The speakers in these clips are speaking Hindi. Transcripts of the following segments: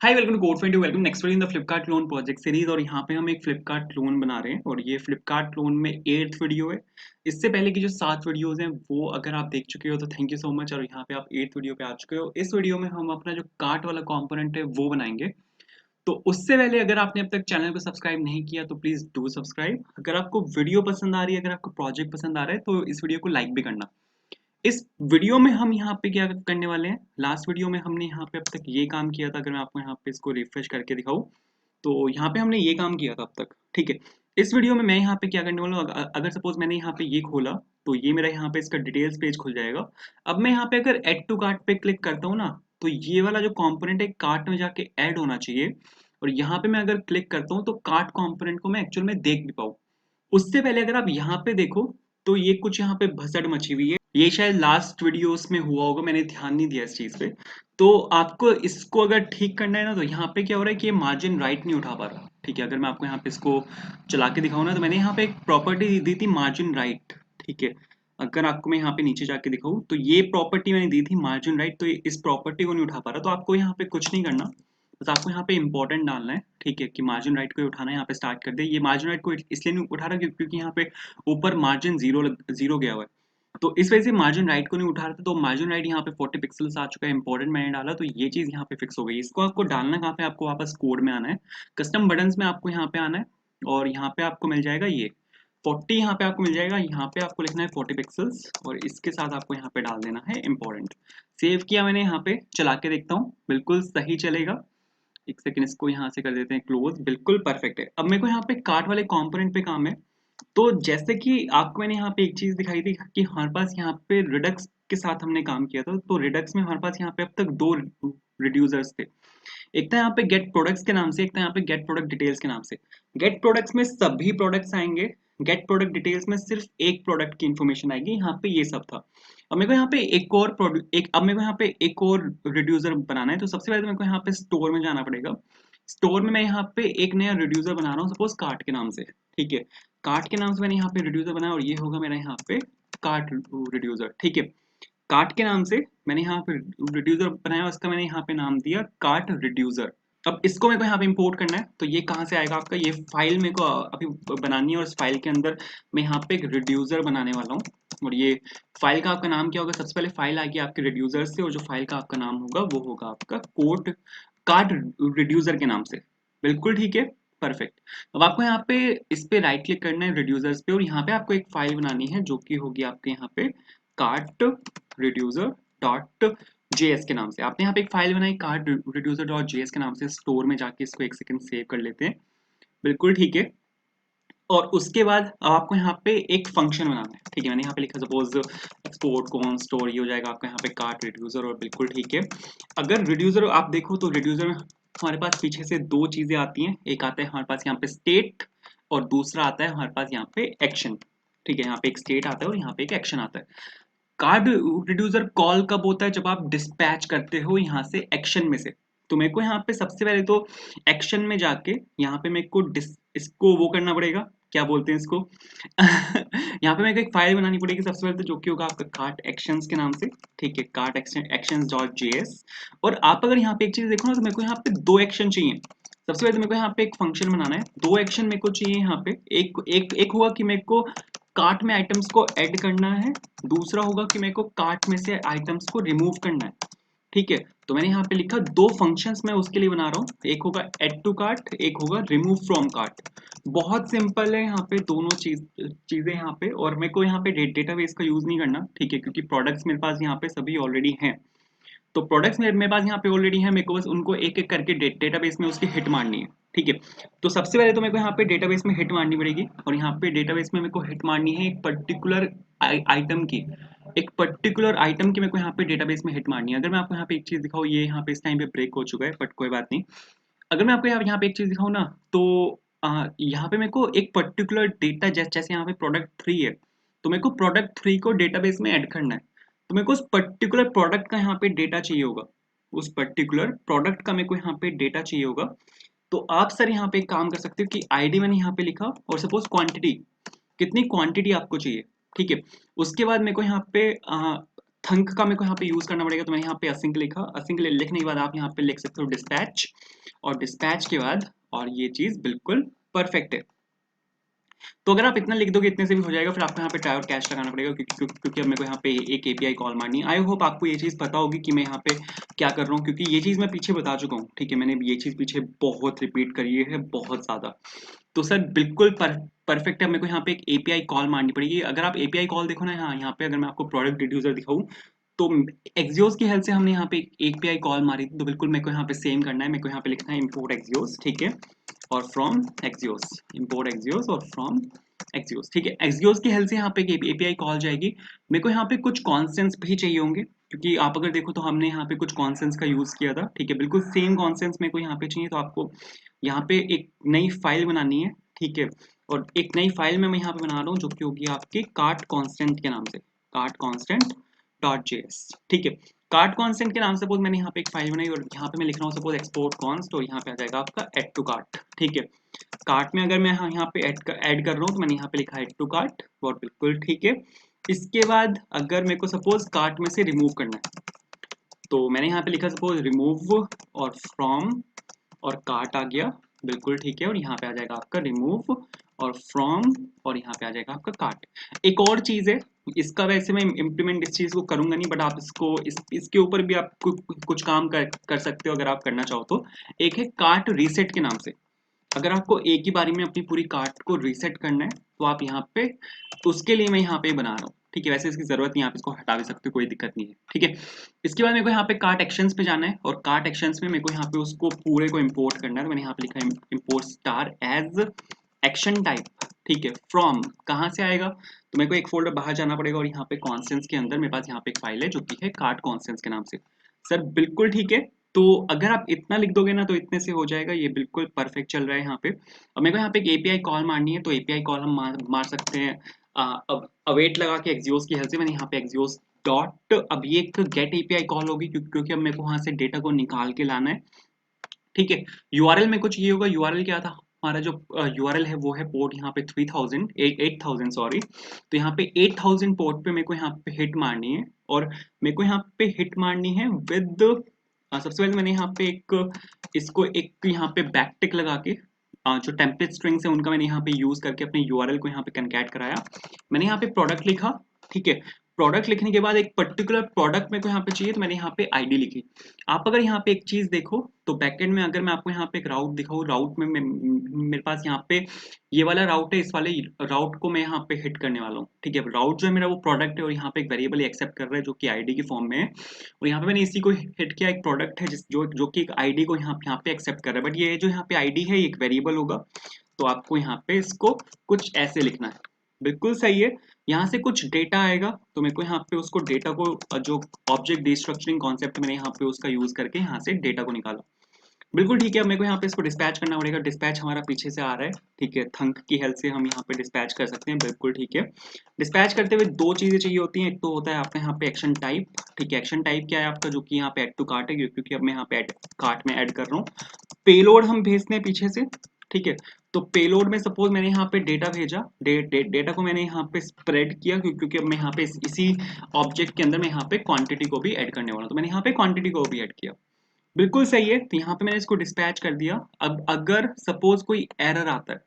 Hi welcome to code find welcome next video in the Flipkart loan project series. और यहाँ पे हम एक फ्लिपकार्ट लोन बना रहे हैं और ये फ्लिपकार्ट लोन में 8th वीडियो है। इससे पहले की जो 7 वीडियोस हैं वो अगर आप देख चुके हो तो थैंक यू सो मच। और यहाँ पे आप 8th वीडियो पे आ चुके हो। इस वीडियो में हम अपना जो कार्ट वाला कंपोनेंट है वो बनाएंगे। तो उससे पहले अगर आपने अब तक चैनल को सब्सक्राइब नहीं किया तो प्लीज डू सब्सक्राइब। अगर आपको वीडियो पसंद आ रही है, अगर आपको प्रोजेक्ट पसंद आ रहा है तो इस वीडियो को लाइक भी करना। इस वीडियो में हम यहाँ पे क्या करने वाले हैं, लास्ट वीडियो में हमने यहाँ पे अब तक ये काम किया था। अगर मैं आपको यहाँ पे इसको रिफ्रेश करके दिखाऊं तो यहाँ पे हमने ये काम किया था अब तक, ठीक है। इस वीडियो में मैं यहाँ पे क्या करने वाला हूँ, अगर सपोज मैंने यहाँ पे ये खोला तो ये मेरा यहाँ पे इसका डिटेल्स पेज खुल जाएगा। अब मैं यहाँ पे अगर ऐड टू कार्ट पे क्लिक करता हूँ ना, तो ये वाला जो कंपोनेंट है कार्ट में जाके ऐड होना चाहिए। और यहाँ पे मैं अगर क्लिक करता हूँ तो कार्ट कंपोनेंट को मैं एक्चुअल में देख भी पाऊँ। उससे पहले अगर आप यहाँ पे देखो तो ये कुछ यहाँ पे भसड़ मची हुई है। ये शायद लास्ट वीडियोस में हुआ होगा, मैंने ध्यान नहीं दिया इस चीज पे। तो आपको इसको अगर ठीक करना है ना, तो यहाँ पे क्या हो रहा है कि ये मार्जिन राइट नहीं उठा पा रहा, ठीक है। अगर मैं आपको यहाँ पे इसको चला के दिखाऊं ना, तो मैंने यहाँ पे एक प्रॉपर्टी दी थी मार्जिन राइट, ठीक है। अगर आपको मैं यहाँ पे नीचे जाके दिखाऊं तो ये प्रॉपर्टी मैंने दी थी मार्जिन राइट, तो इस प्रॉपर्टी को नहीं उठा पा रहा। तो आपको यहाँ पे कुछ नहीं करना, बस आपको यहाँ पे इंपॉर्टेंट डालना है, ठीक है, कि मार्जिन राइट को ही उठाना है। यहाँ पे स्टार्ट कर दे। ये मार्जिन राइट को इसलिए नहीं उठा रहा क्योंकि यहाँ पे ऊपर मार्जिन जीरो गया हुआ है। तो इस वजह से मार्जिन राइट को नहीं उठा रहा था। तो मार्जिन राइट यहाँ पे 40 पिक्सल्स आ चुका है, इंपॉर्टेंट मैंने डाला, तो ये चीज यहाँ पे फिक्स हो गई। इसको आपको डालना कहाँ पे, आपको वापस कोड में आना है, कस्टम बटन्स में आपको यहाँ पे आना है। और यहाँ पे आपको मिल जाएगा ये 40, यहाँ पे आपको मिल जाएगा, यहाँ पे आपको लिखना है 40 पिक्सल्स और इसके साथ आपको यहाँ पे डाल देना है इंपॉर्टेंट। सेव किया मैंने, यहाँ पे चला के देखता हूँ, बिल्कुल सही चलेगा। एक सेकंड, इसको यहाँ से कर देते हैं क्लोज, बिल्कुल परफेक्ट है। अब मेरे को यहाँ पे कार्ट वाले कंपोनेंट पे काम है। तो जैसे कि आपको मैंने यहाँ पे एक चीज दिखाई थी कि हमारे पास यहाँ पे रिडक्स के साथ हमने काम किया था। तो रिडक्स में हमारे पास यहाँ पे अब तक दो रिड्यूसर्स थे। एक था यहाँ पे गेट प्रोडक्ट्स के नाम से, एक था यहाँ पे गेट प्रोडक्ट डिटेल्स के नाम से। गेट प्रोडक्ट्स में सभी प्रोडक्ट्स आएंगे, गेट प्रोडक्ट डिटेल्स में सिर्फ एक प्रोडक्ट की इंफॉर्मेशन आएगी। यहाँ पे ये सब था। अब मेरे को यहाँ पे एक और प्रोडक्ट एक अब मेरे को यहाँ पे एक और रिड्यूसर बनाना है। तो सबसे पहले तो मेरे को यहाँ पे स्टोर में जाना पड़ेगा। स्टोर में मैं यहाँ पे एक नया रिड्यूसर बना रहा हूँ, सपोज कार्ट के नाम से, ठीक है। कार्ट के नाम से मैंने यहाँ पे रिड्यूसर बनाया और ये होगा मेरा यहाँ पे कार्ट रिड्यूसर, ठीक है। कार्ट के नाम से मैंने यहाँ पे रिड्यूसर बनाया, उसका मैंने यहाँ पे नाम दिया कार्ट रिड्यूसर। अब इसको मेरे को यहाँ पे इंपोर्ट करना है। तो ये कहाँ से आएगा आपका, ये फाइल मेरे को अभी बनानी है और इस फाइल के अंदर मैं यहाँ पे एक रिड्यूसर बनाने वाला हूँ। और ये फाइल का आपका नाम क्या होगा, सबसे पहले फाइल आएगी आपके रिड्यूसर से, और जो फाइल का आपका नाम होगा वो होगा आपका कोड कार्ट रिड्यूसर के नाम से। बिल्कुल ठीक है, परफेक्ट। अब आपको यहाँ पे इस पे राइट क्लिक करना है रिड्यूसर्स पे, और यहाँ पे आपको एक फाइल बनानी है जो कि होगी आपके यहाँ पे कार्ट रिड्यूसर डॉट जेएस के नाम से। आपने यहाँ पे एक फाइल बनाई कार्ट रिड्यूसर डॉट जेएस के नाम से। स्टोर में जाके इसको एक सेकंड सेव कर लेते हैं, बिल्कुल ठीक है। और उसके बाद अब आपको यहाँ पे एक फंक्शन बनाना है, ठीक है। मैंने यहाँ पे लिखा सपोज एक्सपोर्ट कॉन स्टोर, ये हो जाएगा आपका यहाँ पे कार्ट रिड्यूसर, और बिल्कुल ठीक है। अगर रिड्यूसर आप देखो तो रिड्यूसर में हमारे पास पीछे से दो चीजें आती हैं। एक आता है हमारे पास यहाँ पे स्टेट, और दूसरा आता है हमारे पास यहाँ पे एक्शन, ठीक है। यहाँ पे एक स्टेट आता है और यहाँ पे एक एक्शन आता है। कार्ड रिड्यूसर कॉल कब होता है, जब आप डिस्पैच करते हो यहाँ से एक्शन में से। तो मेरे को यहाँ पे सबसे पहले तो एक्शन में जाके यहाँ पे मेरे को इसको वो करना पड़ेगा, क्या बोलते हैं इसको यहाँ पे मेरे को एक फाइल बनानी पड़ेगी सबसे पहले तो, जो कि होगा आपका कार्ट एक्शंस के नाम से, ठीक है, कार्ट एक्शंस डॉट जेएस। और आप अगर यहाँ पे एक चीज देखो ना, तो मेरे को यहाँ पे दो एक्शन चाहिए। सबसे पहले तो मेरे को यहाँ पे एक फंक्शन बनाना है, दो एक्शन मेरे को चाहिए यहाँ पे। एक एक एक हुआ कि मेरे को कार्ट में आइटम्स को ऐड करना है, दूसरा होगा कि मेरे को कार्ट में से आइटम्स को रिमूव करना है, ठीक है। तो मैंने यहाँ पे लिखा दो फंक्शंस मैं उसके लिए बना रहा हूँ, एक होगा ऐड टू कार्ट, एक होगा रिमूव फ्रॉम कार्ट। बहुत सिंपल है यहाँ पे दोनों चीजें यहाँ पे। और मेरे को यहाँ पे डेटाबेस का यूज नहीं करना, ठीक है, क्योंकि प्रोडक्ट्स मेरे पास यहाँ पे सभी ऑलरेडी हैं। तो प्रोडक्ट्स मेरे पास यहाँ पे ऑलरेडी है, मेरे को बस उनको एक एक करके डेटाबेस में उसकी हिट मारनी है, ठीक है। तो सबसे पहले तो मेरे को यहाँ पे डेटाबेस में हिट मारनी पड़ेगी, और यहाँ पे डेटाबेस में मेरे को हिट मारनी है एक पर्टिकुलर आइटम की, एक पर्टिकुलर आइटम की मेरे को यहाँ पे डेटाबेस में हिट मारनी है। अगर मैं आपको यहाँ पे एक चीज दिखाऊँ, ये यहाँ पे इस टाइम पे ब्रेक हो चुका है, बट कोई बात नहीं। अगर मैं आपको यहाँ पे एक चीज दिखाऊँ ना, तो यहाँ पे मेरे को एक पर्टिकुलर डेटा, जैसे यहाँ पे प्रोडक्ट 3 है, तो मेरे को प्रोडक्ट 3 को डेटाबेस में ऐड करना है। तो मेरे को उस पर्टिकुलर प्रोडक्ट का यहाँ पे डेटा चाहिए होगा, उस पर्टिकुलर प्रोडक्ट का मेरे को यहाँ पे डेटा चाहिए होगा। तो आप सर यहाँ पे एक काम कर सकते हो कि आईडी मैंने यहाँ पे लिखा, और सपोज क्वांटिटी, कितनी क्वांटिटी आपको चाहिए, ठीक है। उसके बाद मेरे को यहाँ पे थंक का मेरे को यहाँ पे यूज करना पड़ेगा, तो मैंने यहाँ पे असिंक लिखा। असिंक लिखने के बाद आप यहाँ पे लिख सकते हो डिस्पैच, और डिस्पैच के बाद, और ये चीज बिल्कुल परफेक्ट है। तो अगर आप इतना लिख दोगे इतने से भी हो जाएगा। फिर आपको यहाँ पे ट्राई और कैश लगाना पड़ेगा, क्योंकि अब मेरे को यहाँ पे एक एपीआई कॉल मारनी है। आई होप आपको ये चीज़ पता होगी कि मैं यहाँ पे क्या कर रहा हूँ, क्योंकि ये चीज़ मैं पीछे बता चुका हूँ। ठीक है, मैंने ये चीज़ पीछे बहुत रिपीट करी है, बहुत ज़्यादा। तो सर बिल्कुल परफेक्ट है। मेरे को यहाँ पे एक एपीआई कॉल मारनी पड़ेगी। अगर आप एपीआई कॉल देखो ना, यहाँ पे अगर मैं आपको प्रोडक्ट डिड्यूसर दिखाऊँ, तो एक्सियोस की हेल्प से हमने यहाँ पे एपीआई कॉल मारी थी। तो बिल्कुल मेरे को यहाँ पे सेम करना है। मेरे को यहाँ पे लिखना है इम्पोर्ट एक्सियोस, ठीक है, और फ्रॉम एक्सियोस, इम्पोर्ट एक्सियोस और फ्रॉम एक्सियोस। ठीक है, एक्सियोस की हेल्प से यहाँ पे एपीआई कॉल जाएगी। मेरे को यहाँ पे कुछ कॉन्स्टेंट्स भी चाहिए होंगे, क्योंकि आप अगर देखो तो हमने यहाँ पे कुछ कॉन्स्टेंट्स का यूज किया था। ठीक है, बिल्कुल सेम कॉन्स्टेंट्स मेरे को यहाँ पे चाहिए। तो आपको यहाँ पे एक नई फाइल बनानी है। ठीक है, और एक नई फाइल में मैं यहाँ पे बना रहा हूँ, जो कि होगी आपकी कार्ट कॉन्स्टेंट के नाम से, कार्ट कॉन्स्टेंट डॉट जेएस। ठीक है, कार्ट कॉन्स्टेंट के नाम से सपोज मैंने यहाँ पे एक फाइल बनाई, और यहाँ पे मैं लिख रहा हूँ सपोज एक्सपोर्ट कॉन्स्ट, और यहाँ पे आ जाएगा आपका एड टू कार्ट। ठीक है, कार्ट में अगर मैं यहाँ पे ऐड कर रहा हूँ, तो मैंने यहाँ पे लिखा है एड टू कार्ट, और बिल्कुल ठीक है। इसके बाद अगर मेरे को सपोज कार्ट में से रिमूव करना है, तो मैंने यहाँ पे लिखा सपोज रिमूव और फ्रॉम, और कार्ट आ गया, बिल्कुल ठीक है। और यहाँ पे आ जाएगा आपका रिमूव और फ्रॉम, और यहाँ पे आ जाएगा आपका कार्ट। एक और चीज है, इसका वैसे मैं इम्प्लीमेंट इस चीज को करूंगा नहीं, बट आप इसको इसके ऊपर भी आप कुछ काम कर सकते हो अगर आप करना चाहो तो। एक है कार्ट रीसेट के नाम से। अगर आपको एक ही बारी में अपनी पूरी कार्ट को रीसेट करना है, तो आप यहाँ पे, उसके लिए मैं यहाँ पे बना रहा हूँ। ठीक है, वैसे इसकी जरूरत नहीं है, आप इसको हटा भी सकते हो, कोई दिक्कत नहीं है। ठीक है, इसके बाद मेरे को यहाँ पे कार्ट एक्शंस पे जाना है, और कार्ट एक्शंस में मेरे को यहाँ पे उसको पूरे को इंपोर्ट करना है। तो मैंने यहाँ पे लिखा है import star as action type. ठीक है, फ्रॉम कहाँ से आएगा, तो मेरे को एक फोल्डर बाहर जाना पड़ेगा, और यहाँ पे कॉन्स्टेंट्स के अंदर मेरे पास यहाँ पे एक फाइल है जो कि है कार्ट कॉन्स्टेंट्स के नाम से। सर बिल्कुल ठीक है। तो अगर आप इतना लिख दोगे ना, तो इतने से हो जाएगा। ये बिल्कुल परफेक्ट चल रहा है यहाँ पे। अब मेरे को यहाँ पे एक एपीआई कॉल मारनी है, तो एपीआई कॉल हम मार सकते हैं। अब अवेट लगा के एक्सियोस की हेल्प से। मैंने यहाँ पे एक्सियोस डॉट, अब ये एक गेट एपीआई कॉल होगी, क्योंकि अब मेरे को वहां से डेटा को निकाल के लाना है। ठीक है, यूआरएल में कुछ ये होगा। यूआरएल क्या था, हमारा जो यूआरएल है वो है पोर्ट यहाँ पे 3000 8000 सॉरी। तो यहाँ पे 8000 पोर्ट पे मेरे को यहाँ पे हिट मारनी है, और मेरे को यहाँ पे हिट मारनी है विद, सबसे पहले मैंने यहाँ पे इसको एक यहाँ पे बैक टिक लगा के, जो टेम्पलेट स्ट्रिंग्स है उनका मैंने यहाँ पे यूज करके अपने यूआरएल को यहाँ पे कनकैट कराया। मैंने यहाँ पे प्रोडक्ट लिखा। ठीक है, प्रोडक्ट लिखने के बाद एक पर्टिकुलर प्रोडक्ट मेरे को यहाँ पे चाहिए, तो मैंने यहाँ पे आईडी लिखी। आप अगर यहाँ पे एक चीज देखो, तो बैकएंड में अगर मैं आपको यहाँ पे एक राउट दिखाऊँ, राउट में मेरे पास यहाँ पे ये वाला राउट है। इस वाले राउट को मैं यहाँ पे हिट करने वाला हूँ। ठीक है, राउट जो है मेरा वो प्रोडक्ट है, और यहाँ पे एक वेरिएबल एक्सेप्ट कर रहा है जो कि आईडी की फॉर्म में है। और यहाँ पे मैंने इसी को हिट किया, एक प्रोडक्ट है जो कि एक आईडी को यहाँ पे एक्सेप्ट कर रहा है। बट ये जो यहाँ पे आईडी है, एक वेरिएबल होगा। तो आपको यहाँ पे इसको कुछ ऐसे लिखना है। बिल्कुल सही है। यहाँ से कुछ डेटा आएगा, तो मेरे को यहाँ पे उसको डेटा को, जो ऑब्जेक्ट डिस्ट्रक्चरिंग कॉन्सेप्ट मैंने यहाँ पे उसका यूज करके यहाँ से डेटा को निकाला। बिल्कुल ठीक है। अब मेरे को यहाँ पे इसको डिस्पैच करना पड़ेगा। डिस्पैच हमारा पीछे से आ रहा है। ठीक है, थंक की हेल्प से हम यहाँ पे डिस्पैच कर सकते हैं। बिल्कुल ठीक है। डिस्पैच करते हुए दो चीजें चाहिए होती हैं। एक तो होता है आपका यहाँ पे एक्शन टाइप। ठीक है, एक्शन टाइप क्या है आपका, जो कि यहाँ पे एड टू कार्ट है, क्योंकि अब मैं यहाँ पे कार्ट में ऐड कर रहा हूँ। पेलोड हम भेजते हैं पीछे से। ठीक है, तो पेलोड में सपोज मैंने यहाँ पे डेटा भेजा, डेटा को मैंने यहाँ पे स्प्रेड किया, क्योंकि अब मैं यहाँ पे इसी ऑब्जेक्ट के अंदर मैं यहाँ पे क्वांटिटी को भी ऐड करने वाला हूँ। तो मैंने यहाँ पे क्वांटिटी को भी ऐड किया। बिल्कुल सही है। तो यहाँ पे मैंने इसको डिस्पैच कर दिया। अब अगर सपोज कोई एरर आता है,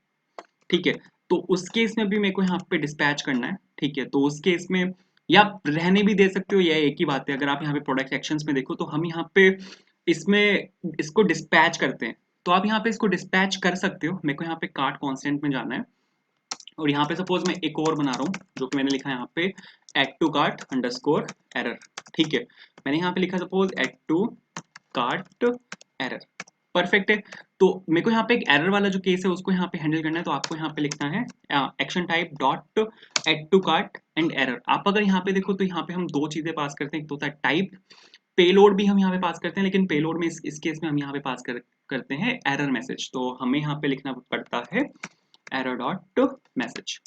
ठीक है, तो उस केस में भी मेरे को यहाँ पे डिस्पैच करना है। ठीक है, तो उस केस में, या आप रहने भी दे सकते हो, या एक ही बात है। अगर आप यहाँ पे प्रोडक्ट एक्शंस में देखो, तो हम यहाँ पे इसमें इसको डिस्पैच करते हैं। तो आप यहाँ पे इसको डिस्पैच कर सकते हो। मेरे को यहाँ पे कार्ट कॉन्स्टेंट में जाना है, और यहाँ पे सपोज मैं एक और बना रहा हूँ, जो कि मैंने लिखा है यहाँ पे add to cart underscore error. ठीक है, मैंने यहाँ पे लिखा suppose add to cart error. Perfect है। तो मेरे को यहाँ पे एक एरर वाला जो केस है उसको यहाँ पे हैंडल करना है। तो आपको यहाँ पे लिखना है action type dot add to cart and error. आप अगर यहाँ पे देखो, तो यहाँ पे हम दो चीजें पास करते हैं। एक तो होता है टाइप, पेलोड भी हम यहाँ पे पास करते हैं, लेकिन पेलोड में इस केस में हम यहाँ पे पास करते हैं एरर मैसेज। तो हमें यहाँ पे लिखना पड़ता है एरर डॉट मैसेज।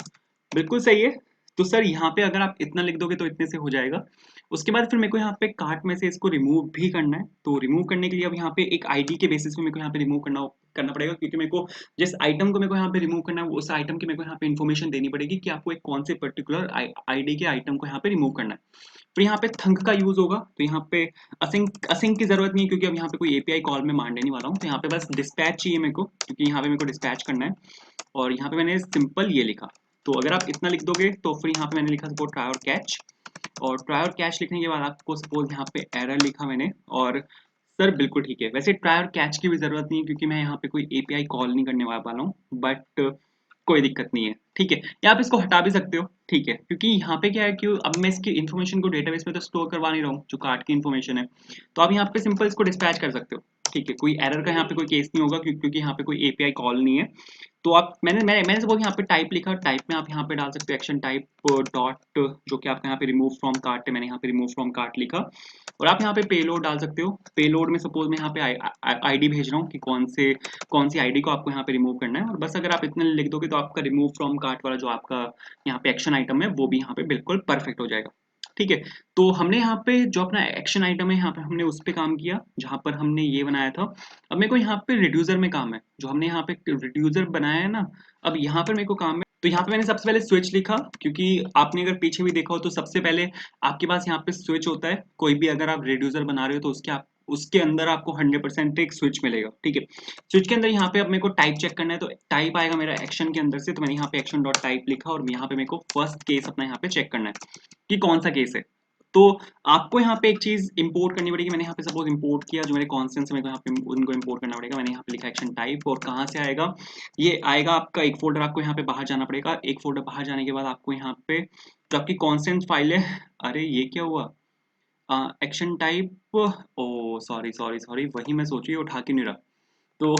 बिल्कुल सही है। तो सर यहाँ पे अगर आप इतना लिख दोगे तो इतने से हो जाएगा। उसके बाद फिर मेरे को यहाँ पे कार्ट में से इसको रिमूव भी करना है। तो रिमूव करने के लिए अब यहाँ पे एक आईडी के बेसिस पे मेरे को यहाँ पे रिमूव करना पड़ेगा, क्योंकि मेरे को जिस आइटम को मेरे को यहाँ पे रिमूव करना है उस आइटम की मेरे को यहाँ पे इन्फॉर्मेशन देनी पड़ेगी कि आपको एक कौन से पर्टिकुलर आईडी के आइटम को यहाँ पे रिमूव करना है। तो यहाँ पे थंक का यूज होगा, तो यहाँ पे असिंक की जरूरत नहीं है, क्योंकि अब यहाँ पे कोई एपीआई कॉल में मारने नहीं वाला हूँ। तो यहाँ पे बस डिस्पैच चाहिए मेरे को, क्योंकि यहाँ पे मेरे को डिस्पैच करना है। और यहाँ पे मैंने सिंपल ये लिखा, तो अगर आप इतना लिख दोगे तो फिर यहाँ पे मैंने लिखा सपोज ट्राई और कैच, और ट्राई और कैच लिखने के बाद आपको सपोज यहाँ पे एरर लिखा मैंने, और सर बिल्कुल ठीक है। वैसे ट्राई और कैच की भी जरूरत नहीं है, क्योंकि मैं यहाँ पे कोई एपीआई कॉल नहीं करने वाला हूँ, बट कोई दिक्कत नहीं है, ठीक है। या आप इसको हटा भी सकते हो, ठीक है, क्योंकि यहाँ पे क्या है कि अब मैं इसकी इन्फॉर्मेशन को डेटाबेस में तो स्टोर करवा नहीं रहा हूँ, जो कार्ड की इन्फॉर्मेशन है। तो आप यहाँ पे सिंपल इसको डिस्पैच कर सकते हो, ठीक है। कोई एरर का यहाँ पे कोई केस नहीं होगा, क्योंकि यहाँ पे कोई एपीआई कॉल नहीं है। तो आप मैंने सपोज यहाँ पे टाइप लिखा, टाइप में आप यहाँ पे डाल सकते हो एक्शन टाइप डॉट, जो कि आपका यहाँ पे रिमूव फ्रॉम कार्ट है, मैंने यहाँ पे रिमूव फ्रॉम कार्ट लिखा। और आप यहाँ पे पेलोड डाल सकते हो। पेलोड में सपोज मैं यहाँ पे आईडी भेज रहा हूँ कि कौन सी आईडी को आपको यहाँ पे रिमूव करना है, और बस अगर आप इतने लिख दोगे तो आपका रिमूव फ्रॉम कार्ट वाला जो आपका यहाँ पे एक्शन आइटम है वो भी यहाँ पे बिल्कुल परफेक्ट हो जाएगा, ठीक है। तो हमने यहाँ पे जो अपना एक्शन आइटम है यहाँ पे हमने उस पे काम किया जहाँ पर हमने ये बनाया था। अब मेरे को यहाँ पे रिड्यूसर में काम है, जो हमने यहाँ पे रिड्यूसर बनाया है ना, अब यहाँ पर मेरे को काम है। तो यहाँ पे मैंने सबसे पहले स्विच लिखा, क्योंकि आपने अगर पीछे भी देखा हो तो सबसे पहले आपके पास यहाँ पे स्विच होता है। कोई भी अगर आप रिड्यूसर बना रहे हो तो उसके अंदर आपको 100% एक स्विच मिलेगा, ठीक है। स्विच के अंदर यहाँ पे अब मेरे को टाइप चेक करना है, तो टाइप आएगा मेरा एक्शन के अंदर से, तो मैंने यहाँ पे एक्शन डॉट टाइप लिखा, और यहाँ पे मेरे को फर्स्ट केस अपना यहाँ पे चेक करना है कि कौन सा केस है। तो आपको यहाँ पे एक चीज इंपोर्ट करनी पड़ेगी। मैंने यहाँ पे सपोज इंपोर्ट किया, जो मेरे कॉन्स्टेंट्स मेरे को यहाँ पे उनको इंपोर्ट करना पड़ेगा। मैंने यहाँ पे लिखा एक्शन टाइप, और कहाँ से आएगा, ये आएगा आपका एक फोल्डर, आपको यहाँ पे बाहर जाना पड़ेगा। एक फोल्डर बाहर जाने के बाद आपको यहाँ पे जो आपकी कॉन्स्टेंट फाइल है, अरे ये क्या हुआ, एक्शन टाइप, ओ सॉरी सॉरी सॉरी, वही मैं सोची उठा के नहीं रहा। तो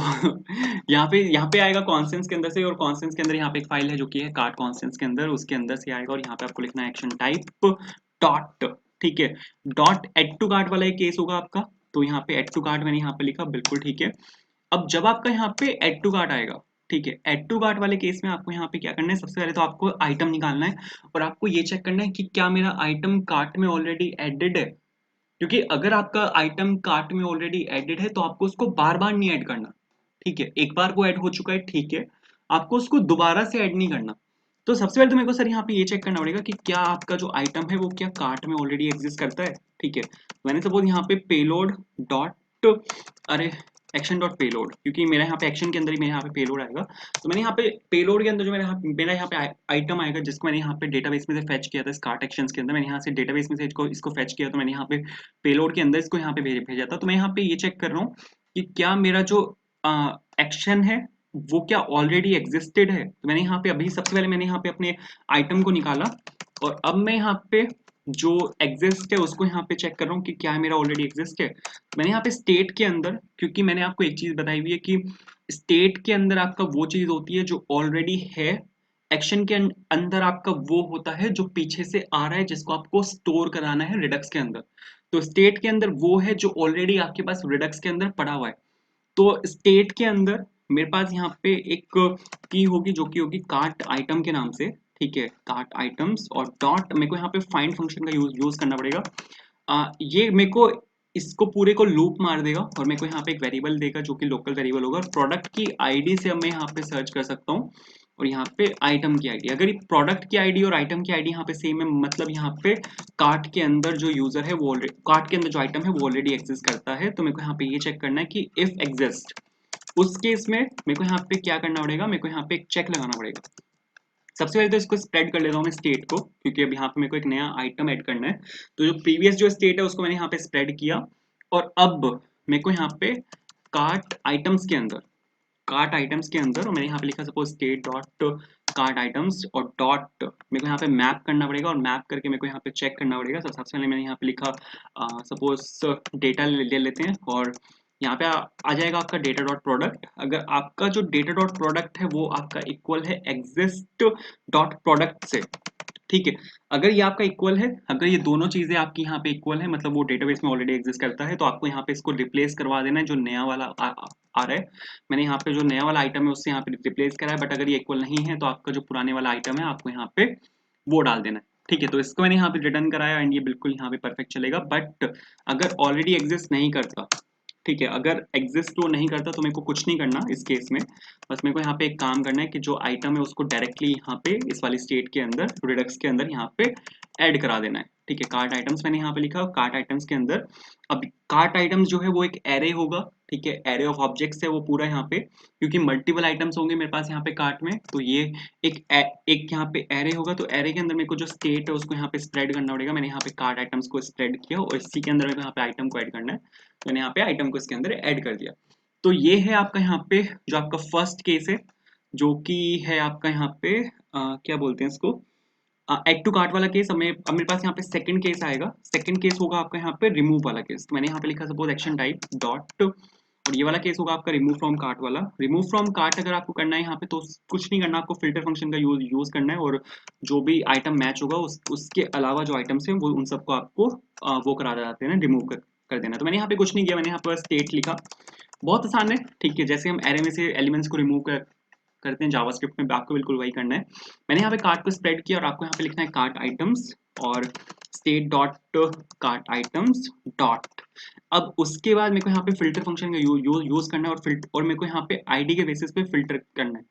यहाँ पे आएगा कॉन्स्टेंट्स के अंदर से, और कॉन्स्टेंट्स के अंदर यहाँ पे एक फाइल है जो कि है कार्ड कॉन्स्टेंट्स के अंदर, उसके अंदर से आएगा। और यहाँ पे आपको लिखना है एक्शन टाइप डॉट, ठीक है, डॉट एड टू कार्ड वाला एक केस होगा आपका। तो यहाँ पे एड टू कार्ड मैंने यहाँ पे लिखा, बिल्कुल ठीक है। अब जब आपका यहाँ पे एड टू कार्ड आएगा, ठीक है, एड टू कार्ड वाले केस में आपको यहाँ पे क्या करना है, सबसे पहले तो आपको आइटम निकालना है, और आपको ये चेक करना है कि क्या मेरा आइटम कार्ट में ऑलरेडी एडेड है। क्योंकि अगर आपका आइटम कार्ट में ऑलरेडी एडेड है तो आपको उसको बार बार नहीं ऐड करना, ठीक है। एक बार वो ऐड हो चुका है, ठीक है, आपको उसको दोबारा से ऐड नहीं करना। तो सबसे पहले तो मेरे को सर यहाँ पे ये चेक करना पड़ेगा कि क्या आपका जो आइटम है वो क्या कार्ट में ऑलरेडी एग्जिस्ट करता है, ठीक है। मैंने सपोज यहाँ पे पेलोड डॉट, अरे एक्शन डॉट पेलोड, क्योंकि मेरा यहाँ पे एक्शन के अंदर ही मेरे यहाँ पे पेलोड आएगा। तो मैंने यहाँ पे पेलोड के अंदर जो मेरा यहाँ पे आइटम आएगा, जिसको मैंने यहाँ पे डेटाबेस में से फेच किया था स्टार्ट एक्शंस के अंदर, मैंने यहाँ से डेटाबेस में से इसको फेच किया, तो मैंने यहाँ पे पेलोड के अंदर इसको यहाँ पे भेजा था। तो मैं यहाँ पे ये चेक कर रहा हूँ कि क्या मेरा जो एक्शन है वो क्या ऑलरेडी एग्जिस्टेड है। तो मैंने यहाँ पे अभी सबसे पहले मैंने यहाँ पे अपने आइटम को निकाला, और अब मैं यहाँ पे जो एग्जिस्ट है उसको यहाँ पे चेक कर रहा हूँ कि क्या मेरा ऑलरेडी एग्जिस्ट है। मैंने यहाँ पे स्टेट के अंदर, क्योंकि मैंने आपको एक चीज बताई हुई है कि स्टेट के अंदर आपका वो चीज होती है जो ऑलरेडी है, एक्शन के अंदर आपका वो होता है जो पीछे से आ रहा है, जिसको आपको स्टोर कराना है रिडक्स के अंदर। तो स्टेट के अंदर वो है जो ऑलरेडी आपके पास रिडक्स के अंदर पड़ा हुआ है। तो स्टेट के अंदर मेरे पास यहाँ पे एक की होगी जो कि होगी कार्ट आइटम के नाम से, ठीक है, कार्ट आइटम्स, और डॉट मेरे को यहाँ पे फाइंड फंक्शन का यूज करना पड़ेगा। ये मेरे को इसको पूरे को लूप मार देगा, और मेरे को यहाँ पे एक वेरिएबल देगा जो कि लोकल वेरिएबल होगा। प्रोडक्ट की आईडी से अब मैं यहाँ पे सर्च कर सकता हूँ, और यहाँ पे आइटम की आईडी, अगर ये प्रोडक्ट की आईडी और आइटम की आईडी यहाँ पे सेम है, मतलब यहाँ पे कार्ट के अंदर जो यूजर है वो ऑलरेडी, कार्ट के अंदर जो आइटम है वो ऑलरेडी एग्जिस्ट करता है। तो मेरे को यहाँ पे ये चेक करना है कि इफ एग्जिस्ट, उस केस में मेरे को यहाँ पे क्या करना पड़ेगा, मेरे को यहाँ पे एक चेक लगाना पड़ेगा। सबसे पहले तो इसको स्प्रेड कर लेता हूँ मैं स्टेट को, क्योंकि अब यहाँ पे मेरे को एक नया आइटम ऐड करना है। तो जो प्रीवियस जो स्टेट है उसको मैंने यहाँ पे स्प्रेड किया, और अब मेरे को यहाँ पे कार्ट आइटम्स के अंदर, कार्ट आइटम्स के अंदर, और मैंने यहाँ पे लिखा suppose state dot cart items, और डॉट मेरे को यहाँ पे मैप करना पड़ेगा, और मैप करके मेरे को यहाँ पे चेक करना पड़ेगा। तो सबसे पहले मैंने यहाँ पे लिखा सपोज डेटा ले लेते हैं, और यहाँ पे आ जाएगा आपका डेटा डॉट प्रोडक्ट। अगर आपका जो डेटा डॉट प्रोडक्ट है वो आपका इक्वल है एग्जिस्ट डॉट प्रोडक्ट से, ठीक है। अगर ये आपका इक्वल है, अगर ये दोनों चीजें आपकी यहाँ पे इक्वल है, मतलब वो डेटाबेस में ऑलरेडी एग्जिस्ट करता है, तो आपको यहाँ पे इसको रिप्लेस करवा देना है जो नया वाला आ रहा है। मैंने यहाँ पे जो नया वाला आइटम है उससे यहाँ पे रिप्लेस करा है, बट अगर ये इक्वल नहीं है तो आपका जो पुराने वाला आइटम है आपको यहाँ पे वो डाल देना है, ठीक है। तो इसको मैंने यहाँ पे रिटर्न कराया, एंड ये बिल्कुल यहाँ पे परफेक्ट चलेगा। बट अगर ऑलरेडी एग्जिस्ट नहीं करता, ठीक है, अगर एग्जिस्ट वो नहीं करता तो मेरे को कुछ नहीं करना इस केस में, बस मेरे को यहाँ पे एक काम करना है कि जो आइटम है उसको डायरेक्टली यहाँ पे इस वाली स्टेट के अंदर रिडक्स के अंदर यहाँ पे ऐड करा देना है। ठीक है, कार्ट आइटम्स मैंने यहाँ पे लिखा, कार्ट आइटम्स के अंदर अब कार्ट आइटम्स जो है वो एक एरे होगा। ठीक है, एरे ऑफ ऑब्जेक्ट्स है वो पूरा यहाँ पे, क्योंकि मल्टीपल आइटम्स होंगे मेरे पास यहाँ पे कार्ट में, तो ये एक यहाँ पे एरे होगा। तो एरे के अंदर मेरे को जो स्टेट है उसको यहाँ पे स्प्रेड करना पड़ेगा। मैंने यहाँ पे कार्ट आइटम्स को स्प्रेड किया और इसी के अंदर मेरे को यहाँ पे आइटम को ऐड करना है। मैंने यहाँ पे आइटम को इसके अंदर ऐड कर दिया। तो ये है आपका यहाँ पे जो आपका फर्स्ट केस है, जो कि है आपका यहाँ पे क्या बोलते हैं इसको, एड टू कार्ट वाला केस। अब मेरे पास यहाँ पे सेकंड केस आएगा। सेकंड केस होगा आपका यहाँ पे रिमूव वाला केस। तो मैंने यहाँ पे लिखा सपोज एक्शन टाइप डॉट, और ये वाला केस होगा आपका रिमूव फ्रॉम कार्ट वाला। रिमूव फ्रॉम कार्ट अगर आपको करना है यहाँ पे तो कुछ नहीं करना, आपको फिल्टर फंक्शन का यूज करना है, और जो भी आइटम मैच होगा उसके अलावा जो आइटम्स हैं वो उन सबको आपको वो करा जाते हैं ना, रिमूव कर देना। तो मैंने यहाँ पे कुछ नहीं किया, मैंने यहाँ पर स्टेट लिखा। बहुत आसान है। ठीक है, जैसे हम एरे में से एलिमेंट्स को रिमूव करते हैं जावास्क्रिप्ट में, आपको बिल्कुल वही करना है। मैंने यहाँ पे कार्ट को स्प्रेड किया और आपको यहाँ पे लिखना है कार्ट आइटम्स और state dot cart items dot. अब उसके बाद मेरे को यहाँ पे फिल्टर फंक्शन का यूज करना है, और मेरे को यहाँ पे आईडी के बेसिस पे फिल्टर करना है।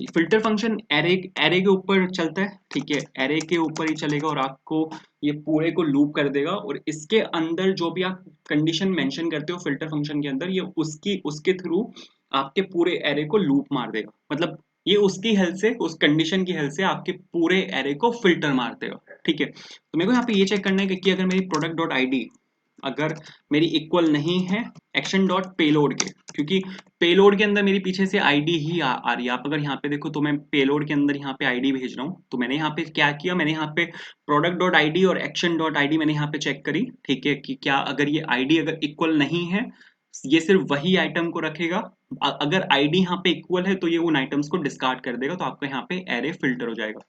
फिल्टर फंक्शन एरे एरे के ऊपर चलता है। ठीक है, एरे के ऊपर ही चलेगा और आपको ये पूरे को लूप कर देगा, और इसके अंदर जो भी आप कंडीशन मेंशन करते हो फिल्टर फंक्शन के अंदर, ये उसके थ्रू आपके पूरे एरे को लूप मार देगा। मतलब ये उसकी हेल्प से, उस कंडीशन की हेल्प से आपके पूरे एरे को फिल्टर मार देगा। ठीक है, तो मेरे को यहाँ पे ये चेक करना है कि अगर मेरी प्रोडक्ट डॉट आईडी अगर मेरी इक्वल नहीं है एक्शन डॉट पेलोड के, क्योंकि पेलोड के अंदर मेरी पीछे से आईडी ही आ रही है। आप अगर यहाँ पे देखो तो मैं पेलोड के अंदर यहाँ पे आईडी भेज रहा हूँ। तो मैंने यहाँ पे क्या किया, मैंने यहाँ पे प्रोडक्ट डॉट आईडी और एक्शन डॉट आईडी मैंने यहाँ पे चेक करी। ठीक है, कि क्या अगर ये आईडी अगर इक्वल नहीं है, ये सिर्फ वही आइटम को रखेगा। अगर आईडी यहाँ पे इक्वल है तो ये उन आइटम्स को डिस्कार्ड कर देगा, तो आपका यहाँ पे एरे फिल्टर हो जाएगा।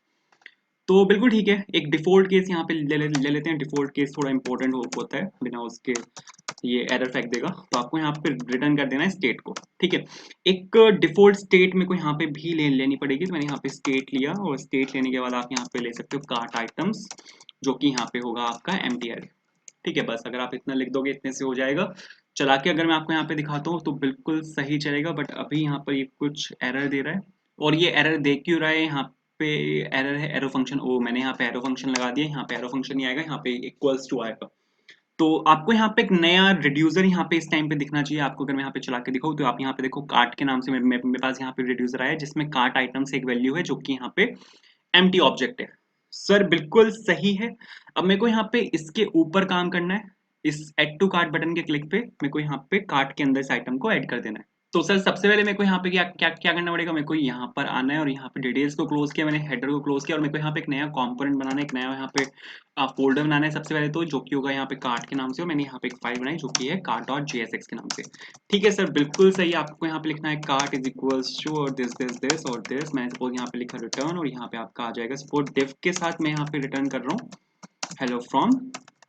तो बिल्कुल ठीक है, एक डिफॉल्ट केस यहाँ पे ले लेते हैं। डिफॉल्ट केस थोड़ा इंपॉर्टेंट होता है, बिना उसके ये एरर फेंक देगा। तो आपको यहाँ पे रिटर्न कर देना है स्टेट को। ठीक है, एक डिफॉल्ट स्टेट मेरे को यहाँ पे भी लेनी पड़ेगी। तो मैंने यहाँ पे स्टेट लिया, और स्टेट लेने के बाद आप यहाँ पे ले सकते हो कार्ट आइटम्स, जो कि यहाँ पे होगा आपका एम्प्टी एरे। ठीक है, बस अगर आप इतना लिख दोगे इतने से हो जाएगा। चला के अगर मैं आपको यहाँ पे दिखाता हूँ तो बिल्कुल सही चलेगा, बट अभी यहाँ पर ये कुछ एरर दे रहा है। और ये एरर दे क्यों रहा है, यहाँ पे एरर है एरो फंक्शन। ओ, मैंने यहाँ पे एरो फंक्शन लगा दिया, यहाँ पे एरो फंक्शन नहीं आएगा, यहाँ पे इक्वल्स टू आएगा। तो आपको यहाँ पे एक नया रिड्यूसर यहाँ पे इस टाइम पे दिखना चाहिए आपको। अगर मैं यहाँ पे चला के दिखाऊँ तो आप यहाँ पे देखो कार्ट के नाम से मेरे पास यहाँ पे रिड्यूसर आया है, जिसमें कार्ट आइटम से एक वैल्यू है जो कि यहाँ पे एम्प्टी ऑब्जेक्ट है। सर बिल्कुल सही है। अब मेरे को यहाँ पे इसके ऊपर काम करना है। इस एड टू कार्ट बटन के क्लिक पे मेरे को यहाँ पे कार्ट के अंदर इस आइटम को ऐड कर देना है। तो सर सबसे पहले मेरे को यहाँ पे क्या क्या क्या करना पड़ेगा, मेरे को यहाँ पर आना है और यहाँ पे डिटेल्स को क्लोज किया मैंने, हेडर को क्लोज किया, और मेरे को यहाँ पे एक नया कंपोनेंट बनाना है, एक नया यहाँ पे फोल्डर बनाना है सबसे पहले तो, जो कि होगा यहाँ पे कार्ट के नाम से। और मैंने यहाँ पे एक फाइल बनाई जो कि है cart.jsx के नाम से। ठीक है सर, बिल्कुल सही। आपको यहाँ पे लिखना है कार्ट इज इक्वल्स टू और दिस और दिस। मैंने सपोज यहाँ पे लिखा रिटर्न, और यहाँ पे आपका आ जाएगा सपोज डिफ के साथ मैं यहाँ पे रिटर्न कर रहा हूँ हेलो फ्रॉम,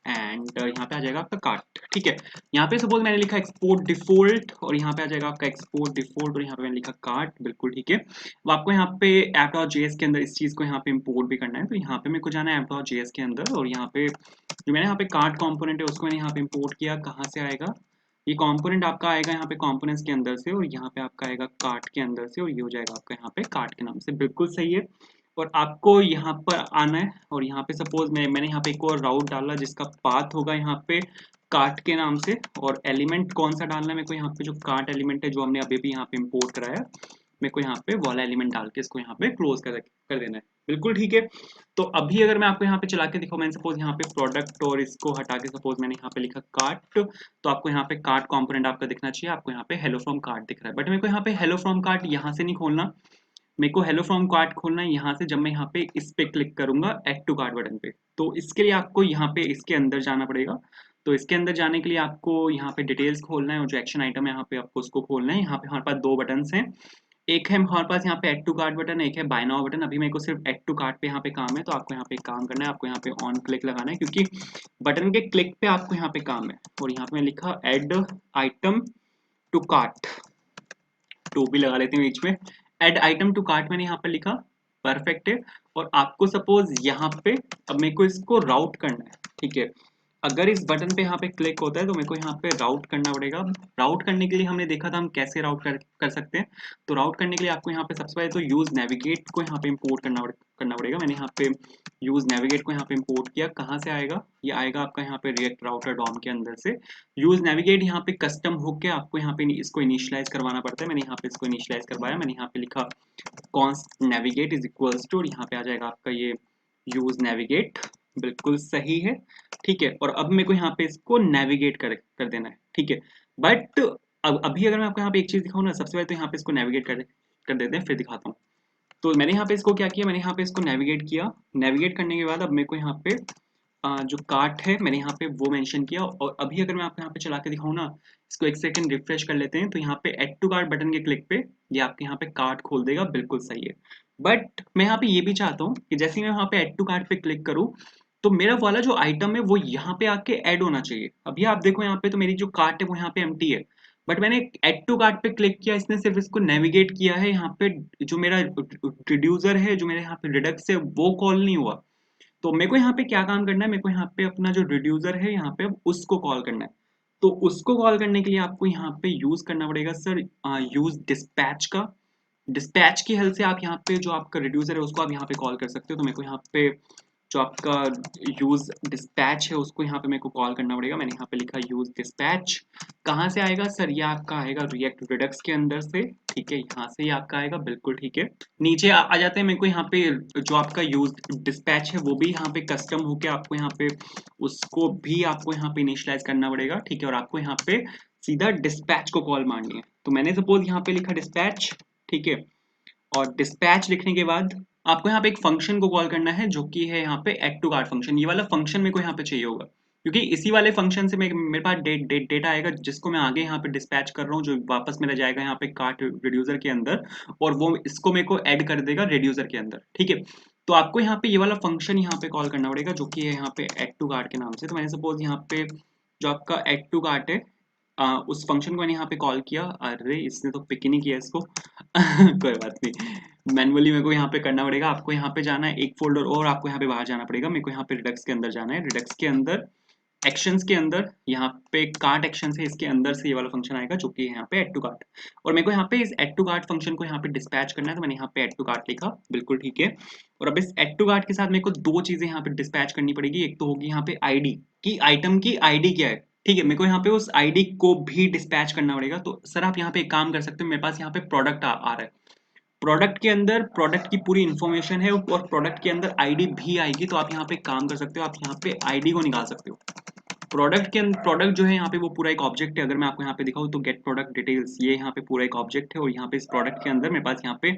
एंड यहाँ पे आ जाएगा आपका कार्ट। ठीक है, यहाँ पे सपोज मैंने लिखा एक्सपोर्ट डिफॉल्ट, और यहाँ पे आ जाएगा आपका एक्सपोर्ट डिफॉल्ट, और यहाँ पे मैंने लिखा कार्ट। बिल्कुल ठीक है। अब आपको यहाँ पे app.js के अंदर इस चीज को यहाँ पे इंपोर्ट भी करना है। तो यहाँ पे मेरे को जाना है app.js के अंदर, और यहाँ पे जो मैंने यहाँ पे कार्ट कंपोनेंट है उसको मैंने यहाँ पे इंपोर्ट किया। कहाँ से आएगा ये कंपोनेंट, आपका आएगा यहाँ पे कंपोनेंट्स के अंदर से, और यहाँ पे आपका आएगा कार्ट के अंदर से, और ये हो जाएगा आपका यहाँ पे कार्ट के नाम से। बिल्कुल सही है। और आपको यहाँ पर आना है, और यहाँ पे सपोज मैंने यहाँ पे एक और राउट डाला जिसका पाथ होगा यहाँ पे कार्ट के नाम से। और एलिमेंट कौन सा डालना है मेरे को, यहाँ पे जो कार्ट एलिमेंट है जो हमने अभी भी यहाँ पे इंपोर्ट कराया, मेरे को यहाँ पे वाला एलिमेंट डाल के इसको यहाँ पे क्लोज कर देना है। बिल्कुल ठीक है। तो अभी अगर मैं आपको यहाँ पे चला के दिखाऊँ, मैंने सपोज यहाँ पे प्रोडक्ट और इसको हटा के सपोज मैंने यहाँ पे लिखा कार्ट, तो आपको यहाँ पे कार्ट कंपोनेंट आपका दिखना चाहिए। आपको यहाँ पे हेलो फ्रॉम कार्ट दिख रहा है, बट मेरे को यहाँ पे हेलो फ्रॉम कार्ट यहाँ से नहीं खोलना। मेरे को हेलो फ्रॉम कार्ट खोलना है यहाँ से, जब मैं यहाँ पे इस पे क्लिक करूंगा एड टू कार्ट बटन पे। तो इसके लिए आपको यहाँ पे इसके अंदर जाना पड़ेगा। तो इसके अंदर जाने के लिए आपको यहाँ पे डिटेल्स खोलना है, और जो एक्शन आइटम है यहाँ पे आपको उसको खोलना है। यहाँ पे हमारे पास दो बटन हैं, एक है हमारे पास यहाँ पे एड टू कार्ट बटन, एक है बाय नाउ बटन। अभी मेरे को सिर्फ एड टू कार्ट पे यहाँ पे काम है, तो आपको यहाँ पे काम करना है। आपको यहाँ पे ऑन क्लिक लगाना है, क्योंकि बटन के क्लिक पे आपको यहाँ पे काम है। और यहाँ पे मैं लिखा add item to cart, to भी लगा लेते हैं बीच में। एड आइटम टू कार्ट मैंने यहाँ पर लिखा, परफेक्ट है। और आपको सपोज यहाँ पे अब मेरे को इसको राउट करना है। ठीक है, अगर इस बटन पे यहाँ पे क्लिक होता है तो मेरे को यहाँ पे राउट करना पड़ेगा। राउट करने के लिए हमने देखा था हम कैसे राउट कर सकते हैं। तो राउट करने के लिए आपको यहाँ पे सबसे पहले तो यूज नेविगेट को यहाँ पे इंपोर्ट करना पड़ेगा। मैंने यहाँ पे यूज नेविगेट को यहाँ पे इंपोर्ट किया। कहाँ से आएगा? ये आएगा आपका यहाँ पे रिएक्ट राउटर डॉम के अंदर से। यूज नेविगेट यहाँ पे कस्टम हुक के आपको यहाँ पे इसको इनिशियलाइज करवाना पड़ता है। मैंने यहाँ पे इसको इनिशियलाइज करवाया। मैंने यहाँ पे लिखा const navigate is equals to, और यहाँ पे आ जाएगा आपका ये यूज नेविगेट। बिल्कुल सही है, ठीक है। और अब मेरे को यहाँ पे इसको नेविगेट कर देना है, ठीक है। बट अब अभी अगर मैं आपको यहाँ पे एक चीज दिखाऊँ ना, सबसे पहले तो यहाँ पे इसको नेविगेट कर देते हैं, फिर दिखाता हूँ। तो मैंने यहाँ पे इसको क्या किया, मैंने यहाँ पे इसको नेविगेट किया। नेविगेट करने के बाद अब मेरे को यहाँ पे जो कार्ट है मैंने यहाँ पे वो मेंशन किया। और अभी अगर मैं आपको यहाँ पे चला के दिखाऊँ ना, इसको एक सेकंड रिफ्रेश कर लेते हैं, तो यहाँ पे एड टू कार्ट बटन के क्लिक पे ये आपके यहाँ पे कार्ट खोल देगा। बिल्कुल सही है। बट मैं यहाँ पे ये भी चाहता हूँ कि जैसे ही मैं यहाँ पे एड टू कार्ट पे क्लिक करूँ तो मेरा वाला जो आइटम है वो यहाँ पे आके ऐड होना चाहिए। अभी आप देखो यहाँ पे तो मेरी जो कार्ट है वो यहाँ पे एम्प्टी है, बट मैंने एड टू कार्ट पे क्लिक किया, इसने सिर्फ इसको नेविगेट किया है। यहाँ पे जो मेरा रिड्यूसर है, जो मेरे यहाँ पे रिडक्स है, वो कॉल नहीं हुआ। तो मेरे को यहाँ पे क्या काम करना है, मेरे को यहाँ पे अपना जो रिड्यूसर है यहाँ पे उसको कॉल करना है। तो उसको कॉल करने के लिए आपको यहाँ पे यूज करना पड़ेगा सर यूज डिस्पैच का। डिस्पैच की हेल्प से आप यहाँ पे जो आपका रिड्यूसर है उसको आप यहाँ पे कॉल कर सकते हो। तो मेरे को यहाँ पे जो आपका यूज डिस्पैच है उसको यहाँ पे मेरे को कॉल करना पड़ेगा। मैंने यहाँ पे लिखा यूज डिस्पैच। कहाँ से आएगा सर? ये आपका आएगा रिएक्ट रिडक्स के अंदर से, ठीक है। यहाँ से ही आपका आएगा, बिल्कुल ठीक है। नीचे आ जाते हैं। मेरे को यहाँ पे जो आपका यूज डिस्पैच है वो भी यहाँ पे कस्टम होके आपको यहाँ पे उसको भी आपको यहाँ पे इनिशियलाइज करना पड़ेगा, ठीक है। और आपको यहाँ पे सीधा डिस्पैच को कॉल मारनी है। तो मैंने सपोज यहाँ पे लिखा डिस्पैच, ठीक है। और डिस्पैच लिखने के बाद आपको यहाँ पे एक फंक्शन को कॉल करना है जो कि है यहाँ पे एड टू कार्ट फंक्शन। ये वाला फंक्शन मेरे को यहाँ पे चाहिए होगा, क्योंकि इसी वाले फंक्शन से मेरे पास डेटा आएगा जिसको मैं आगे यहाँ पे डिस्पैच कर रहा हूँ, जो वापस मेरा जाएगा यहाँ पे कार्ट रिड्यूसर के अंदर, और वो इसको मेरे को ऐड कर देगा रिड्यूसर के अंदर, ठीक है। तो आपको यहाँ पे ये वाला फंक्शन यहाँ पे कॉल करना पड़ेगा जो कि है यहाँ पे एड टू कार्ट के नाम से। तो मैंने सपोज यहाँ पे जो आपका एड टू कार्ट है उस फंक्शन को मैंने यहाँ पे कॉल किया। अरे इसने तो पिक ही नहीं किया इसको कोई बात नहीं, मैनुअली मेरे को यहाँ पे करना पड़ेगा। आपको यहाँ पे जाना है एक फोल्डर और आपको यहाँ पे बाहर जाना पड़ेगा। मेरे को यहाँ पे रिडक्स के अंदर जाना है। रिडक्स के अंदर एक्शंस के अंदर यहाँ पे कार्ट एक्शन है, इसके अंदर से ये वाला फंक्शन आएगा जो कि है यहाँ पे एड टू कार्ट। और मेरे को यहाँ पे इस एड टू कार्ट फंक्शन को यहाँ पे डिस्पैच करना है। तो मैंने यहाँ पे एड टू कार्ट लिखा, बिल्कुल ठीक है। और अब इस एड टू कार्ट के साथ मेरे को दो चीजें यहाँ पे डिस्पैच करनी पड़ेगी। एक तो होगी यहाँ पे आईडी की, आइटम की आईडी क्या है, ठीक है। मेरे को यहाँ पे उस आईडी को भी डिस्पैच करना पड़ेगा। तो सर आप यहाँ पे एक काम कर सकते हो, मेरे पास यहाँ पे प्रोडक्ट आ रहा है। प्रोडक्ट के अंदर प्रोडक्ट की पूरी इन्फॉर्मेशन है और प्रोडक्ट के अंदर आईडी भी आएगी। तो आप यहाँ पे काम कर सकते हो, आप यहाँ पे आईडी को निकाल सकते हो। प्रोडक्ट के अंदर प्रोडक्ट जो है यहाँ पे वो पूरा एक ऑब्जेक्ट है। अगर मैं आपको यहाँ पे दिखाऊँ तो गेट प्रोडक्ट डिटेल्स, ये यहाँ पे पूरा एक ऑब्जेक्ट है। और यहाँ पे इस प्रोडक्ट के अंदर मेरे पास यहाँ पे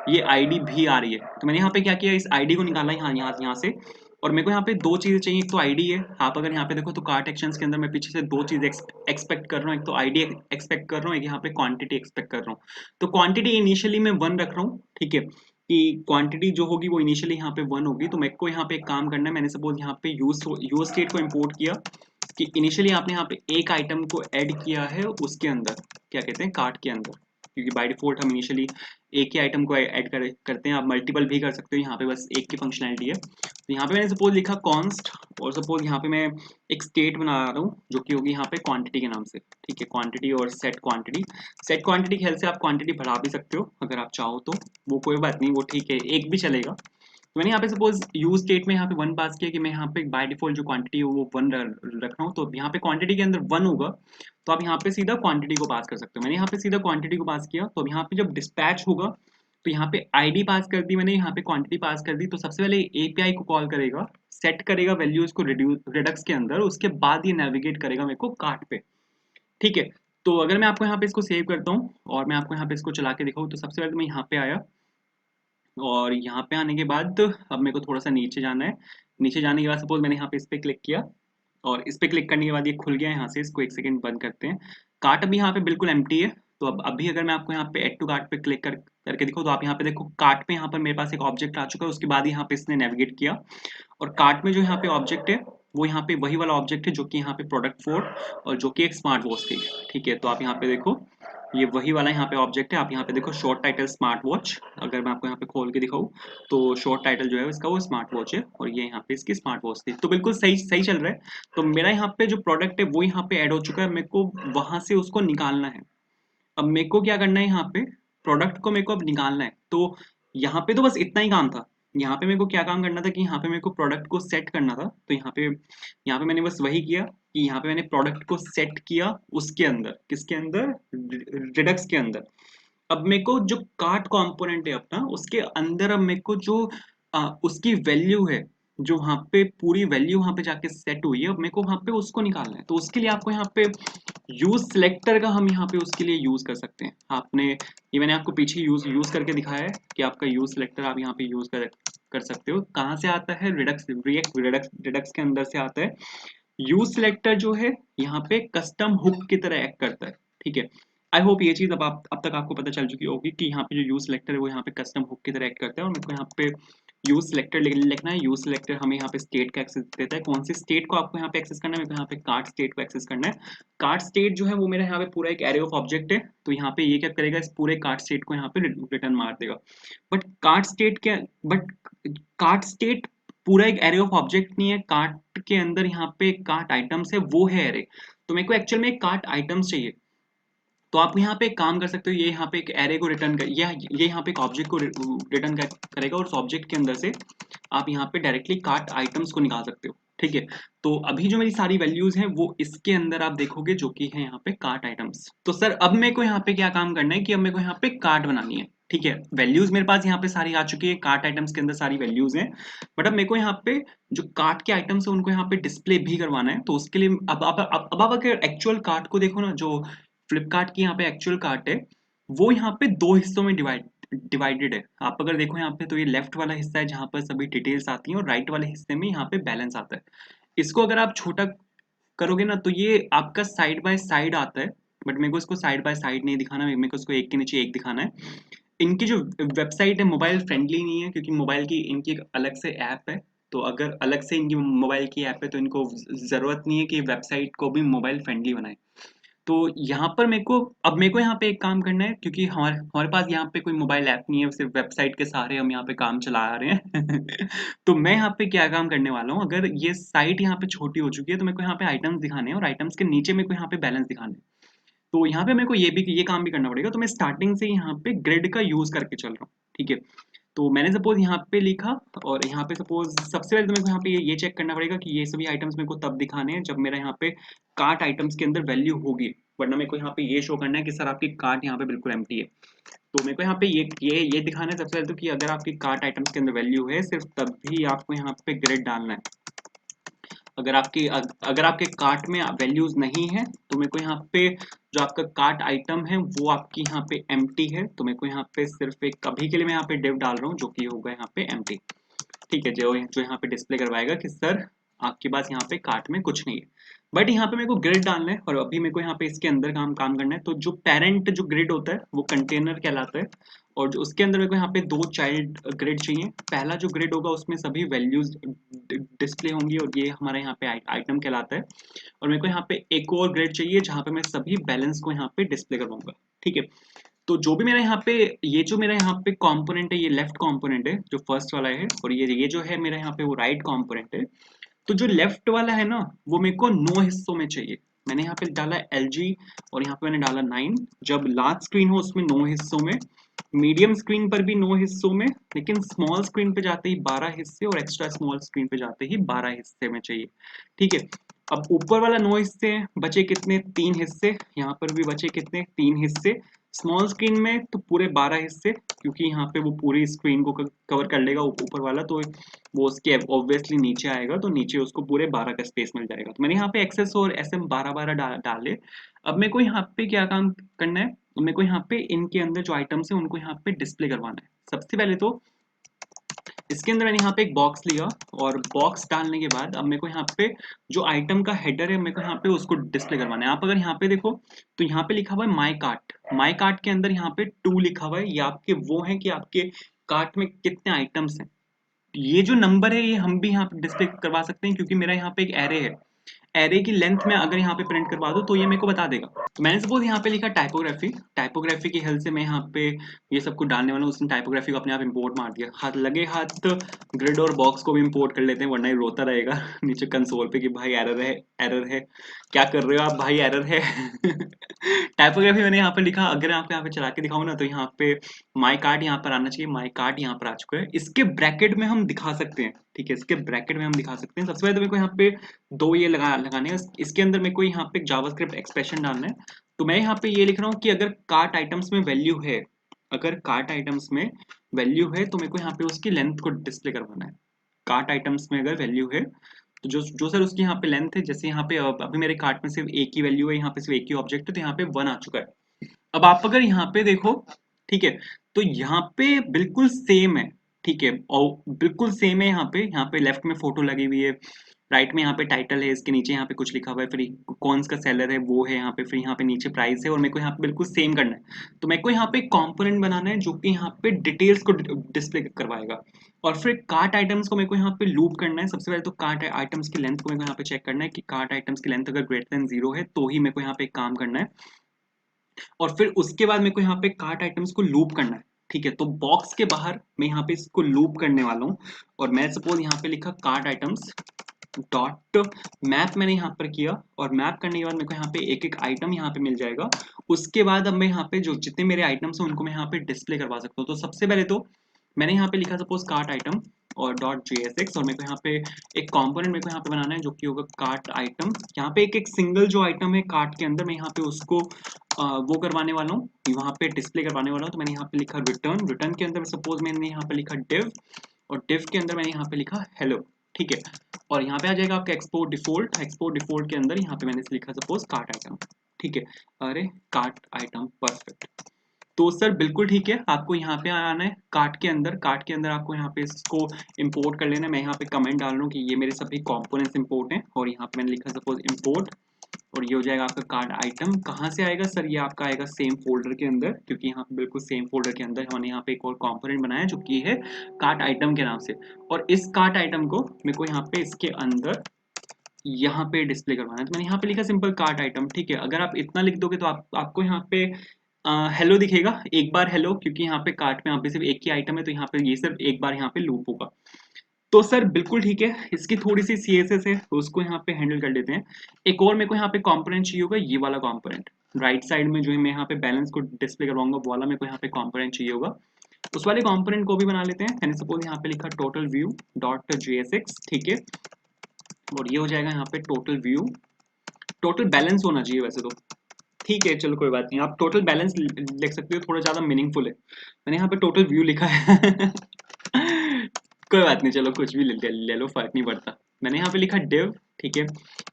ये आईडी भी आ रही है। तो मैंने यहाँ पे क्या किया, इस आईडी को निकाला यहाँ से। और मेरे को यहाँ पे दो चीजें चाहिए, एक तो आईडी है। आप अगर यहाँ पे देखो तो कार्ट एक्शंस के अंदर मैं पीछे से दो चीजें एक्सपेक्ट कर रहा हूँ। एक तो आईडी एक्सपेक्ट कर रहा हूँ, एक यहाँ पे क्वांटिटी एक्सपेक्ट कर रहा हूँ। तो क्वांटिटी इनिशियली मैं 1 रख रहा हूँ, ठीक है, कि क्वांटिटी जो होगी वो इनिशियली यहाँ पे 1 होगी। तो मेरे को यहाँ पे एक काम करना है। मैंने सपोज यहाँ पे यूज स्टेट को इम्पोर्ट किया कि इनिशियली आपने यहाँ पे एक आइटम को ऐड किया है उसके अंदर, क्या कहते हैं, कार्ट के अंदर, क्योंकि बाय डिफॉल्ट हम इनिशियली एक ही आइटम को ऐड करते हैं। आप मल्टीपल भी कर सकते हो, यहाँ पे बस एक की फंक्शनैलिटी है। तो यहाँ पे मैंने सपोज लिखा कॉन्स्ट, और सपोज यहाँ पे मैं एक स्टेट बना रहा हूँ जो कि होगी यहाँ पे क्वांटिटी के नाम से, ठीक है। क्वांटिटी और सेट क्वांटिटी की हेल्प से आप क्वांटिटी बढ़ा भी सकते हो अगर आप चाहो तो, वो कोई बात नहीं, वो ठीक है, एक भी चलेगा। तो मैंने यहाँ पे सपोज यूज स्टेट में यहाँ पे 1 पास किया कि मैं यहाँ पे बाय डिफॉल्ट जो क्वांटिटी है वो 1 रख रहा हूँ। तो यहाँ पे क्वांटिटी के अंदर 1 होगा, तो आप यहाँ पे सीधा क्वांटिटी को पास कर सकते हो। मैंने यहाँ पे सीधा क्वांटिटी को पास किया। तो अब यहाँ पे जब डिस्पैच होगा तो यहाँ पे आईडी पास कर दी मैंने, यहाँ पे क्वांटिटी पास कर दी। तो सबसे पहले एपीआई को कॉल करेगा, सेट करेगा वैल्यूज को रिडक्स के अंदर, उसके बाद ये नेविगेट करेगा मेरे को कार्ट पे, ठीक है। तो अगर मैं आपको यहाँ पे इसको सेव करता हूँ और मैं आपको यहाँ पे इसको चला के दिखाऊँ, तो सबसे पहले तो मैं यहाँ पे आया, और यहाँ पे आने के बाद अब मेरे को थोड़ा सा नीचे जाना है। नीचे जाने के बाद सपोज मैंने यहाँ पे इस पे क्लिक किया, और इस पे क्लिक करने के बाद ये खुल गया। यहाँ से इसको एक सेकंड बंद करते हैं। कार्ट अभी यहाँ पे बिल्कुल एम्प्टी है। तो अब अभी अगर मैं आपको यहाँ पे एड टू कार्ट पे क्लिक करके दिखाऊं, तो आप यहाँ पे देखो कार्ट पे यहाँ पर मेरे पास एक ऑब्जेक्ट आ चुका है। उसके बाद यहाँ पे इसने नेविगेट किया, और कार्ट में जो यहाँ पे ऑब्जेक्ट है वो यहाँ पे वही वाला ऑब्जेक्ट है जो कि यहाँ पे प्रोडक्ट 4 और जो कि एक स्मार्ट वॉच थी, ठीक है। तो आप यहाँ पे देखो ये वही वाला यहाँ पे ऑब्जेक्ट है। आप यहाँ पे देखो शॉर्ट टाइटल स्मार्ट वॉच, अगर मैं आपको यहाँ पे खोल के दिखाऊँ तो शॉर्ट टाइटल जो है इसका वो स्मार्ट वॉच है और ये यहाँ पे इसकी स्मार्ट वॉच थी। तो बिल्कुल सही सही चल रहा है। तो मेरा यहाँ पे जो प्रोडक्ट है वो यहाँ पे ऐड हो चुका है, मेरे को वहां से उसको निकालना है। अब मेरे को क्या करना है, यहाँ पे प्रोडक्ट को मेरे को अब निकालना है। तो यहाँ पे तो बस इतना ही काम था। यहाँ पे मेरे को क्या काम करना था कि यहाँ पे मेरे को प्रोडक्ट को सेट करना था। तो यहाँ पे मैंने बस वही किया कि यहाँ पे मैंने प्रोडक्ट को सेट किया उसके अंदर, किसके अंदर, रिडक्स के अंदर। अब मेरे को जो कार्ट कंपोनेंट है अपना, उसके अंदर अब मेरे को जो उसकी वैल्यू है, जो वहाँ पे पूरी वैल्यू वहाँ पे जाके सेट हुई है, अब मेरे को वहाँ पे उसको निकालना है। तो उसके लिए आपको यहाँ पे यूज सिलेक्टर का हम यहाँ पे उसके लिए यूज कर सकते हैं। आपने ये मैंने आपको पीछे यूज करके दिखाया है कि आपका यूज सिलेक्टर आप यहाँ पे यूज कर सकते हो। कहाँ से आता है, रिडक्स, रिएक्ट रिडक्स के अंदर से आता है। यूज सिलेक्टर जो है यहाँ पे कस्टम हुक की तरह एक्ट करता है, ठीक है। आई होप ये चीज अब तक आपको पता चल चुकी होगी कि यहाँ पे जो यूज सिलेक्टर है वो यहाँ पे कस्टम हुक की तरह एक्ट करता है। और मेरे को यहाँ पे यूज सिलेक्टर लिखना है। यूज सिलेक्टर हमें यहाँ पे स्टेट का एक्सेस देता है। कौन सी स्टेट को आपको यहाँ पे एक्सेस करना है, मेरे को यहाँ पे कार्ड स्टेट को एक्सेस करना है। कार्ड स्टेट जो है वो मेरा यहाँ पे पूरा एक एरे ऑफ ऑब्जेक्ट है। तो यहाँ पे ये क्या करेगा, इस पूरे कार्ड स्टेट को यहाँ पे रिटर्न मार देगा। बट कार्ड स्टेट क्या, बट कार्ड स्टेट पूरा एक एरे ऑफ ऑब्जेक्ट नहीं है। कार्ट के अंदर यहाँ पे कार्ट आइटम्स है, वो है एरे। तो मेरे को एक्चुअल में कार्ट आइटम्स चाहिए। तो आप यहाँ पे एक काम कर सकते हो, ये यहाँ पे एक एरे को रिटर्न कर, ये यहाँ पे एक ऑब्जेक्ट को रिटर्न करेगा और उस ऑब्जेक्ट के अंदर से आप यहाँ पे डायरेक्टली कार्ट आइटम्स को निकाल सकते हो, ठीक है। तो अभी जो मेरी सारी वैल्यूज हैं वो इसके अंदर आप देखोगे, जो कि है यहाँ पे कार्ट आइटम्स। तो सर अब मेरे को यहाँ पे क्या काम करना है कि अब मेरे को यहाँ पे कार्ट बनानी है, ठीक है। वैल्यूज मेरे पास यहाँ पे सारी आ चुकी है, कार्ट आइटम्स के अंदर सारी वैल्यूज हैं। बट अब मेरे को यहाँ पे जो कार्ट के आइटम्स है उनको यहाँ पे डिस्प्ले भी करवाना है। तो उसके लिए अब आप अगर एक्चुअल कार्ट को देखो ना, जो फ्लिपकार्ट की यहाँ पे एक्चुअल कार्ट है वो यहाँ पे दो हिस्सों में डिवाइडेड है। आप अगर देखो यहाँ पे, तो ये लेफ्ट वाला हिस्सा है जहाँ पर सभी डिटेल्स आती हैं और राइट वाले हिस्से में यहाँ पे बैलेंस आता है। इसको अगर आप छोटा करोगे ना तो ये आपका साइड बाय साइड आता है। बट मेरे को इसको साइड बाय साइड नहीं दिखाना, मेरे को इसको एक के नीचे एक दिखाना है। इनकी जो वेबसाइट है मोबाइल फ्रेंडली नहीं है, क्योंकि मोबाइल की इनकी एक अलग से ऐप है। तो अगर अलग से इनकी मोबाइल की ऐप है तो इनको जरूरत नहीं है कि वेबसाइट को भी मोबाइल फ्रेंडली बनाए। तो यहाँ पर मेरे को यहाँ पे एक काम करना है, क्योंकि हमारे हमारे पास यहाँ पे कोई मोबाइल ऐप नहीं है, सिर्फ वेबसाइट के सहारे हम यहाँ पे काम चला रहे हैं। तो मैं यहाँ पे क्या काम करने वाला हूँ, अगर ये साइट यहाँ पे छोटी हो चुकी है तो मेरे को यहाँ पे आइटम्स दिखाने हैं और आइटम्स के नीचे मेरे को यहाँ पे बैलेंस दिखाने हैं। तो यहाँ पे मेरे को ये काम भी करना पड़ेगा। तो मैं स्टार्टिंग से यहाँ पे ग्रिड का यूज करके चल रहा हूँ, ठीक है। तो मैंने सपोज यहाँ पे लिखा और यहाँ पे सपोज सबसे पहले तो मेरे को यहाँ पे ये चेक करना पड़ेगा कि ये सभी आइटम्स मेरे को तब दिखाने हैं जब मेरा यहाँ पे कार्ट आइटम्स के अंदर वैल्यू होगी। वरना मेरे को यहाँ पे ये शो करना है कि सर आपकी कार्ट यहाँ पे बिल्कुल एम्प्टी है। तो मेरे को यहाँ पे ये दिखाना है सबसे पहले तो कि अगर आपकी कार्ट आइटम्स के अंदर वैल्यू है सिर्फ तब भी आपको यहाँ पे ग्रिड डालना है। अगर आपके कार्ट में वैल्यूज नहीं है तो मेरे को यहाँ पे जो आपका कार्ट आइटम है वो आपकी यहाँ पे एम्प्टी है। तो मेरे को यहाँ पे सिर्फ एक अभी के लिए मैं यहाँ पे डिव डाल रहा हूँ जो कि होगा यहाँ पे एम्प्टी, ठीक है। जो जो यहाँ पे डिस्प्ले करवाएगा कि सर आपके पास यहाँ पे कार्ट में कुछ नहीं है। बट यहाँ पे मेरे को ग्रिड डालना है और अभी मेरे को यहाँ पे इसके अंदर काम करना है। तो जो पेरेंट जो ग्रिड होता है वो कंटेनर कहलाता है और जो उसके अंदर मेरे को यहाँ पे दो चाइल्ड ग्रिड चाहिए। पहला जो ग्रिड होगा उसमें सभी वैल्यूज डिस्प्ले होंगी और ये हमारा यहाँ पे आइटम कहलाता है। और मेरे को यहाँ पे एक और ग्रिड चाहिए जहाँ पे मैं सभी बैलेंस को यहाँ पे डिस्प्ले करवाऊंगा, ठीक है। तो जो भी मेरा यहाँ पे जो मेरा यहाँ पे कंपोनेंट है ये लेफ्ट कंपोनेंट है जो फर्स्ट वाला है और ये जो है मेरा यहाँ पे वो राइट कंपोनेंट है। तो जो लेफ्ट वाला है ना वो मेरे को 9 हिस्सों में चाहिए। मैंने यहाँ पे डाला LG और यहाँ पे मैंने डाला 9। जब लार्ज स्क्रीन हो उसमें 9 हिस्सों में, मीडियम स्क्रीन पर भी 9 हिस्सों में, लेकिन स्मॉल स्क्रीन पे जाते ही 12 हिस्से और एक्स्ट्रा स्मॉल स्क्रीन पे जाते ही 12 हिस्से में चाहिए, ठीक है। अब ऊपर वाला 9 हिस्से हैं, बचे कितने, 3 हिस्से। यहाँ पर भी बचे कितने, 3 हिस्से। स्मॉल स्क्रीन में तो पूरे 12 हिस्से, क्योंकि यहाँ पे वो पूरी स्क्रीन को कवर कर लेगा ऊपर वाला। तो वो उसके ऑब्वियसली नीचे आएगा तो नीचे उसको पूरे 12 का स्पेस मिल जाएगा। तो मैंने यहाँ पे एक्सेस और SM 12 डाले। अब मेरे को यहाँ पे क्या काम करना है, मेरे को यहाँ पे इनके अंदर जो आइटम्स है उनको यहाँ पे डिस्प्ले करवाना है। सबसे पहले तो इसके अंदर मैंने यहाँ पे एक बॉक्स लिया और बॉक्स डालने के बाद अब मेरे को यहाँ पे जो आइटम का हेडर है मेरे को यहाँ पे उसको डिस्प्ले करवाना है। आप अगर यहाँ पे देखो तो यहाँ पे लिखा हुआ है माई कार्ट के अंदर यहाँ पे 2 लिखा हुआ है। ये आपके वो है कि आपके कार्ट में कितने आइटम्स हैं। ये जो नंबर है ये हम भी यहाँ पे डिस्प्ले करवा सकते हैं क्योंकि मेरा यहाँ पे एक एरे है। एरे की लेंथ में अगर यहाँ पे प्रिंट करवा दो तो ये मेरे को बता देगा। तो मैंने सपोज यहाँ पे लिखा टाइपोग्राफी, टाइपोग्राफी की हेल्प से मैं यहाँ पे ये सब कुछ डालने वाला हूँ। उसने टाइपोग्राफी को अपने आप इंपोर्ट मार दिया। हाथ लगे हाथ ग्रिड और बॉक्स को भी इंपोर्ट कर लेते हैं, वरना ये रोता रहेगा नीचे कंसोल पे कि भाई एरर है, एरर है, क्या कर रहे हो आप भाई, एरर है टाइपोग्राफी मैंने यहाँ पे लिखा। अगर आप यहाँ पे चला के दिखाऊँ ना तो यहाँ पे माई कार्ड यहाँ पर आना चाहिए। माई कार्ड यहाँ पर आ चुका है। इसके ब्रैकेट में हम दिखा सकते हैं, ठीक है, इसके ब्रैकेट में हम दिखा सकते हैं। सबसे पहले तो मेरे को यहाँ पे दो ये लगाने हैं। इसके अंदर मेरे को यहाँ पे जावास्क्रिप्ट एक्सप्रेशन डालना है। तो मैं यहाँ पे ये लिख रहा हूँ कि अगर कार्ट आइटम्स में वैल्यू है, अगर कार्ट आइटम्स में वैल्यू है तो मेरे को यहाँ पे उसकी लेंथ को डिस्प्ले करवाना है। कार्ट आइटम्स में अगर वैल्यू है तो जो जो सर उसकी यहाँ पे लेंथ है, जैसे यहाँ पे अभी मेरे कार्ट में सिर्फ एक ही वैल्यू है, यहाँ पे सिर्फ एक ही ऑब्जेक्ट है, तो यहाँ पे 1 आ चुका है। अब आप अगर यहाँ पे देखो, ठीक है, तो यहाँ पे बिल्कुल सेम है, ठीक है, और बिल्कुल सेम है। यहाँ पे लेफ्ट में फोटो लगी हुई है, राइट में यहाँ पे टाइटल है, इसके नीचे यहाँ पे कुछ लिखा हुआ है, फिर कौन सा सेलर है वो है यहाँ पे, फिर यहाँ पे नीचे प्राइस है, और मेरे को यहाँ पे बिल्कुल सेम करना है। तो मेरे को यहाँ पे कंपोनेंट बनाना है जो कि यहाँ पे डिटेल्स को डिस्प्ले करवाएगा। और फिर कार्ट आइटम्स को मेरे को यहाँ पे लूप करना है। सबसे पहले तो कार्ट आइटम्स की लेंथ को मेरे को यहाँ पे चेक करना है कि कार्ट आइटम्स की लेंथ अगर ग्रेटर देन 0 है तो ही मेरे को यहाँ पे काम करना है। और फिर उसके बाद मेरे को यहाँ पे कार्ट आइटम्स को लूप करना है, ठीक है। तो बॉक्स के बाहर मैं यहाँ पे इसको लूप करने वाला हूँ। और मैं सपोज यहाँ पे लिखा कार्ट आइटम्स डॉट मैप, मैंने यहाँ पर किया, और मैप करने के बाद मेरे को यहाँ पे एक एक आइटम यहाँ पे मिल जाएगा। उसके बाद अब मैं यहाँ पे जो जितने मेरे आइटम्स हैं उनको मैं यहाँ पे डिस्प्ले करवा सकता हूँ। तो सबसे पहले तो मैंने यहाँ पे लिखा सपोज कार्ट आइटम और डॉट JSX, और मेरे को यहाँ पे एक कंपोनेंट मेरे को यहाँ पे बनाना है जो कि होगा कार्ट आइटम। यहाँ पे एक एक सिंगल जो आइटम है कार्ट के अंदर मैं यहाँ पे उसको वो करवाने वाला हूँ, वहाँ पे डिस्प्ले करवाने वाला हूँ। तो मैंने यहाँ पे लिखा रिटर्न, रिटर्न के अंदर सपोज मैंने यहाँ पे लिखा डिव, और डिव के अंदर मैंने यहाँ पे लिखा हेलो, ठीक है। और यहाँ पे आ जाएगा आपका एक्सपोर्ट डिफॉल्ट, एक्सपोर्ट डिफॉल्ट के अंदर यहाँ पे मैंने लिखा सपोज कार्ट आइटम, ठीक है। अरे कार्ट आइटम, परफेक्ट। तो सर बिल्कुल ठीक है, आपको यहाँ पे आना है कार्ट के अंदर, कार्ट के अंदर आपको यहाँ पे इसको इंपोर्ट कर लेना है। मैं यहाँ पे कमेंट डाल रहा हूँ कि ये मेरे सभी कंपोनेंट्स इंपोर्ट हैं, और यहाँ पे मैंने लिखा सपोज इंपोर्ट, और ये हो जाएगा आपका कार्ड आइटम। कहाँ से आएगा सर, ये आपका आएगा सेम फोल्डर के अंदर, क्योंकि यहाँ पे बिल्कुल सेम फोल्डर के अंदर हमने यहाँ पे एक और कंपोनेंट बनाया जो कि है कार्ट आइटम के नाम से। और इस कार्ट आइटम को मेरे को यहाँ पे इसके अंदर यहाँ पे डिस्प्ले करवाना है। तो मैंने यहाँ पे लिखा सिंपल कार्ट आइटम, ठीक है। अगर आप इतना लिख दोगे तो आपको यहाँ पे हेलो दिखेगा, एक बार हेलो, क्योंकि यहाँ पे कार्ट में यहाँ पे सिर्फ एक ही आइटम है, तो यहाँ पे ये सिर्फ एक बार यहाँ पे लूप होगा। तो सर बिल्कुल ठीक है, इसकी थोड़ी सी CSS है तो उसको यहाँ पे हैंडल कर लेते हैं। एक और मेरे को यहाँ पे कंपोनेंट चाहिए होगा, ये वाला कंपोनेंट राइट साइड में जो है मैं यहाँ पे बैलेंस को डिस्प्ले करवाऊंगा, वो वाला मेरे को यहाँ पे कंपोनेंट चाहिए होगा। उस वाले कंपोनेंट को भी बना लेते हैं। मैंने सपोज यहाँ पे लिखा टोटल व्यू डॉट JSX, ठीक है, और ये हो जाएगा यहाँ पे टोटल व्यू, टोटल बैलेंस होना चाहिए वैसे तो, ठीक है, चलो कोई बात नहीं, आप टोटल बैलेंस लिख सकते हो, थोड़ा ज्यादा मीनिंगफुल है। मैंने यहाँ पे टोटल व्यू लिखा है कोई बात नहीं, चलो कुछ भी ले लो, फर्क नहीं पड़ता। मैंने यहाँ पे लिखा डिव, ठीक है,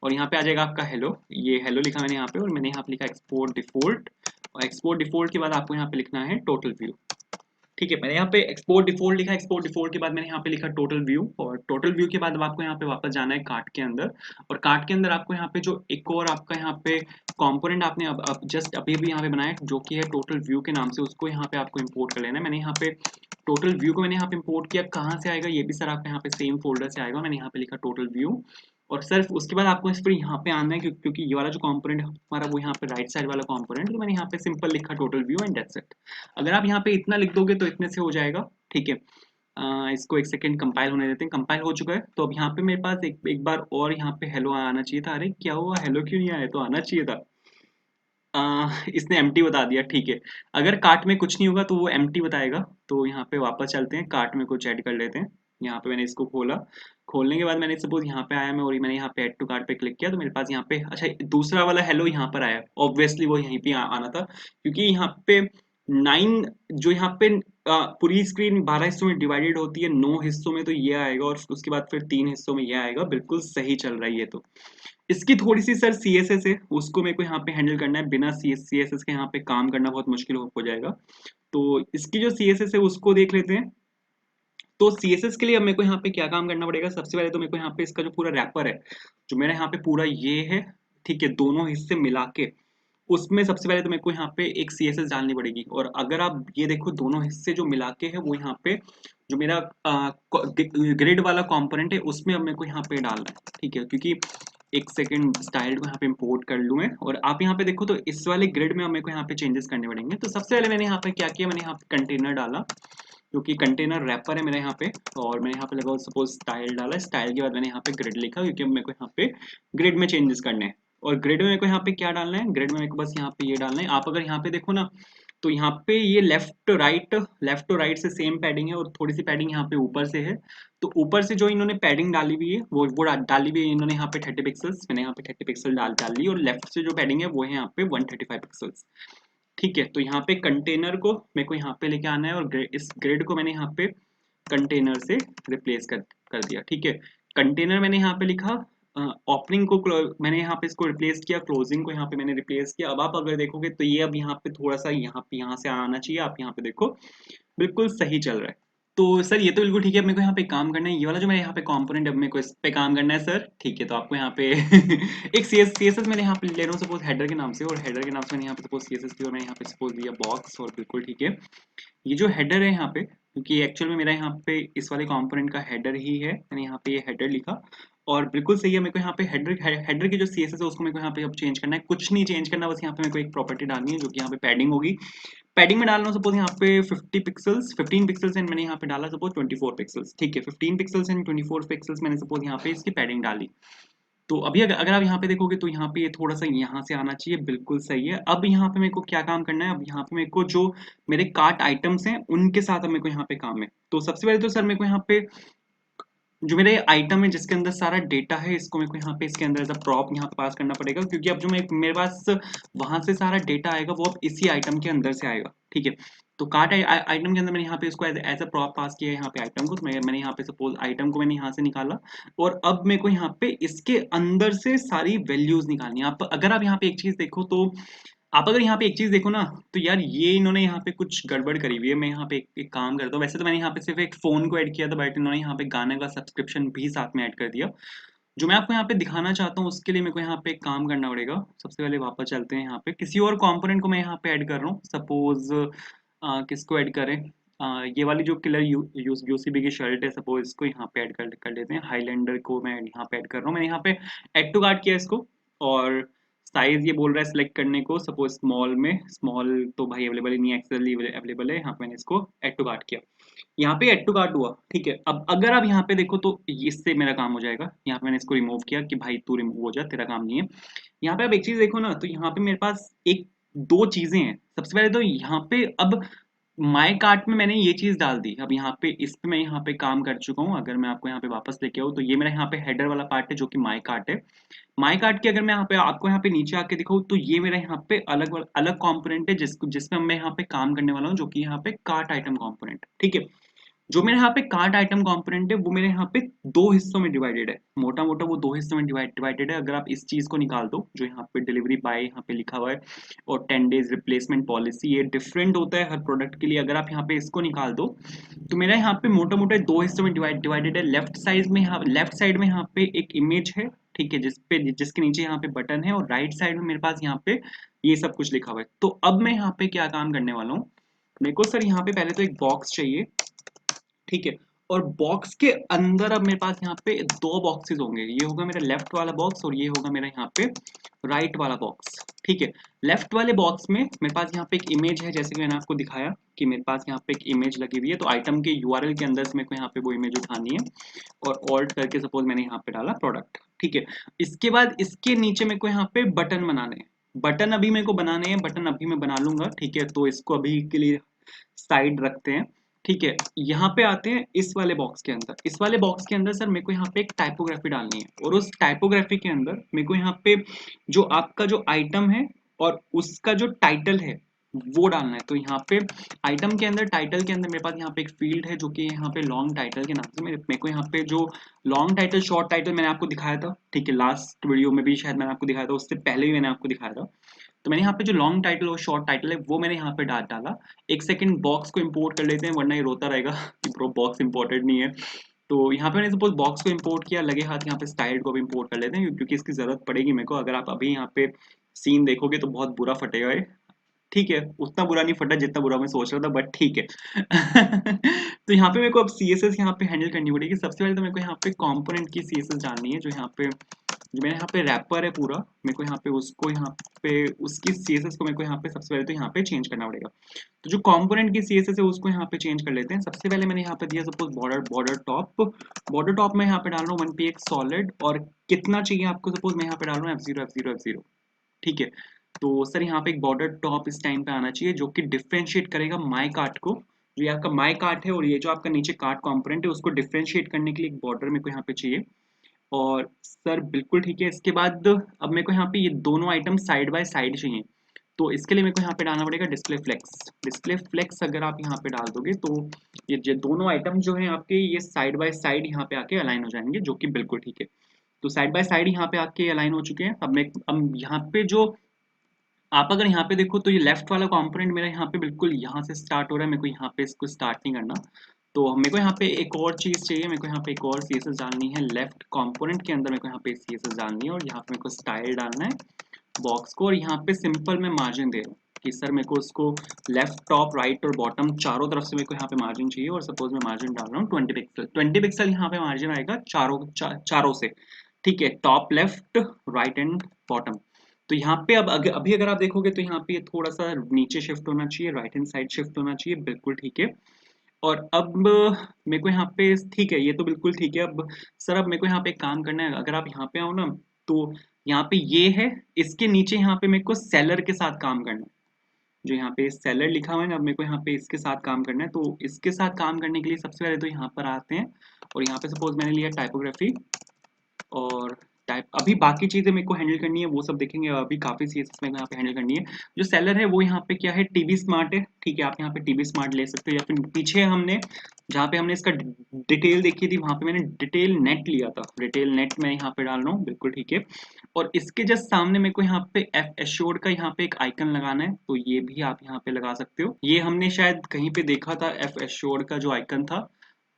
और यहाँ पे आ जाएगा आपका हेलो, ये हेलो लिखा मैंने यहाँ पे, और मैंने यहाँ पे लिखा एक्सपोर्ट डिफॉल्ट, और एक्सपोर्ट डिफॉल्ट के बाद आपको यहाँ पे लिखना है टोटल व्यू, ठीक है। मैंने यहाँ पे एक्सपोर्ट डिफॉल्ट लिखा, एक्सपोर्ट डिफॉल्ट के बाद मैंने यहाँ पे लिखा टोटल व्यू, और टोटल व्यू के बाद अब आपको यहाँ पे वापस जाना है कार्ट के अंदर, और कार्ट के अंदर आपको यहाँ पे जो एक और आपका यहाँ पे कंपोनेंट आपने अब जस्ट अभी भी यहाँ पे बनाया जो कि है टोटल व्यू के नाम से, उसको यहाँ पे आपको इंपोर्ट कर लेना है। मैंने यहाँ पे टोटल व्यू को मैंने यहाँ पे इंपोर्ट किया, कहाँ से आएगा ये भी सर आपका यहाँ पे सेम फोल्डर से आएगा। मैंने यहाँ पे लिखा टोटल व्यू, और सिर्फ उसके बाद आपको इस पर यहाँ पे आना है, क्योंकि ये वाला जो कंपोनेंट हमारा वो यहाँ पे राइट साइड वाला कंपोनेंट, तो मैंने यहाँ पे सिंपल लिखा total view and that's it. अगर आप यहाँ पे इतना लिख दोगे तो इतने से हो जाएगा, ठीक है। इसको एक सेकंड कंपाइल होने देते हैं। कंपाइल हो चुका है, तो अब यहाँ पे मेरे पास एक बार और यहाँ पे हेलो आना चाहिए था। अरे क्या हुआ, हेलो क्यों नहीं आया, तो आना चाहिए था। इसने एम्प्टी बता दिया, ठीक है। अगर कार्ट में कुछ नहीं होगा तो वो एम्प्टी बताएगा। तो यहाँ पे वापस चलते हैं, कार्ट में कुछ ऐड कर लेते हैं। यहाँ पे मैंने इसको खोला, खोलने के बाद मैंने सपोज यहाँ पे आया मैं, और मैंने यहाँ पे ऐड टू कार्ट पे क्लिक किया, तो मेरे पास यहाँ पे अच्छा दूसरा वाला हेलो यहाँ पर आया। ऑब्वियसली वो यहीं पे आना था, क्योंकि यहाँ पे 9 जो यहाँ पे पूरी स्क्रीन 12 हिस्सों में डिवाइडेड होती है, 9 हिस्सों में तो ये आएगा, और उसके बाद फिर 3 हिस्सों में ये आएगा। बिल्कुल सही चल रहा है ये तो। इसकी थोड़ी सी सर CSS है, उसको मेरे को यहाँ पे हैंडल करना है। बिना CSS के यहाँ पे काम करना बहुत मुश्किल हो जाएगा। तो इसकी जो CSS है उसको देख लेते हैं। तो CSS के लिए अब मेरे को यहाँ पे क्या काम करना पड़ेगा, सबसे पहले तो मेरे को यहाँ पे इसका जो पूरा रैपर है, जो मेरा यहाँ पे पूरा ये है, ठीक है, दोनों हिस्से मिला के, उसमें सबसे पहले तो मेरे को यहाँ पे एक CSS डालनी पड़ेगी। और अगर आप ये देखो दोनों हिस्से जो मिला के है, वो यहाँ पे जो मेरा ग्रिड वाला कंपोनेंट है उसमें अब मेरे को यहाँ पे डालना है, ठीक है, क्योंकि एक सेकंड स्टाइल को यहाँ पे इंपोर्ट कर लूँ मैं, और आप यहाँ पे देखो तो इस वाले ग्रिड में मेरे को यहाँ पे चेंजेस करने पड़ेंगे। तो सबसे पहले मैंने यहाँ पे क्या किया, मैंने यहाँ पे कंटेनर डाला, क्योंकि कंटेनर रैपर है मेरे यहाँ पे, और मैंने यहाँ पे लगा सपोज स्टाइल डाला, स्टाइल के बाद मैंने यहाँ पे ग्रिड लिखा, क्योंकि मेरे को यहाँ पे ग्रिड में चेंजेस करने हैं। और ग्रिड में मेरे को यहाँ पे क्या डालना है, ग्रिड में मेरे को बस यहाँ पे ये डालना है। आप अगर यहाँ पे देखो ना, तो यहाँ पे ये लेफ्ट टू राइट से सेम पैडिंग है, और थोड़ी सी पैडिंग यहाँ पे ऊपर से है। तो ऊपर से जो इन्होंने पैडिंग डाली हुई है वो डाली हुई है इन्होंने यहाँ पे 30 पिक्सल्स, मैंने यहाँ पे 30 पिक्सल डाल ली, और लेफ्ट से जो पैडिंग है वो है यहाँ पे 135 पिक्सल्स। ठीक है, तो यहाँ पे कंटेनर को मेरे को यहाँ पे लेके आना है, और इस ग्रिड को मैंने यहाँ पे कंटेनर से रिप्लेस कर दिया। ठीक है, कंटेनर मैंने यहाँ पे लिखा, ओपनिंग को मैंने यहाँ पे इसको रिप्लेस किया, क्लोजिंग को यहाँ पे मैंने रिप्लेस किया। अब आप अगर देखोगे तो ये अब यहाँ पे थोड़ा सा यहाँ से आना चाहिए, आप यहाँ पे देखो बिल्कुल सही चल रहा है। तो सर ये तो बिल्कुल ठीक है, मेरे को यहाँ पे काम करना है, ये वाला जो मेरे यहाँ पे कंपोनेंट अब मेरे को इस पे काम करना है सर। ठीक है, तो आपको यहाँ पे एक CSS मैंने यहाँ पे ले रहा हूँ सपोज हेडर के नाम से, और हेडर के नाम से मैंने यहाँ पे सपोज CSS की, और मैंने यहाँ पे सपोज दिया बॉक्स, और बिल्कुल ठीक है। ये जो हेडर है यहाँ पे, क्योंकि एक्चुअल में मेरा यहाँ पे इस वाले कंपोनेंट का हेडर ही है, मैंने यहाँ पे ये हेडर लिखा, और बिल्कुल सही है। मेरे को यहाँ पे हेडर की जो CSS है उसको मेरे को यहाँ पे अब चेंज करना है, कुछ नहीं चेंज करना, बस यहाँ पे मेरे को एक प्रॉपर्टी डालनी है जो कि यहाँ पे पैडिंग होगी। पैडिंग में डालना सपोज यहाँ पे 15 पिक्सल्स एंड मैंने यहाँ पे डाला सपोज 24 पिक्सल्स। ठीक है, 15 पिक्सल्स एंड 24 पिक्सल्स मैंने सपोज यहाँ पे इसकी पैडिंग डाली। तो अभी अगर आप यहाँ पे देखोगे तो यहाँ पे ये थोड़ा सा यहाँ से आना चाहिए, बिल्कुल सही है। अब यहाँ पे मेरे को क्या काम करना है, अब यहाँ पे मेरे को जो मेरे कार्ट आइटम्स हैं उनके साथ अब मेरे को यहाँ पे काम है। तो सबसे पहले तो सर मेरे को यहाँ पे जो मेरे आइटम है जिसके अंदर सारा डेटा है, इसको मेरे को यहाँ पे इसके अंदर एज अ प्रॉप यहाँ पे पास करना पड़ेगा, क्योंकि अब जो मेरे पास वहां से सारा डेटा आएगा वो अब इसी आइटम के अंदर से आएगा। ठीक है, तो कार्ट आइटम के अंदर मैंने यहाँ पे इसको एज अ प्रॉप पास किया है यहाँ पे आइटम को, तो मैंने यहाँ पे सपोज आइटम को मैंने यहाँ से निकाला, और अब मेरे को यहाँ पे इसके अंदर से सारी वैल्यूज निकालनी है। आप अगर आप यहाँ पे एक चीज देखो तो, आप अगर यहाँ पे एक चीज देखो ना, तो यार ये इन्होंने यहाँ पे कुछ गड़बड़ करी हुई है। मैं यहाँ पे एक काम करता हूँ, वैसे तो मैंने यहाँ पे सिर्फ एक फोन को ऐड किया था, बट इन्होंने यहाँ पे गाने का सब्सक्रिप्शन भी साथ में ऐड कर दिया। जो मैं आपको यहाँ पे दिखाना चाहता हूँ उसके लिए मेरे को यहाँ पे एक काम करना पड़ेगा। सबसे पहले वापस चलते हैं, यहाँ पे किसी और कंपोनेंट को मैं यहाँ पे ऐड कर रहा हूँ। सपोज किसको ऐड करें, ये वाली जो किलर यूसीबी की शर्ट है, सपोज इसको यहाँ पे ऐड कर लेते हैं। हाईलैंडर को मैं यहाँ पे ऐड कर रहा हूँ, मैंने यहाँ पे ऐड टू कार्ट किया इसको, और साइज ये बोल रहा है सिलेक्ट करने को, सपोज स्मॉल में, स्मॉल तो भाई अवेलेबल ही नहीं है, एक्सेल ही अवेलेबल है। यहाँ पे मैंने इसको ऐड टू कार्ट किया, यहाँ पे ऐड टू कार्ट हुआ। ठीक है, अब अगर आप यहाँ पे देखो तो इससे मेरा काम हो जाएगा। यहाँ पे मैंने इसको रिमूव किया कि भाई तू रिमूव हो जा, तेरा काम नहीं है। यहाँ पे आप एक चीज देखो ना, तो यहाँ पे मेरे पास एक दो चीजें हैं। सबसे पहले तो यहाँ पे अब माई कार्ट में मैंने ये चीज डाल दी, अब यहाँ पे इस पे मैं यहाँ पे काम कर चुका हूँ। अगर मैं आपको यहाँ पे वापस लेके आऊँ तो ये मेरा यहाँ पे हेडर वाला पार्ट है जो कि माई कार्ट है। माई कार्ट की अगर मैं यहाँ पे आपको यहाँ पे नीचे आके दिखाऊँ तो ये मेरा यहाँ पे अलग अलग कंपोनेंट है जिसमें मैं यहाँ पे काम करने वाला हूँ, जो कि यहाँ पे कार्ट आइटम कंपोनेंट। ठीक है, जो मेरे यहाँ पे कार्ट आइटम कंपोनेंट है वो मेरे यहाँ पे दो हिस्सों में डिवाइडेड है, मोटा मोटा वो दो हिस्सों में डिवाइडेड है। अगर आप इस चीज को निकाल दो, जो यहाँ पे डिलीवरी बाय यहाँ पे लिखा हुआ है, और 10 डेज रिप्लेसमेंट पॉलिसी, ये डिफरेंट होता है हर प्रोडक्ट के लिए। अगर आप यहाँ पे इसको निकाल दो तो मेरा यहाँ पे मोटा मोटा दो हिस्सों में डिवाइडेड है। लेफ्ट साइड में यहाँ पे एक इमेज है, ठीक है, जिसके नीचे यहाँ पे बटन है, और राइट साइड में मेरे पास यहाँ पे ये सब कुछ लिखा हुआ है। तो अब मैं यहाँ पे क्या काम करने वाला हूँ, मेरे को सर यहाँ पे पहले तो एक बॉक्स चाहिए। ठीक है, और बॉक्स के अंदर अब मेरे पास यहाँ पे दो बॉक्सेस होंगे, ये होगा मेरा लेफ्ट वाला बॉक्स, और ये होगा मेरा यहाँ पे राइट वाला बॉक्स। ठीक है, लेफ्ट वाले बॉक्स में मेरे पास यहाँ पे एक इमेज है, जैसे कि मैंने आपको दिखाया कि मेरे पास यहाँ पे एक इमेज लगी हुई है। तो आइटम के यूआरएल के अंदर से मेरे को यहाँ पे वो इमेज उठानी है, और ऑल्ट करके सपोज मैंने यहाँ पे डाला प्रोडक्ट। ठीक है, इसके बाद इसके नीचे मेरे को यहाँ पे बटन बनाने हैं। बटन अभी मेरे को बनाने हैं, बटन अभी मैं बना लूंगा। ठीक है, तो इसको अभी के लिए साइड रखते हैं। ठीक है, यहाँ पे आते हैं इस वाले बॉक्स के अंदर। इस वाले बॉक्स के अंदर सर मेरे को यहाँ पे एक टाइपोग्राफी डालनी है, और उस टाइपोग्राफी के अंदर मेरे को यहाँ पे जो आपका जो आइटम है और उसका जो टाइटल है वो डालना है। तो यहाँ पे आइटम के अंदर, टाइटल के अंदर मेरे पास यहाँ पे एक फील्ड है जो कि यहाँ पे लॉन्ग टाइटल के नाम से मेरे को यहाँ पे जो लॉन्ग टाइटल शॉर्ट टाइटल मैंने आपको दिखाया था, ठीक है, लास्ट वीडियो में भी शायद मैंने आपको दिखाया था, उससे पहले भी मैंने आपको दिखाया था। तो मैंने यहाँ पे जो लॉन्ग टाइटल और शॉर्ट टाइटल है वो मैंने यहाँ पे डाला। एक सेकंड बॉक्स को इंपोर्ट कर लेते हैं, वरना ये रोता रहेगा कि ब्रो बॉक्स इंपोर्टेड नहीं है। तो यहाँ पे मैंने सपोज बॉक्स को इंपोर्ट किया, लगे हाथ यहाँ पे स्टाइल को भी इंपोर्ट कर लेते हैं, क्योंकि इसकी जरूरत पड़ेगी मेरे को। अगर आप अभी यहाँ पे सीन देखोगे तो बहुत बुरा फटेगा ये। ठीक है, उतना बुरा नहीं फटा जितना बुरा मैं सोच रहा था, बट ठीक है। तो यहाँ पे मेरे को अब CSS यहाँ पे हैंडल करनी पड़ेगी। सबसे पहले तो मेरे को यहाँ पे कंपोनेंट की CSS जाननी है, जो यहाँ पे जो मेरे यहाँ पे रैपर है पूरा, मेरे को यहाँ पे उसको यहाँ पे उसकी CSS को मेरे को यहाँ पे सबसे पहले तो यहाँ पे चेंज करना पड़ेगा। तो जो कंपोनेंट की CSS है उसको यहाँ पे चेंज कर लेते हैं। सबसे पहले मैंने यहाँ पे दिया सपोज बॉर्डर टॉप में यहाँ पे डाल रहा हूँ 1px सॉलिड, और कितना चाहिए आपको, सपोज मैं यहाँ पे डाल रहा हूँ F0 ठीक है। तो सर यहाँ पे एक बॉर्डर टॉप इस टाइम पे आना चाहिए जो कि डिफरेंशिएट करेगा माई कार्ट को, जो ये आपका माई कार्ट है और ये जो आपका नीचे कार्ट कंपोनेंट है उसको डिफरेंशिएट करने के लिए एक बॉर्डर मेरे को यहाँ पे चाहिए। और सर बिल्कुल ठीक है, इसके बाद अब मेरे को यहाँ पे ये दोनों आइटम साइड बाय साइड चाहिए। तो इसके लिए मेरे को यहाँ पे डालना पड़ेगा डिस्प्ले फ्लेक्स अगर आप यहाँ पे डाल दोगे तो ये जो दोनों आइटम जो है आपके ये साइड बाय साइड यहाँ पे आके अलाइन हो जाएंगे, जो कि बिल्कुल ठीक है। तो साइड बाय साइड यहाँ पे आके अलाइन हो चुके हैं। अब यहाँ पे जो आप अगर यहाँ पे देखो तो ये लेफ्ट वाला कंपोनेंट मेरा यहाँ पे बिल्कुल यहाँ से स्टार्ट हो रहा है, मेरे को यहाँ पे इसको स्टार्ट नहीं करना। तो मेरे को यहाँ पे एक और चीज़ चाहिए, मेरे को यहाँ पे एक और CSS डालनी है लेफ्ट कंपोनेंट के अंदर, मेरे को यहाँ पे CSS डालनी है और यहाँ पे मेरे को स्टाइल डालना है बॉक्स को, और यहाँ पे सिंपल मैं मार्जिन दे रहा हूँ कि सर मेरे को उसको लेफ्ट टॉप राइट और बॉटम चारों तरफ से मेरे को यहाँ पे मार्जिन चाहिए। और सपोज मैं मार्जिन डाल रहा हूँ 20 पिक्सल यहाँ पे मार्जिन आएगा चारों से, ठीक है, top left right and bottom. तो यहाँ पे अब अभी अगर आप देखोगे तो यहाँ पे थोड़ा सा नीचे शिफ्ट होना चाहिए, राइट हैंड साइड शिफ्ट होना चाहिए, बिल्कुल ठीक है। और अब मेरे को यहाँ पे ठीक है, ये तो बिल्कुल ठीक है। अब सर अब मेरे को यहाँ पे एक काम करना है, अगर आप यहाँ पे आओ ना तो यहाँ पे ये है, इसके नीचे यहाँ पे मेरे को सेलर के साथ काम करना है। जो यहाँ पे सेलर लिखा हुआ है ना, अब मेरे को यहाँ पे इसके साथ काम करना है। तो इसके साथ काम करने के लिए सबसे पहले तो यहाँ पर आते हैं और यहाँ पे सपोज मैंने लिया टाइपोग्राफी और टाइप, अभी बाकी चीजें मेरे को हैंडल करनी है वो सब देखेंगे, अभी काफी CSS में यहाँ पे हैंडल करनी है। जो सेलर है वो यहाँ पे क्या है, टीबी स्मार्ट है, ठीक है, आप यहाँ पे टीबी स्मार्ट ले सकते हो, या फिर पीछे हमने जहाँ पे हमने इसका डिटेल देखी थी वहां पे मैंने डिटेल नेट लिया था, डिटेल नेट मैं यहाँ पे डाल रहा हूँ, बिल्कुल ठीक है। और इसके जस्ट सामने मेरे को यहाँ पे एफ एश्योर्ड का यहाँ पे एक आइकन लगाना है, तो ये भी आप यहाँ पे लगा सकते हो। ये हमने शायद कहीं पे देखा था, एफ एश्योर्ड का जो आइकन था,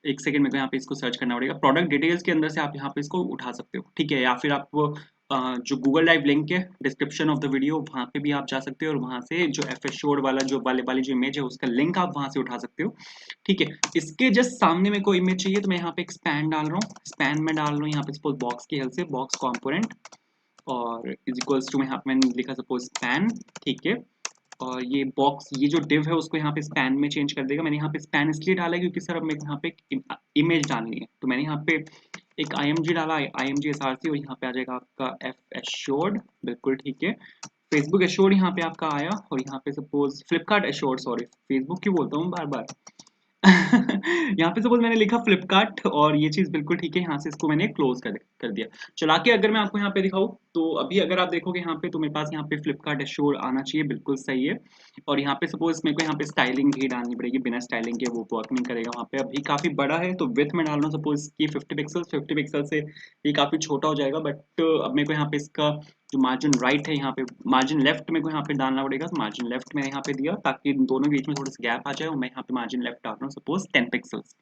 एक सेकंड में यहाँ पे इसको सर्च करना पड़ेगा। प्रोडक्ट डिटेल्स के अंदर से आप यहाँ पे इसको उठा सकते हो, ठीक है, या फिर आप जो गूगल ड्राइव लिंक है डिस्क्रिप्शन ऑफ द वीडियो वहाँ पे भी आप जा सकते हो और वहाँ से जो एफ एश्योर्ड वाला जो वाली जो इमेज है उसका लिंक आप वहाँ से उठा सकते हो, ठीक है। इसके जस्ट सामने में कोई इमेज चाहिए तो मैं यहाँ पे एक स्पैन डाल रहा हूँ, स्पैन में डाल रहा हूँ यहाँ पे सपोज बॉक्स की हेल्प से बॉक्स कॉम्पोनेंट और इज इक्वल्स टू, यहाँ पे मैंने लिखा सपोज स्पैन, ठीक है। और ये बॉक्स, ये जो डिव है उसको यहाँ पे स्पैन में चेंज कर देगा। मैंने यहाँ पे स्पैन इसलिए डाला है क्योंकि सर अब मेरे यहाँ पे एक इमेज डालनी है, तो मैंने यहाँ पे एक IMG डाला, IMG SRC, और यहाँ पे आ जाएगा आपका एफ एश्योर्ड, बिल्कुल ठीक है। फेसबुक एश्योर्ड यहाँ पे आपका आया, और यहाँ पे suppose Flipkart assured, sorry Facebook क्यों बोलता हूँ बार बार यहाँ पे सपोज मैंने लिखा फ्लिपकार्ट, और ये चीज बिल्कुल ठीक है, यहाँ से इसको मैंने क्लोज कर दिया। चला के अगर मैं आपको यहाँ पे दिखाऊं तो अभी अगर आप देखोगे यहाँ पे तो मेरे पास यहाँ पे फ्लिपकार्ट एश्योर्ड आना चाहिए, बिल्कुल सही है। और यहाँ पे सपोज मेरे को यहाँ पे स्टाइलिंग भी डालनी पड़ेगी, बिना स्टाइलिंग के वो वर्क नहीं करेगा। वहाँ पे अभी काफी बड़ा है तो विथ में डाल रहा हूँ सपोज की 50 पिक्सल से ये काफी छोटा हो जाएगा, बट अब मेरे को यहाँ पे इसका जो मार्जिन राइट है, यहाँ पे मार्जिन लेफ्ट मेरे को यहाँ पे डालना पड़ेगा। तो मार्जिन लेफ्ट मैंने यहाँ पे दिया ताकि दोनों के बीच में थोड़ा सा गैप आ जाए, और मैं यहाँ पे मार्जिन लेफ्ट डाल रहा हूँ सपोज 10 पिक्सल्स।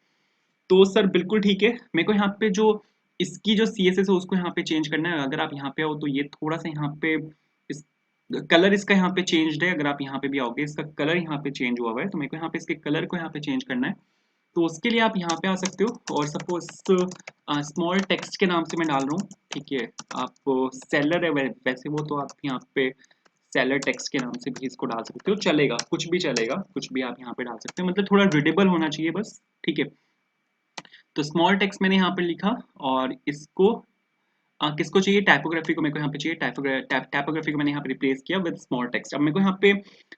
तो सर बिल्कुल ठीक है, मेरे को यहाँ पे जो इसकी जो CSS है उसको यहाँ पे चेंज करना है। अगर आप यहाँ पे आओ तो ये थोड़ा सा यहाँ पे इस कलर इसका यहाँ पे चेंज है, अगर आप यहाँ पे भी आओगे इसका कलर यहाँ पे चेंज हुआ हुआ है, तो मेरे को यहाँ पे इसके कलर को यहाँ पे चेंज करना है। तो उसके लिए आप यहाँ पे आ सकते हो और सपोज स्मॉल टेक्स्ट के नाम से मैं डाल रहा हूँ, ठीक है। आप सेलर है वैसे वो, तो आप यहाँ पे सेलर टेक्स्ट के नाम से भी इसको डाल सकते हो, चलेगा, कुछ भी चलेगा, कुछ भी आप यहाँ पे डाल सकते हो, मतलब थोड़ा रीडेबल होना चाहिए बस, ठीक है। तो स्मॉल टेक्स्ट मैंने यहाँ पे लिखा, और इसको किसको चाहिए, टाइपोग्राफी को मेरे को यहाँ पे चाहिए, टाइपोग्राफी को मैंने यहाँ पे रिप्लेस किया विद स्मॉल टेक्स्ट। अब मेरे को यहाँ पे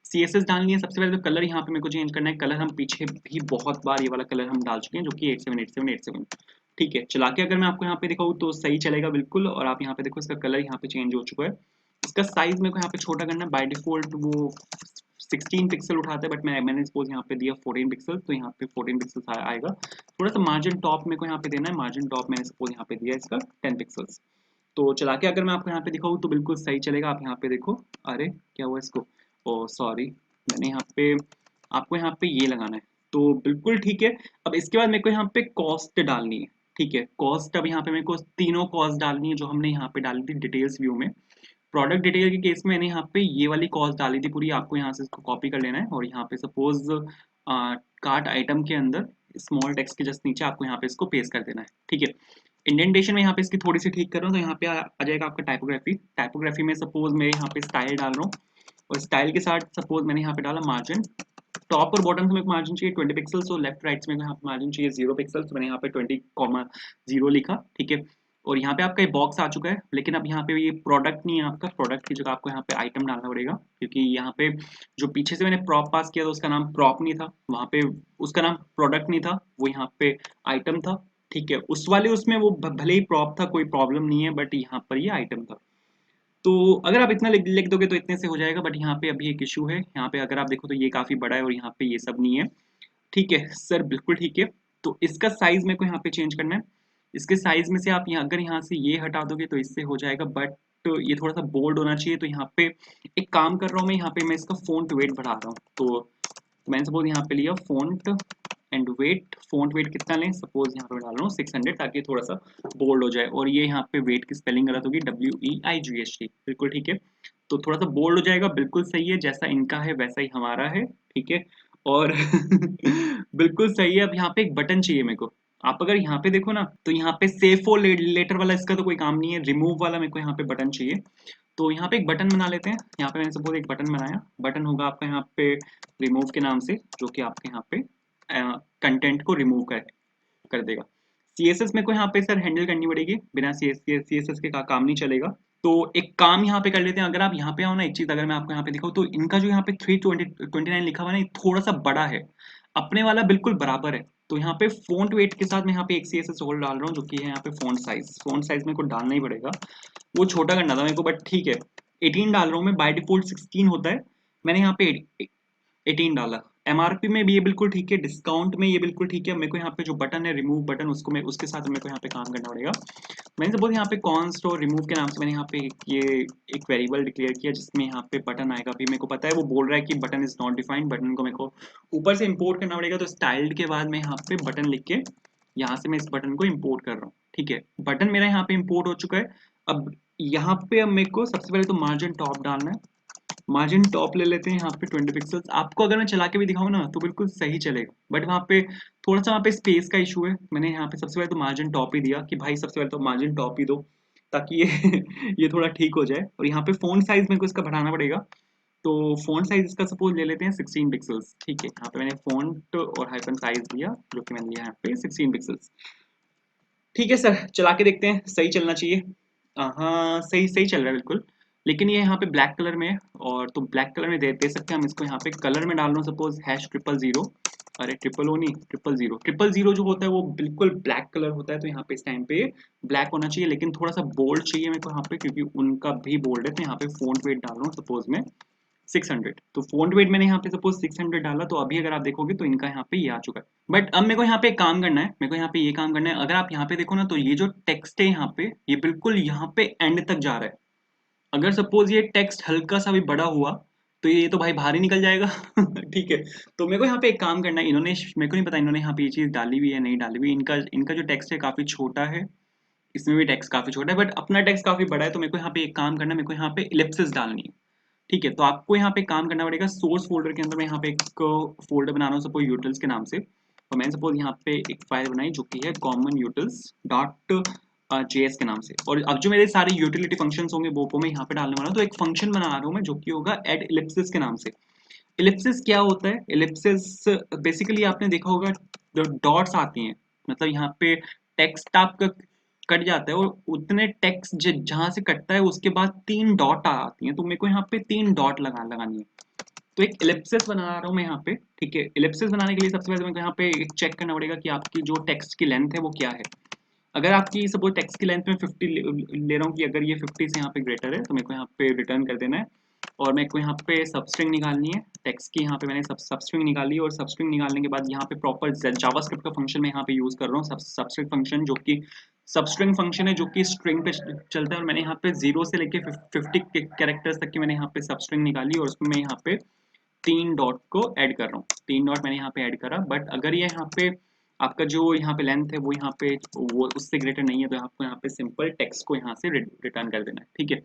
CSS डालनी है। सबसे पहले तो कलर यहाँ पे मेरे को चेंज करना है, कलर हम पीछे भी बहुत बार ये वाला कलर हम डाल चुके हैं जो कि 878787, ठीक है। चला के अगर मैं आपको यहाँ पे दिखाऊँ तो सही चलेगा बिल्कुल, और आप यहाँ पे देखो इसका कलर यहाँ पे चेंज हो चुका है। इसका साइज मेरे को यहाँ पे छोटा करना है, बाय डिफॉल्ट वो 16 पिक्सल उठाता है, बट मैंने सपोज यहाँ पे दिया 14 पिक्सल, तो यहाँ पे 14 पिक्सल आएगा। थोड़ा सा मार्जिन टॉप मेरे को यहाँ पे देना है, मार्जिन टॉप मैंने सपोज यहाँ पे दिया इसका 10 पिक्सल्स। तो चला के अगर मैं आपको यहाँ पे दिखाऊँ तो बिल्कुल सही चलेगा। आप यहाँ पे देखो, अरे क्या हुआ इसको, ओ सॉरी, मैंने यहाँ पे आपको यहाँ पे ये लगाना है, तो बिल्कुल ठीक है। अब इसके बाद मेरे को यहाँ पे कॉस्ट डालनी है, ठीक है, कॉस्ट। अब यहाँ पे मेरे को तीनों कॉस्ट डालनी है जो हमने यहाँ पे डाली थी डिटेल्स व्यू में। प्रोडक्ट डिटेल के केस में मैंने यहाँ पे ये वाली कॉस्ट डाली थी पूरी, आपको यहाँ से इसको कॉपी कर लेना है, और यहाँ पे सपोज कार्ट आइटम के अंदर स्मॉल टेक्स्ट के जस्ट नीचे आपको यहाँ पे इसको पेस्ट कर देना है, ठीक है। इंडेंटेशन में यहाँ पे इसकी थोड़ी सी ठीक कर रहा हूँ, तो यहाँ पे आ जाएगा आपका टाइपोग्राफी। टाइपोग्राफी में सपोज मैं यहाँ पे स्टाइल डाल रहा हूँ, और स्टाइल के साथ सपोज मैंने यहाँ पे डाला मार्जिन। टॉप और बॉटम से मेरे को मार्जिन चाहिए 20 पिक्सल्स, और लेफ्ट राइट में यहाँ पे मार्जिन चाहिए 0 पिक्सल्स, तो मैंने यहाँ पे 20,0 लिखा, ठीक है। और यहाँ पे आपका ये बॉक्स आ चुका है, लेकिन अब यहाँ पे ये प्रोडक्ट नहीं है आपका, प्रोडक्ट की जगह आपको यहाँ पे आइटम डालना पड़ेगा, क्योंकि यहाँ पे जो पीछे से मैंने प्रॉप पास किया था उसका नाम प्रॉप नहीं था, वहाँ पे उसका नाम प्रोडक्ट नहीं था, वो यहाँ पे आइटम था, ठीक है। उस वाले उसमें वो भले ही प्रॉप था, कोई प्रॉब्लम नहीं है, बट यहाँ पर ये आइटम था। तो अगर आप इतना लिख दोगे तो इतने से हो जाएगा, बट यहाँ पे अभी एक इशू है, यहाँ पे अगर आप देखो तो ये काफी बड़ा है और यहाँ पे ये सब नहीं है, ठीक है सर, बिल्कुल ठीक है। तो इसका साइज मेरे को यहाँ पे चेंज करना है। इसके साइज में से आप यहाँ अगर यहाँ से ये हटा दोगे तो इससे हो जाएगा, बट ये थोड़ा सा बोल्ड होना चाहिए, तो यहाँ पे एक काम कर रहा हूँ मैं, यहाँ पे मैं इसका फ़ॉन्ट वेट बढ़ा रहा हूँ। तो मैंने सपोज यहाँ पे लिया font and weight, font weight कितना लें, सपोज यहाँ पे डाल रहा हूँ 600, ताकि थोड़ा सा बोल्ड हो जाए। और ये यहाँ पे वेट की स्पेलिंग गलत होगी, WEIGHT, बिल्कुल ठीक है। तो थोड़ा सा बोल्ड हो जाएगा, बिल्कुल सही है, जैसा इनका है वैसा ही हमारा है, ठीक है। और बिल्कुल सही है। अब यहाँ पे एक बटन चाहिए मेरे को। आप अगर यहाँ पे देखो ना, तो यहाँ पे सेव फॉर लेटर वाला इसका तो कोई काम नहीं है, रिमूव वाला मेरे को यहाँ पे बटन चाहिए। तो यहाँ पे एक बटन बना लेते हैं। यहाँ पे मैंने सपोज एक बटन बनाया, बटन होगा आपका यहाँ पे रिमूव के नाम से, जो कि आपके यहाँ पे कंटेंट को रिमूव कर देगा। CSS मेरे को यहाँ पे सर हैंडल करनी पड़ेगी, बिना CSS के काम नहीं चलेगा। तो एक काम यहाँ पे कर लेते हैं, अगर आप यहाँ पे आओ ना, एक चीज अगर मैं आपको यहाँ पे दिखाऊँ, तो इनका जो यहाँ पे 329 लिखा हुआ है ना, ये थोड़ा सा बड़ा है, अपने वाला बिल्कुल बराबर है। तो यहाँ पे फ़ॉन्ट वेट के साथ मैं यहाँ पे एक CSS और डाल रहा हूँ, जो कि है यहाँ पे फ़ॉन्ट साइज मेरे को डालना ही पड़ेगा, वो छोटा करना था मेरे को, बट ठीक है। 18 डाल रहा हूँ मैं, बाय डिफॉल्ट 16 होता है, मैंने यहाँ पे 18 डाला। MRP में भी ये बिल्कुल ठीक है, डिस्काउंट में ये बिल्कुल ठीक है। मेरे को यहाँ पे जो बटन है रिमूव बटन, उसको मैं उसके साथ मेरे को यहाँ पे काम करना पड़ेगा। मैंने सपोज यहाँ पे कॉन्स्ट और रिमूव के नाम से मैंने यहाँ पे ये एक वेरिएबल डिक्लेयर किया, जिसमें यहाँ पे बटन आएगा। अभी मेरे को पता है वो बोल रहा है कि button is not defined, button को मेरे को ऊपर से इंपोर्ट करना पड़ेगा। तो स्टाइल्ड के बाद मैं यहाँ पे बटन लिख के यहाँ से मैं इस बटन को इम्पोर्ट कर रहा हूँ, ठीक है। बटन मेरा यहाँ पे इम्पोर्ट हो चुका है। अब यहाँ पे अब मेरे को सबसे पहले तो मार्जिन टॉप डालना है। मार्जिन टॉप ले लेते हैं यहाँ पे 20 पिक्सल्स। आपको अगर मैं चला के भी दिखाऊँ ना, तो बिल्कुल सही चलेगा, बट वहाँ पे थोड़ा सा वहाँ पे स्पेस का इशू है। मैंने यहाँ पे सबसे पहले तो मार्जिन टॉप ही दिया कि भाई सबसे पहले तो मार्जिन टॉप ही दो, ताकि ये ये थोड़ा ठीक हो जाए। और यहाँ पे फ़ॉन्ट साइज मेरे को इसका बढ़ाना पड़ेगा। तो फ़ॉन्ट साइज इसका सपोज ले लेते हैं 16 पिक्सल्स, ठीक है। यहाँ पे मैंने फ़ॉन्ट और हाइफन साइज दिया, जो कि मैंने लिया यहाँ पे 16 पिक्सल्स, ठीक है सर। चला के देखते हैं, सही चलना चाहिए। हाँ, सही सही चल रहा है बिल्कुल। लेकिन ये यहाँ पे ब्लैक कलर में है, और तो ब्लैक कलर में दे सकते हैं हम इसको। यहाँ पे कलर में डाल रहा हूँ सपोज #000। अरे ट्रिपल ओ नहीं, 000। 000 जो होता है वो बिल्कुल ब्लैक कलर होता है, तो यहाँ पे इस टाइम पे ब्लैक होना चाहिए, लेकिन थोड़ा सा बोल्ड चाहिए मेरे को यहाँ पे, क्योंकि उनका भी बोल्ड है। तो यहाँ पे फ़ॉन्ट वेट डाल रहा हूँ सपोज में 600। तो फ़ॉन्ट वेट मैंने यहाँ पे सपोज 600 डाला, तो अभी अगर आप देखोगे तो इनका यहाँ पे ये आ चुका है। बट अब मेरे को यहाँ पे एक काम करना है, मेरे को यहाँ पे ये काम करना है। अगर आप यहाँ पे देखो ना, तो ये जो टेक्स्ट है यहाँ पे, ये बिल्कुल यहाँ पे एंड तक जा रहा है। अगर सपोज ये टेक्स्ट हल्का सा भी बड़ा हुआ, तो ये तो भाई बाहर ही निकल जाएगा। ठीक है। तो मेरे को यहाँ पे एक काम करना है। इन्होंने, मेरे को नहीं पता इन्होंने यहाँ पे ये चीज़ डाली हुई है नहीं डाली हुई। इनका इनका जो टेक्स्ट है काफ़ी छोटा है, इसमें भी टेक्स्ट काफ़ी छोटा है, बट अपना टेक्स्ट काफ़ी बड़ा है। तो मेरे को यहाँ पे एक काम करना है, मेरे को यहाँ पे इलिप्सिस डालनी है, ठीक है। तो आपको यहाँ पे काम करना पड़ेगा। सोर्स फोल्डर के अंदर मैं यहाँ पे एक फोल्डर बना रहा हूँ सपोज यूटिल्स के नाम से। तो मैंने सपोज यहाँ पे एक फाइल बनाई, जो कि है कॉमन यूटिल्स डॉट JS के नाम से। और अब जो मेरे सारे यूटिलिटी फंक्शंस होंगे वो मैं यहाँ पे डालने वाला हूँ। तो एक फंक्शन बना रहा हूँ मैं, जो कि होगा एड इलिप्सिस के नाम से। इलिप्सिस क्या होता है? इलिप्सिस बेसिकली आपने देखा होगा, जो डॉट्स आती हैं, मतलब यहाँ पे टेक्स्ट आपका कट जाता है, और उतने टेक्स्ट जहां से कटता है उसके बाद 3 डॉट आती हैं। तो मेरे को यहाँ पे 3 डॉट लगानी है। तो एक इलिप्सिस बना रहा हूँ मैं यहाँ पे, ठीक है। इलिप्सिस बनाने के लिए सबसे पहले मेरे को यहाँ पे एक चेक करना पड़ेगा कि आपकी जो टेक्स्ट की लेंथ है वो क्या है। अगर आपकी सपोज टेक्स्ट की लेंथ में 50 ले रहा हूँ, कि अगर ये 50 से यहाँ पे ग्रेटर है, तो मेरे को यहाँ पे रिटर्न कर देना है। और मेरे को यहाँ पे सबस्ट्रिंग निकालनी है टेक्स्ट की। यहाँ पे मैंने सबस्ट्रिंग निकाली, और सबस्ट्रिंग निकालने के बाद यहाँ पे प्रॉपर जावास्क्रिप्ट का फंक्शन मैं यहाँ पे यूज कर रहा हूँ, सबस्ट्रिंग फंक्शन, जो कि सबस्ट्रिंग फंक्शन है, जो कि स्ट्रिंग पे चलता है। और मैंने यहाँ पे 0 से लेके 50 कैरेक्टर्स तक की मैंने यहाँ पे सबस्ट्रिंग निकाली, और उसमें मैं यहाँ पे 3 डॉट को ऐड कर रहा हूँ। 3 डॉट मैंने यहाँ पे ऐड करा। बट अगर ये यहाँ पे आपका जो यहाँ पे लेंथ है वो यहाँ पे वो उससे ग्रेटर नहीं है, तो आपको यहाँ पे सिंपल टेक्स्ट को यहाँ से रिटर्न कर देना है, ठीक है।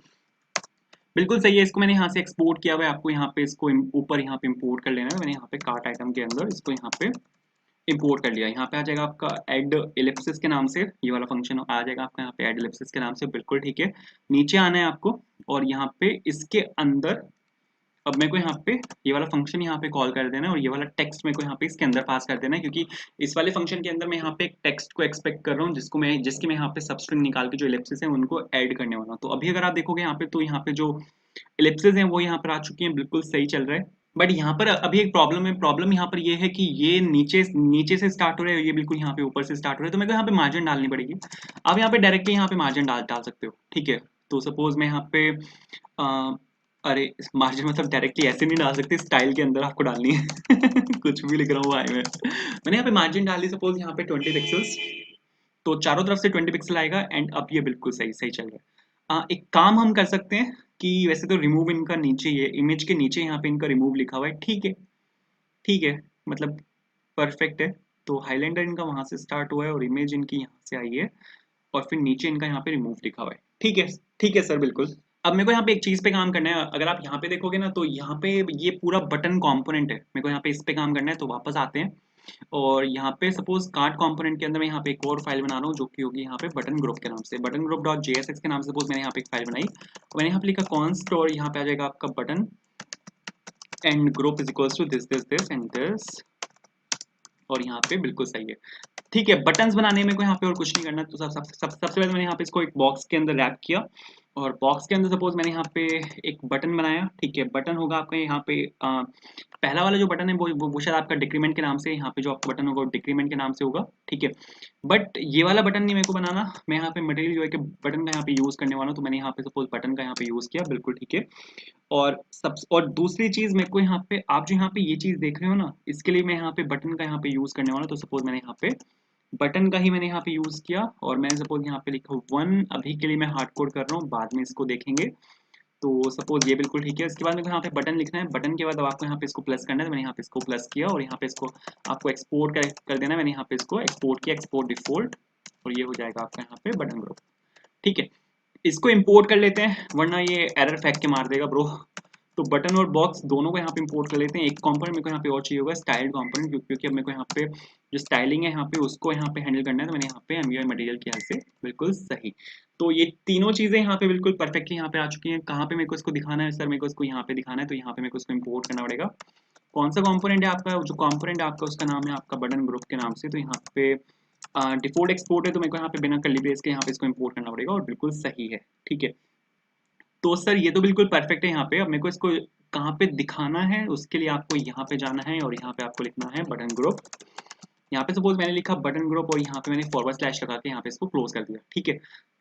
बिल्कुल सही है। इसको मैंने यहाँ से एक्सपोर्ट किया हुआ है, आपको यहाँ पे इसको ऊपर यहाँ पे इंपोर्ट कर लेना है। मैंने यहाँ पे कार्ट आइटम के अंदर इसको यहाँ पे इंपोर्ट कर लिया। यहाँ पे आ जाएगा आपका ऐड एलिप्सिस के नाम से, ये वाला फंक्शन आ जाएगा आपका यहाँ पे ऐड एलिप्सिस के नाम से, बिल्कुल ठीक है। नीचे आना है आपको और यहाँ पे इसके अंदर अब मेरे को यहाँ पे ये वाला फंक्शन यहाँ पे कॉल कर देना है और ये वाला टेक्स्ट मेरे को यहाँ पे इसके अंदर पास कर देना है, क्योंकि इस वाले फंक्शन के अंदर मैं यहाँ पे एक टेक्स्ट को एक्सपेक्ट कर रहा हूँ जिसकी मैं यहाँ पे सबस्ट्रिंग निकाल के जो एलिप्सिस है उनको ऐड करने वाला हूँ। तो अभी अगर आप देखोगे यहाँ पे तो यहाँ पे जो एलिप्सिस हैं वो यहाँ पर आ चुकी हैं, बिल्कुल सही चल रहा है। बट यहाँ पर अभी एक प्रॉब्लम है, प्रॉब्लम यहाँ पर ये है कि ये नीचे नीचे से स्टार्ट हो रहा है, ये बिल्कुल यहाँ पे ऊपर से स्टार्ट हो रहा है, तो मेरे को यहाँ पे मार्जिन डालनी पड़ेगी। आप यहाँ पे डायरेक्टली यहाँ पे मार्जिन डाल सकते हो, ठीक है। तो सपोज मैं यहाँ पे अरे मार्जिन मतलब डायरेक्टली ऐसे नहीं डाल सकते, स्टाइल के अंदर आपको डालनी है कुछ भी लिख रहा हूँ भाई मैंने यहाँ पे मार्जिन डाल दी, सपोज यहाँ पे 20 पिक्सल्स, तो चारों तरफ से 20 पिक्सल आएगा एंड अब ये बिल्कुल सही सही चल रहा है। एक काम हम कर सकते हैं कि वैसे तो रिमूव इनका नीचे, ये इमेज के नीचे यहाँ पे इनका रिमूव लिखा हुआ है, ठीक है, ठीक है, मतलब परफेक्ट है। तो हाईलाइटर इनका वहां से स्टार्ट हुआ है और इमेज इनकी यहाँ से आई है और फिर नीचे इनका यहाँ पे रिमूव लिखा हुआ है, ठीक है, ठीक है सर, बिल्कुल। अब मेरे को यहाँ पे एक चीज पे काम करना है, अगर आप यहाँ पे देखोगे ना तो यहाँ पे ये पूरा बटन कंपोनेंट है, मेरे को यहाँ पे इस पे काम करना है। तो वापस आते हैं और यहाँ पे सपोज कार्ड कंपोनेंट के अंदर मैं यहाँ पे एक और फाइल बना रहा हूँ जो कि होगी यहाँ पे बटन ग्रुप के नाम से, बटन ग्रुप डॉट जेएसएक्स के नाम से सपोज मैंने यहाँ पे एक फाइल बनाई, मैंने यहाँ पे लिखा कॉन्स्ट और यहाँ पे आ जाएगा आपका button and group is equals to this and this, और यहाँ पे बिल्कुल सही है, ठीक है। बटन्स बनाने में कोई यहाँ पे और कुछ नहीं करना, तो सबसे पहले मैंने यहाँ पे इसको एक बॉक्स के अंदर रैप किया और बॉक्स के अंदर सपोज मैंने यहाँ पे एक बटन बनाया, ठीक है। बटन होगा आपका यहाँ पे पहला वाला जो बटन है वो शायद आपका डिक्रीमेंट के नाम से, यहाँ पे जो आपका बटन होगा वो डिक्रीमेंट के नाम से होगा, ठीक है। बट ये वाला बटन नहीं मेरे को बनाना, मैं यहाँ पे मटेरियल जो है कि बटन का यहाँ पे यूज करने वाला हूँ, तो मैंने यहाँ पे सपोज बटन का यहाँ पे यूज किया, बिल्कुल ठीक है। और दूसरी चीज मेरे को यहाँ पे, आप जो यहाँ पे ये चीज देख रहे हो ना, इसके लिए मैं यहाँ पे बटन का यहाँ पे यूज करने वाला हूँ। तो सपोज मैंने यहाँ पे बटन का ही मैंने यहाँ पे यूज किया और मैंने सपोज यहाँ पे लिखा 1, अभी के लिए मैं हार्ड कोड कर रहा हूँ, बाद में इसको देखेंगे। तो सपोज ये बिल्कुल ठीक है। इसके बाद मेरे को यहाँ पे बटन लिखना है, बटन के बाद अब आपको यहाँ पे इसको प्लस करना है, तो मैंने यहाँ पे इसको प्लस किया और यहाँ पे इसको आपको एक्सपोर्ट कर देना है, मैंने यहाँ पे इसको एक्सपोर्ट किया, एक्सपोर्ट डिफॉल्ट, और ये हो जाएगा आपका यहाँ पे बटन ग्रुप, ठीक है। इसको इंपोर्ट कर लेते हैं वरना ये एरर फेंक के मार देगा ब्रो। तो बटन और बॉक्स दोनों को यहाँ पे इंपोर्ट कर लेते हैं। एक कंपोनेंट मेरे को यहाँ पे और चाहिए होगा, स्टाइल कंपोनेंट, क्योंकि अब मेरे को यहाँ पे जो स्टाइलिंग है यहाँ पे उसको यहाँ पे हैंडल करना है, तो मैंने यहाँ पे एमयूआई मटेरियल किया से, बिल्कुल सही। तो ये तीनों चीजें यहाँ पे बिल्कुल परफेक्टली यहाँ पे आ चुकी हैं। कहाँ पे मेरे को इसको दिखाना है सर, मेरे को इसको यहाँ पे दिखाना है, तो यहाँ पे मेरे को इसको इंपोर्ट करना पड़ेगा। कौन सा कॉम्पोनेंट है आपका, जो कॉम्पोनेंट है आपका उसका नाम है आपका बटन ग्रुप के नाम से, तो यहाँ पे डिफॉल्ट एक्सपोर्ट है, तो मेरे को यहाँ पे बिना कर्ली ब्रेस के यहाँ पे इसको इंपोर्ट करना पड़ेगा और बिल्कुल सही है, ठीक है। तो सर ये तो बिल्कुल परफेक्ट है। यहाँ पे अब मेरे को इसको कहाँ पे दिखाना है, उसके लिए आपको यहाँ पे जाना है और यहाँ पे आपको लिखना है बटन ग्रुप। यहाँ पे सपोज मैंने लिखा बटन ग्रुप और यहाँ पे मैंने फॉरवर्ड स्लैश लगा के यहाँ पे इसको क्लोज कर दिया, ठीक है।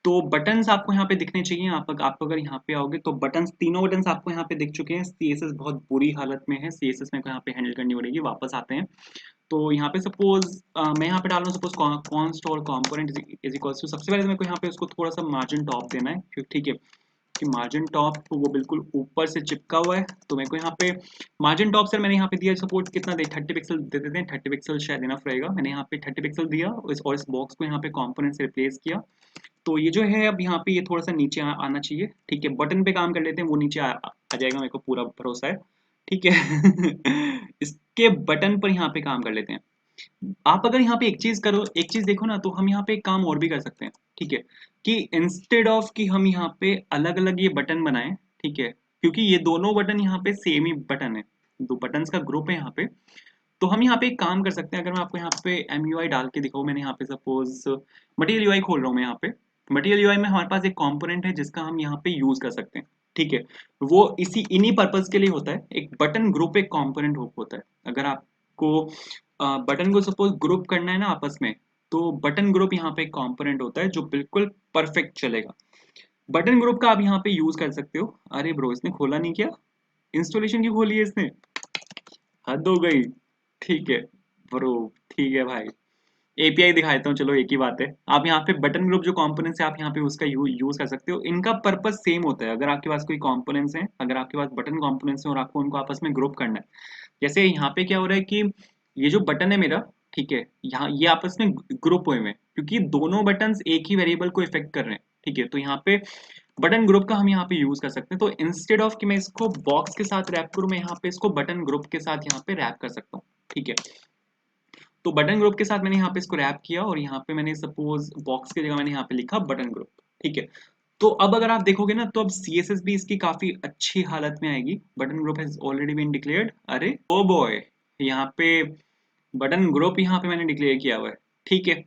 तो बटन्स आपको यहाँ पे दिखने चाहिए। आप अगर यहाँ पे आओगे तो बटन्स, तीनों बटन्स आपको यहाँ पे दिख चुके हैं। सीएसएस बहुत बुरी हालत में है, सीएसएस मेरे को यहाँ पे हैंडल करनी पड़ेगी। वापस आते हैं तो यहाँ पे सपोज मैं यहाँ पे डाल रहा हूँ सपोज कॉन्स्ट और कॉम्पोनेंट इज इक्वल्स टू, सबसे पहले तो मेरे को यहाँ पे उसको थोड़ा सा मार्जिन टॉप देना है, ठीक है, कि मार्जिन टॉप वो बिल्कुल ऊपर से चिपका हुआ है। तो मेरे को यहाँ पे मार्जिन टॉप सर मैंने यहाँ पे दिया सपोर्ट कितना दे, 30 पिक्सल दे देते हैं, 30 पिक्सल शायद इनफ रहेगा। मैंने यहाँ पे 30 पिक्सल दिया और इस बॉक्स को यहाँ पे कंपोनेंट से रिप्लेस किया। तो ये जो है अब यहाँ पे ये थोड़ा सा नीचे आना चाहिए, ठीक है। बटन पे काम कर लेते हैं, वो नीचे आ जाएगा, मेरे को पूरा भरोसा है, ठीक है इसके बटन पर यहाँ पे काम कर लेते हैं। आप अगर यहाँ पे एक चीज करो, एक चीज देखो ना, तो हम यहाँ पे एक काम और भी कर सकते हैं, ठीक है, कि इंस्टेड ऑफ कि हम यहाँ पे अलग अलग ये बटन बनाएं, ठीक है, क्योंकि ये दोनों बटन यहाँ पे सेम ही बटन है, दो बटन्स का ग्रुप है यहाँ पे। तो हम यहाँ पे एक काम कर सकते हैं, अगर मैं आपको यहाँ पे MUI डाल के दिखाऊँ, मैंने यहाँ पे सपोज मटेरियल यूआई खोल रहा हूँ मैं यहाँ पे। मटेरियल यूआई में हमारे पास एक कंपोनेंट है जिसका हम यहाँ पे यूज कर सकते हैं, ठीक है। वो इन्हीं पर्पज के लिए होता है। एक बटन ग्रुप एक कंपोनेंट होता है। अगर आपको बटन को सपोज ग्रुप करना है ना आपस में, तो बटन ग्रुप यहाँ पे एक कंपोनेंट होता है जो बिल्कुल परफेक्ट चलेगा। बटन ग्रुप का आप यहाँ पे यूज कर सकते हो। अरे ब्रो इसने खोला नहीं क्या, इंस्टॉलेशन क्यों खोली है इसने, हद हो गई, ठीक है ब्रो, ठीक है भाई, एपीआई दिखाता हूँ, चलो एक ही बात है। आप यहाँ पे बटन ग्रुप जो कंपोनेंट्स है आप यहाँ पे उसका यूज कर सकते हो। इनका पर्पस सेम होता है। अगर आपके पास कोई कंपोनेंट्स हैं, अगर आपके पास बटन कंपोनेंट्स हैं और आपको उनको आपस में ग्रुप करना है, जैसे यहाँ पे क्या हो रहा है कि ये जो बटन है मेरा, ठीक है, यहाँ ये आपस में ग्रुप हुए हैं क्योंकि दोनों बटन्स एक ही वेरिएबल को इफेक्ट कर रहे हैं, ठीक है। तो यहाँ पे बटन ग्रुप का हम यहाँ पे यूज कर सकते हैं। तो इंस्टेड ऑफ कि मैं इसको बॉक्स के साथ रैप करूँ, मैं यहाँ पे इसको बटन ग्रुप के साथ यहाँ पे रैप कर सकता हूँ, ठीक है। तो बटन ग्रुप के साथ मैंने यहाँ पे इसको रैप किया और यहाँ पे मैंने सपोज बॉक्स की जगह मैंने यहाँ पे लिखा बटन ग्रुप। ठीक है, तो अब अगर आप देखोगे ना तो अब CSS भी इसकी काफी अच्छी हालत में आएगी। Button group has already been declared. अरे ओ बॉय, यहाँ पे बटन ग्रुप यहाँ पे मैंने डिक्लेयर किया हुआ है। ठीक है,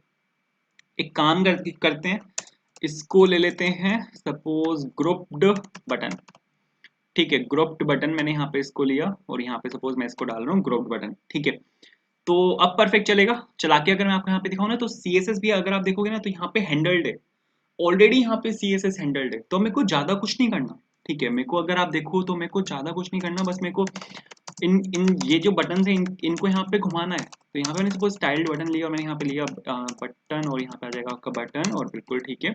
एक काम करते हैं, इसको ले लेते हैं सपोज ग्रुप्ड बटन। ठीक है, ग्रुप्ड बटन मैंने यहाँ पे इसको लिया और यहाँ पे सपोज मैं इसको डाल रहा हूँ ग्रुप्ड बटन। ठीक है, तो अब परफेक्ट चलेगा। चला के अगर मैं आपको यहाँ पे दिखाऊँ ना तो CSS भी अगर आप देखोगे ना तो यहाँ पे हैंडल्ड है ऑलरेडी, यहाँ पे CSS हैंडल्ड है, तो मेरे को ज्यादा कुछ नहीं करना। ठीक है, मेरे को अगर आप देखो तो मेरे को ज्यादा कुछ नहीं करना, बस मेरे को इन इन ये जो बटन है इनको यहाँ पे घुमाना है। तो यहाँ पे मैंने सपोज स्टाइल्ड बटन लिया और मैंने यहाँ पे लिया बटन और यहाँ पे आ जाएगा आपका बटन और बिल्कुल ठीक है।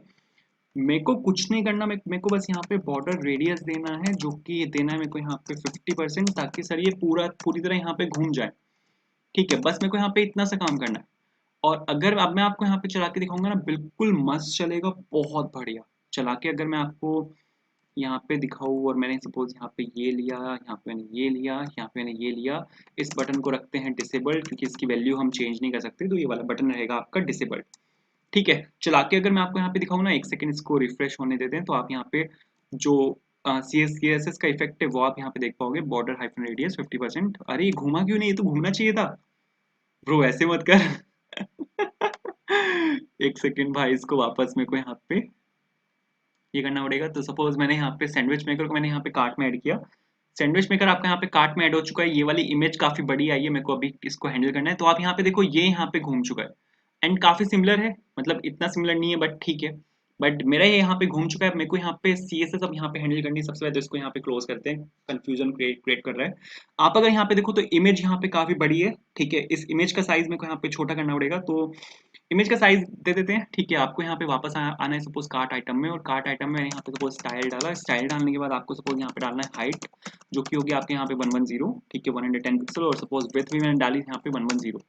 मेरे को कुछ नहीं करना, मेरे को बस यहाँ पे बॉर्डर रेडियस देना है जो कि देना है मेरे को यहाँ पे 50%, ताकि सर ये पूरी तरह यहाँ पे घूम जाए। ठीक है, बस मेरे को यहाँ पे इतना सा काम करना है। और अगर अब मैं आपको यहाँ पे चला के दिखाऊंगा ना बिल्कुल मस्त चलेगा, बहुत बढ़िया। चला के अगर मैं आपको यहाँ पे दिखाऊँ और मैंने सपोज यहाँ पे ये लिया, यहाँ पे मैंने ये लिया, यहाँ पे मैंने ये लिया, इस बटन को रखते हैं डिसेबल्ड क्योंकि इसकी वैल्यू हम चेंज नहीं कर सकते, तो ये वाला बटन रहेगा आपका डिसेबल्ड। ठीक है, चला के अगर मैं आपको यहाँ पे दिखाऊँ ना, एक सेकंड इसको रिफ्रेश होने देते हैं, तो आप यहाँ पे जो CSS का इफेक्ट है वो आप यहाँ पे देख पाओगे, बॉर्डर हाइफन रेडियस 50%। अरे ये घूमा क्यों नहीं, ये तो घूमना चाहिए था ब्रो, ऐसे मत कर। एक सेकंड भाई, इसको वापस मेरे को यहाँ पे ये करना पड़ेगा। तो सपोज मैंने यहाँ पे सैंडविच मेकर को मैंने यहाँ पे कार्ट में ऐड किया। सैंडविच मेकर आपका यहाँ पे कार्ट में ऐड हो चुका है। ये वाली इमेज काफी बड़ी आई है, मेरे को अभी इसको हैंडल करना है। तो आप यहाँ पे देखो ये यहाँ पे घूम चुका है एंड काफी सिमिलर है, मतलब इतना सिमिलर नहीं है बट ठीक है। बट मेरा ये यहाँ पे घूम चुका है, मेरे को यहाँ पे CSS अब यहाँ पे हैंडल करनी है। सबसे पहले तो इसको यहाँ पे क्लोज करते हैं, कंफ्यूजन क्रिएट कर रहा है। आप अगर यहाँ पे देखो तो इमेज यहाँ पे काफी बड़ी है। ठीक है, इस इमेज का साइज मेरे को यहाँ पे छोटा करना पड़ेगा, तो इमेज का साइज दे देते हैं। ठीक है, आपको यहाँ पे वापस आना है सपोज कार्ट आइटम में, और कार्ट आइटम में यहाँ पे सपोज स्टाइल डाला। स्टाइल डालने के बाद आपको सपोज यहाँ पे डालना है हाइट, जो कि होगी आपके यहाँ पे 110। ठीक है, 110 पिक्सल, और सपोज विथ भी मैंने डाली यहाँ पे 110।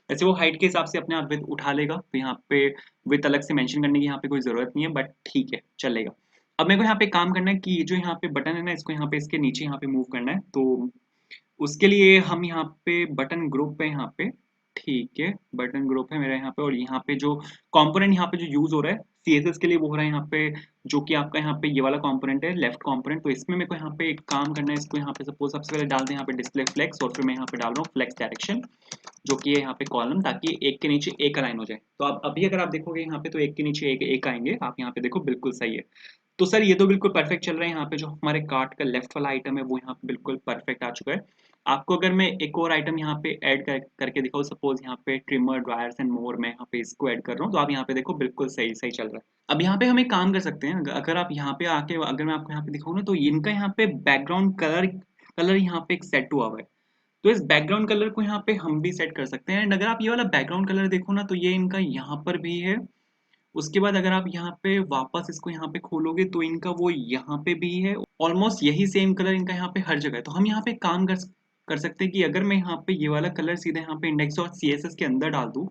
ऐसे वो हाइट के हिसाब से अपने आप विथ उठा लेगा, तो यहाँ पे विथ अलग से मेंशन करने की यहाँ पे कोई जरूरत नहीं है, बट ठीक है चलेगा। अब मेरे को यहाँ पे काम करना है कि ये जो यहाँ पे बटन है ना, इसको यहाँ पे इसके नीचे यहाँ पे मूव करना है। तो उसके लिए हम यहाँ पे बटन ग्रुप है यहाँ पे। ठीक है, बटन ग्रुप है मेरा यहाँ पे, और यहाँ पे जो कंपोनेंट यहाँ पे जो यूज हो रहा है CSS के लिए वो हो रहा है यहाँ पे, जो कि आपका यहाँ पे ये वाला कंपोनेंट है लेफ्ट कंपोनेंट। तो इसमें मेरे को यहाँ पे एक काम करना है, इसको यहाँ पे सपोज सबसे पहले डाल दें यहाँ पे डिस्प्ले फ्लेक्स, और फिर मैं यहाँ पे डाल रहा हूँ फ्लेक्स डायरेक्शन, जो कि है यहाँ पे कॉलम, ताकि एक के नीचे एक अलाइन हो जाए। तो आप अभी अगर आप देखोगे यहाँ पे तो एक के नीचे एक एक आएंगे, आप यहाँ पे देखो बिल्कुल सही है। तो सर ये तो बिल्कुल परफेक्ट चल रहा है। यहाँ पे जो हमारे कार्ट का लेफ्ट वाला आइटम है वो यहाँ पे बिल्कुल परफेक्ट आ चुका है। आपको अगर मैं एक और आइटम यहाँ पे ऐड करके दिखाऊँ, सपोज यहाँ पे ट्रिमर ड्रायर्स एंड मोर, मैं यहाँ पे इसको ऐड कर रहा हूँ, तो आप यहाँ पे देखो बिल्कुल सही सही चल रहा है। अब यहाँ पे हम एक काम कर सकते हैं, अगर आप यहाँ पे आके अगर मैं आपको यहाँ पे दिखाऊँ ना, तो इनका यहाँ पे बैकग्राउंड कलर कलर यहाँ पे एक सेट हुआ हुआ है। तो इस बैकग्राउंड कलर को यहाँ पे हम भी सेट कर सकते हैं। एंड अगर आप ये वाला बैकग्राउंड कलर देखो ना, तो ये इनका यहाँ पर भी है। उसके बाद अगर आप यहाँ पे वापस इसको यहाँ पे खोलोगे तो इनका वो यहाँ पे भी है, ऑलमोस्ट यही सेम कलर इनका यहाँ पे हर जगह है। तो हम यहाँ पे काम कर सकते हैं कि अगर मैं यहाँ पे ये वाला कलर सीधे यहाँ पे इंडेक्स डॉट CSS के अंदर डाल दूँ,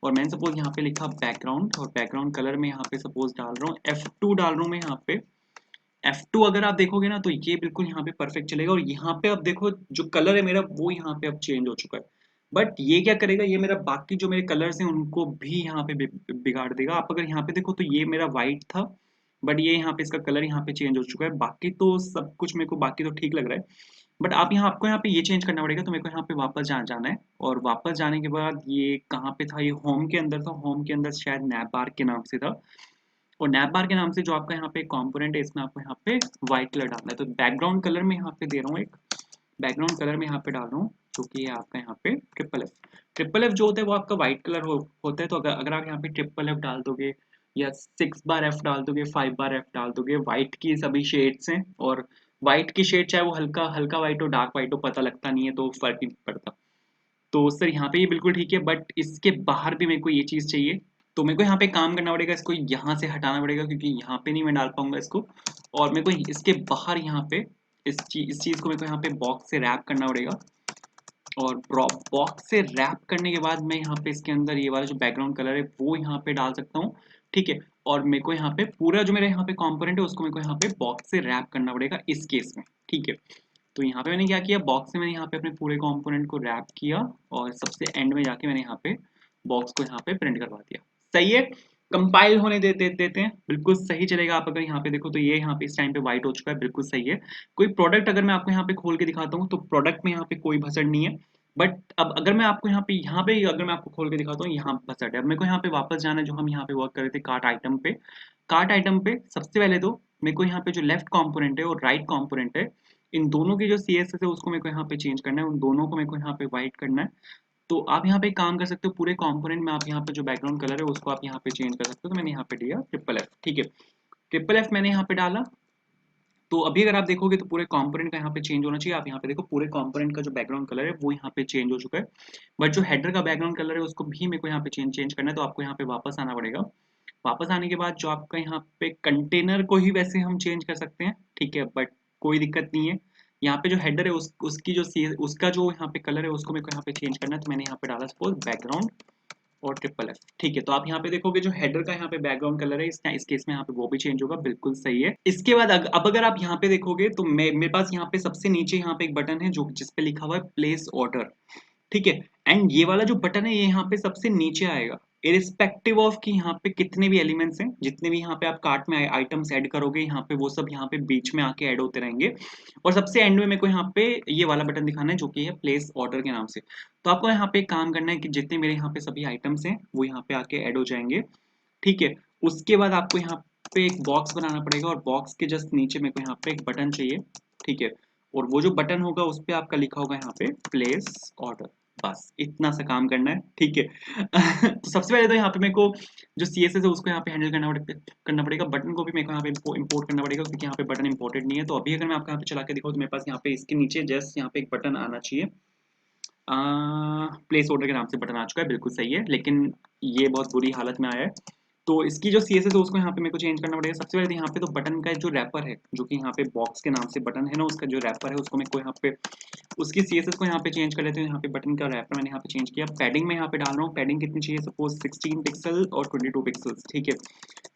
और मैंने सपोज यहाँ पे लिखा बैकग्राउंड, और बैकग्राउंड कलर में यहाँ पे सपोज डाल रहा हूँ F2 डाल रहा हूँ मैं यहाँ पे F2। अगर आप देखोगे ना तो ये बिल्कुल यहाँ पे परफेक्ट चलेगा, और यहाँ पे अब देखो जो कलर है मेरा वो यहाँ पे अब चेंज हो चुका है। बट ये क्या करेगा, ये मेरा बाकी जो मेरे कलर्स हैं उनको भी यहाँ पे बिगाड़ देगा। आप अगर यहाँ पे देखो तो ये मेरा वाइट था, बट ये यहाँ पे इसका कलर यहाँ पे चेंज हो चुका है। बाकी तो सब कुछ मेरे को बाकी तो ठीक लग रहा है, बट आप यहाँ आपको यहाँ पे ये चेंज करना पड़ेगा। तो मेरे को यहाँ पे वापस जाना है, और वापस जाने के बाद ये कहाँ पे था, ये होम के अंदर था। होम के अंदर शायद नैप बार के नाम से था, और नैप बार के नाम से जो आपका यहाँ पे कंपोनेंट है इसमें आपको यहाँ पे व्हाइट कलर डालना है। तो बैकग्राउंड कलर में यहाँ पे दे रहा हूँ, एक बैकग्राउंड कलर में यहाँ पे डाल रहा हूँ, जो कि है आपका यहाँ पे ट्रिपल एफ जो होता है वो आपका व्हाइट कलर होता है। तो अगर आप यहाँ पे ट्रिपल एफ डाल दोगे, या 6 बार F डाल दोगे, 5 बार F डाल दोगे, व्हाइट की सभी शेड्स हैं, और व्हाइट की शेड चाहे वो हल्का हल्का व्हाइट हो डार्क व्हाइट हो पता लगता नहीं है, तो फर्क नहीं पड़ता। तो सर यहाँ पे ये बिल्कुल ठीक है, बट इसके बाहर भी मेरे को ये चीज़ चाहिए। तो मेरे को यहाँ पे काम करना पड़ेगा, इसको यहाँ से हटाना पड़ेगा क्योंकि यहाँ पे नहीं मैं डाल पाऊंगा इसको। और मेरे को इसके बाहर यहाँ पे इस चीज़ को मेरे को यहाँ पे बॉक्स से रैप करना पड़ेगा, और बॉक्स से रैप करने के बाद मैं यहाँ पे इसके अंदर ये वाला जो बैकग्राउंड कलर है वो यहाँ पे डाल सकता हूँ। ठीक है, और मेरे को यहाँ पे पूरा जो मेरे यहाँ पे कंपोनेंट है उसको मेरे को यहाँ पे बॉक्स से रैप करना पड़ेगा इस केस में। ठीक है, तो यहाँ पे मैंने क्या किया, बॉक्स से मैंने यहाँ पे अपने पूरे कंपोनेंट को रैप किया, और सबसे एंड में जाके मैंने यहाँ पे बॉक्स को यहाँ पे प्रिंट करवा दिया। सही है, कंपाइल होने देते हैं, बिल्कुल सही चलेगा। आप अगर यहाँ पे देखो तो ये यहाँ पे इस टाइम पे व्हाइट हो चुका है, बिल्कुल सही है। कोई प्रोडक्ट अगर मैं आपको यहाँ पे खोल के दिखाता हूँ तो प्रोडक्ट में यहाँ पे कोई भसड़ नहीं है। बट अब अगर मैं आपको यहाँ पे अगर मैं आपको खोल के दिखाता हूँ, यहाँ भसड़ है। अब मेरे को यहाँ पे वापस जाना है, जो हम यहाँ पे वर्क कर रहे थे कार्ट आइटम पे। कार्ट आइटम पे सबसे पहले तो मेरे को यहाँ पे जो लेफ्ट कंपोनेंट है और राइट कंपोनेंट है, इन दोनों की जो CSS है उसको मेरे को यहाँ पे चेंज करना है, उन दोनों को मेरे को यहाँ पे व्हाइट करना है। तो आप यहाँ पे एक काम कर सकते हो, पूरे कंपोनेंट में आप यहाँ पे जो बैकग्राउंड कलर है उसको आप यहाँ पे चेंज कर सकते हो। तो मैंने यहाँ पे दिया FFF, ठीक है, FFF मैंने यहाँ पे डाला। तो अभी अगर आप देखोगे तो पूरे कंपोनेंट का यहाँ पे चेंज होना चाहिए। आप यहाँ पे देखो पूरे कंपोनेंट का जो बैकग्राउंड कलर है वो यहाँ पे चेंज हो चुका है। बट जो हेडर का बैकग्राउंड कलर है उसको भी मेरे को यहाँ पे चेंज करना है, तो आपको यहाँ पे वापस आना पड़ेगा। वापस आने के बाद जो आपका यहाँ पे कंटेनर को ही वैसे हम चेंज कर सकते हैं, ठीक है, बट कोई दिक्कत नहीं है। यहाँ पे जो हेडर है उसकी जो उसका जो यहाँ पे कलर है उसको मेरे को यहाँ पे चेंज करना है। तो मैंने यहाँ पे डाला सपोज बैकग्राउंड और FFF, ठीक है। तो आप यहाँ पे देखोगे जो हेडर का यहाँ पे बैकग्राउंड कलर है इस केस में यहाँ पे वो भी चेंज होगा, बिल्कुल सही है। इसके बाद अब अगर आप यहाँ पे देखोगे तो मेरे पास यहाँ पे सबसे नीचे यहाँ पे एक बटन है जो जिसपे लिखा हुआ है प्लेस ऑर्डर, ठीक है। एंड ये वाला जो बटन है ये यहाँ पे सबसे नीचे आएगा, इरिस्पेक्टिव ऑफ कि यहाँ पे कितने भी एलिमेंट्स हैं, जितने भी यहाँ पे आप कार्ट में आइटम्स ऐड करोगे यहाँ पे वो सब यहाँ पे बीच में आके ऐड होते रहेंगे। और सबसे एंड में मेरे को यहाँ पे ये वाला बटन दिखाना है जो कि है प्लेस ऑर्डर के नाम से। तो आपको यहाँ पे एक काम करना है कि जितने मेरे यहाँ पे सभी आइटम्स हैं वो यहाँ पे आके ऐड हो जाएंगे, ठीक है। उसके बाद आपको यहाँ पे एक बॉक्स बनाना पड़ेगा और बॉक्स के जस्ट नीचे मेरे को यहाँ पे एक बटन चाहिए, ठीक है। और वो जो बटन होगा उस पर आपका लिखा होगा यहाँ पे प्लेस ऑर्डर, बस इतना सा काम करना है, ठीक है। तो सबसे पहले तो यहाँ पे मेरे को जो CSS है उसको यहाँ पे हैंडल करना पड़ेगा। बटन को भी मेरे को यहाँ पे इंपोर्ट करना पड़ेगा क्योंकि यहाँ पे बटन इंपोर्टेड नहीं है। तो अभी अगर मैं आपको यहाँ पे चला के दिखाऊँ तो मेरे पास यहाँ पे इसके नीचे जस्ट यहाँ पे एक बटन आना चाहिए, प्लेस ऑर्डर के नाम से बटन आ चुका है, बिल्कुल सही है, लेकिन ये बहुत बुरी हालत में आया है। तो इसकी जो CSS है उसको यहाँ पे मेरे को चेंज करना पड़ेगा। सबसे पहले यहाँ पे तो बटन का जो रैपर है जो कि यहाँ पे बॉक्स के नाम से बटन है ना, उसका जो रैपर है उसको मेरे को यहाँ पे उसकी CSS को यहाँ पे चेंज कर लेते हैं। यहाँ पे बटन का रैपर मैंने यहाँ पे चेंज किया। पैडिंग में यहाँ पे डाल रहा हूँ, पैडिंग कितनी चाहिए, सपोज 16 पिक्सल और 22 पिक्सल्स, ठीक है।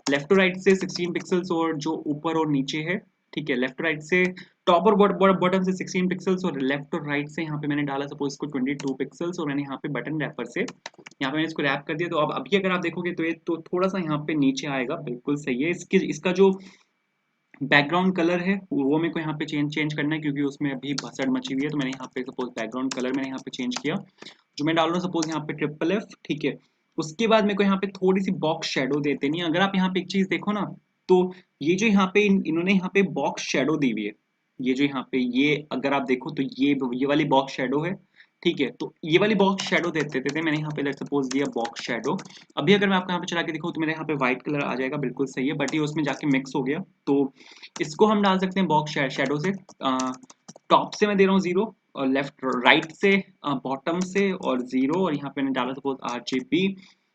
लेफ्ट टू राइट से 16 पिक्सल्स और जो ऊपर और नीचे है, ठीक है। लेफ्ट टू राइट से टॉप और बॉटम से 16 पिक्सल्स और लेफ्ट और राइट से यहाँ पे मैंने डाला सपोज इसको 22 पिक्सल्स और मैंने यहाँ पे बटन रैपर से यहाँ पे मैंने इसको रैप कर दिया। तो अब अभी अगर आप देखोगे तो ये तो थोड़ा सा यहाँ पे नीचे आएगा, बिल्कुल सही है। इसका जो बैकग्राउंड कलर है वो मेरे को यहाँ पे चेंज करना है क्योंकि उसमें अभी भसड़ मची हुई है। तो मैंने यहाँ पे सपोज बैकग्राउंड कलर मैंने यहाँ पे चेंज किया, जो मैं डाल रहा हूँ सपोज यहाँ पे FFF, ठीक है। उसके बाद मेरे को यहाँ पे थोड़ी सी बॉक्स शेडो देते नहीं। अगर आप यहाँ पे एक चीज देखो ना, तो ये जो यहाँ पे इन्होंने यहाँ पे बॉक्स शेडो दी हुई है, ये जो यहाँ पे ये अगर आप देखो तो ये वाली बॉक्स शेडो है, ठीक है। तो ये वाली बॉक्स शेडो देते थे मैंने यहाँ पे लेट्स सपोज दिया बॉक्स शेडो। अभी अगर मैं आपको यहाँ पे चला के दिखाऊँ तो मेरे यहाँ पे व्हाइट कलर आ जाएगा, बिल्कुल सही है, बट ये उसमें जाके मिक्स हो गया। तो इसको हम डाल सकते हैं बॉक्स शेडो से। टॉप से मैं दे रहा हूँ 0 और लेफ्ट राइट से बॉटम से और 0 और यहाँ पे मैंने डाला सपोज RGB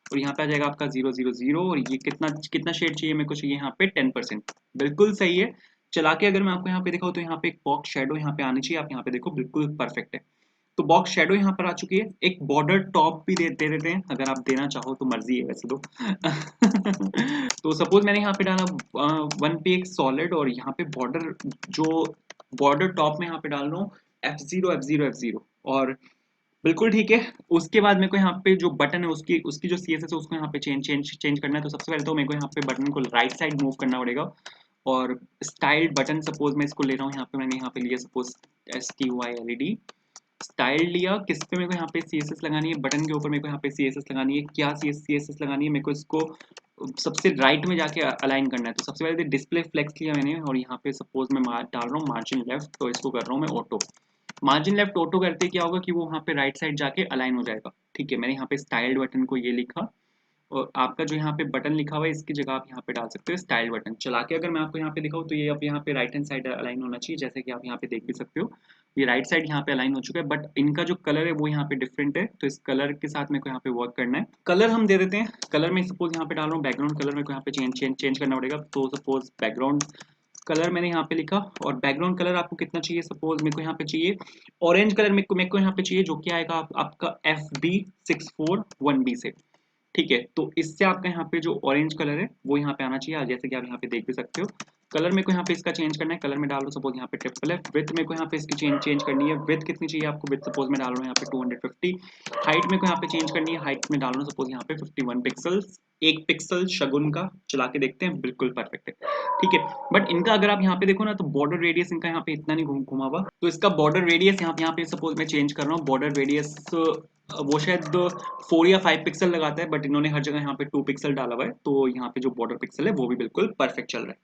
और यहाँ पे आ जाएगा आपका 000 और ये कितना कितना शेड चाहिए मेरे को, चाहिए यहाँ पे 10%, बिल्कुल सही है। चला के अगर मैं आपको यहाँ पे दिखाऊँ तो यहाँ पे एक बॉक्स शेडो यहाँ पे आनी चाहिए। आप यहाँ पे देखो बिल्कुल परफेक्ट है। तो बॉक्स शेडो यहाँ पर आ चुकी है। एक बॉर्डर टॉप भी दे देते हैं अगर आप देना चाहो तो, मर्जी है वैसे तो। तो सपोज मैंने यहाँ पे डाला 1 पे एक सॉलिड और यहाँ पे बॉर्डर जो बॉर्डर टॉप में यहाँ पे डाल रहा हूँ F0 और बिल्कुल ठीक है। उसके बाद मेरे को यहाँ पे जो बटन है उसकी उसकी जो CSS है उसको यहाँ पे चेंज करना है। तो सबसे पहले तो मेरे को यहाँ पे बटन को राइट साइड मूव करना पड़ेगा और स्टाइल्ड बटन सपोज मैं इसको ले रहा हूँ। यहाँ पे मैंने यहाँ पे लिया सपोज STYLED स्टाइल लिया। किस पे मेरे को यहाँ पे CSS लगानी है, बटन के ऊपर मेरे को यहाँ पे CSS लगानी है। क्या CSS लगानी है, मेरे को इसको सबसे राइट में जाके अलाइन करना है। तो सबसे पहले डिस्प्ले फ्लेक्स लिया मैंने और यहाँ पे सपोज मैं डाल रहा हूँ मार्जिन लेफ्ट, तो इसको कर रहा हूँ मैं ऑटो। मार्जिन लेफ्ट ऑटो करते क्या होगा कि वो वहाँ पे राइट साइड जाके अलाइन हो जाएगा, ठीक है। मैंने यहाँ पे स्टाइल्ड बटन को ये लिखा और आपका जो यहाँ पे बटन लिखा हुआ है इसकी जगह आप यहाँ पे डाल सकते हो स्टाइल बटन। चला के अगर मैं आपको यहाँ पे दिखाऊँ तो ये अब यहाँ पे राइट हैंड साइड अलाइन होना चाहिए, जैसे कि आप यहाँ पे देख भी सकते हो ये राइट साइड यहाँ पे अलाइन हो चुका है। बट इनका जो कलर है वो यहाँ पे डिफरेंट है, तो इस कलर के साथ मेरे को यहाँ पे वर्क करना है। कलर हम दे देते हैं। कलर में सपोज यहाँ पे डाल रहा हूँ बैकग्राउंड कलर मेरे को यहाँ पे चेंज करना पड़ेगा। तो सपोज बैकग्राउंड कलर मैंने यहाँ पे लिखा और बैकग्राउंड कलर आपको कितना चाहिए, सपोज मेरे को यहाँ पे चाहिए ऑरेंज कलर मेरे को यहाँ पे चाहिए, जो कि आएगा आपका FB641B से, ठीक है। तो इससे आपका यहाँ पे जो ऑरेंज कलर है वो यहाँ पे आना चाहिए, जैसे कि आप यहाँ पे देख भी सकते हो। कलर मेरे को यहाँ पे इसका चेंज करना है, कलर में डाल रहा हूँ सपोज यहाँ पे ट्रिपल है। विड्थ मेरे को यहाँ पे इसकी चेंज करनी है, विड्थ कितनी चाहिए आपको, विड्थ सपोज मैं डाल रहा हूँ यहाँ पे 250। हाइट मेरे को यहाँ पे चेंज करनी है, हाइट में डाल रहा हूँ सपोज यहाँ पे 51 पिक्सल्स, 1 पिक्सल शगुन का, चला के देखते हैं, बिल्कुल परफेक्ट है, ठीक है। बट इनका अगर आप यहाँ पे देखो ना तो बॉर्डर रेडियस इनका यहाँ पे इतना नहीं घुमा हुआ, तो इसका बॉर्डर रेडियस यहाँ पे सपोज मैं चेंज कर रहा हूँ, बॉर्डर रेडियस वो शायद 4 या 5 पिक्सल लगाता है, बट इन्होंने हर जगह यहाँ पे 2 पिक्सल डाला हुआ है, तो यहाँ पे जो बॉर्डर पिक्सल है वो भी बिल्कुल परफेक्ट चल रहा है।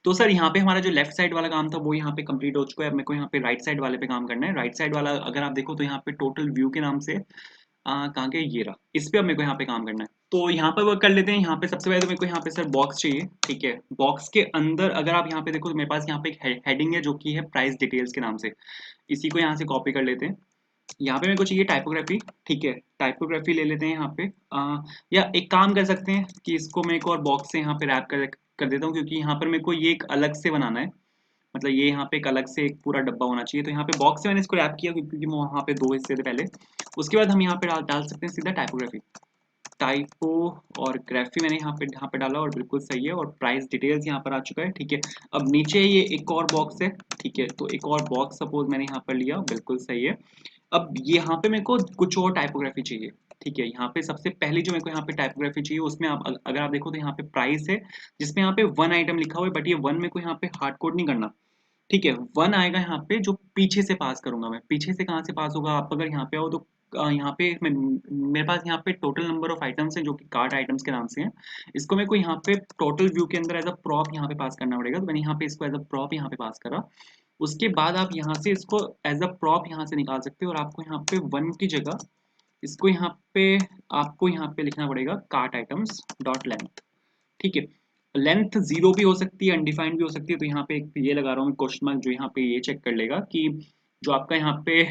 तो सर यहाँ पे हमारा जो लेफ्ट साइड वाला काम था वो यहाँ पे कंप्लीट हो चुका है। अब मेरे को यहाँ पे राइट साइड वाले पे काम करना है। राइट साइड वाला अगर आप देखो तो यहाँ पे टोटल व्यू के नाम से कहाँ के ये रहा, इस पे अब मेरे को यहाँ पे काम करना है। तो यहाँ पर वर्क कर लेते हैं। यहाँ पे सबसे पहले तो मेरे को यहाँ पे सर बॉक्स चाहिए, ठीक है। बॉक्स के अंदर अगर आप यहाँ पे देखो तो मेरे पास यहाँ पे एक हेडिंग है जो कि है प्राइस डिटेल्स के नाम से, इसी को यहाँ से कॉपी कर लेते हैं। यहाँ पे मेरे को चाहिए टाइपोग्राफी, ठीक है, टाइपोग्राफी ले लेते हैं यहाँ पे। या एक काम कर सकते हैं कि इसको मैं एक और बॉक्स से यहाँ पे रैप कर देता हूँ, क्योंकि यहाँ पर मेरे को ये एक अलग से बनाना है, मतलब ये यहाँ पे एक अलग से एक पूरा डब्बा होना चाहिए। तो यहाँ पे बॉक्स से मैंने इसको रैप किया क्योंकि वहाँ पे 2 हिस्से थे पहले। उसके बाद हम यहाँ पे डाल सकते हैं सीधा टाइपोग्राफी, टाइपो और ग्राफी मैंने यहाँ पे डाला और बिल्कुल सही है। और प्राइस डिटेल्स यहाँ पर आ चुका है, ठीक है। अब नीचे ये एक और बॉक्स है, ठीक है, तो एक और बॉक्स सपोज मैंने यहाँ पर लिया, बिल्कुल सही है। अब यहाँ पे मेरे को कुछ और टाइपोग्राफी चाहिए, ठीक है। यहाँ पे सबसे पहली जो मेरे को यहाँ पे टाइपोग्राफी चाहिए उसमें आप अगर आप देखो तो यहाँ पे प्राइस है जिसमें यहाँ पे 1 आइटम लिखा हुआ है, बट ये 1 मेरे को यहाँ पे हार्ड कोड नहीं करना, ठीक है। 1 आएगा यहाँ पे जो पीछे से पास करूंगा मैं। पीछे से कहाँ से पास होगा, आप अगर यहाँ पे आओ तो यहाँ पे मेरे पास यहाँ पे टोटल नंबर ऑफ आइटम्स हैं जो कि कार्ट आइटम्स के नाम से हैं। इसको मेरे को यहाँ पे टोटल व्यू के अंदर एज अ प्रॉप यहाँ पे पास करना पड़ेगा, तो मैंने यहाँ पे इसको एज अ प्रॉप यहाँ पे पास करा। उसके बाद आप यहाँ से इसको एज अ प्रॉप यहाँ से निकाल सकते हो और आपको यहाँ पे 1 की जगह इसको यहाँ पे आपको यहाँ पे लिखना पड़ेगा कार्ट आइटम्स डॉट लेंथ, ठीक है। लेंथ 0 भी हो सकती है, अनडिफाइंड भी हो सकती है, तो यहाँ पे एक ये लगा रहा हूँ क्वेश्चन मार्क, जो यहाँ पे ये चेक कर लेगा कि जो आपका यहाँ पे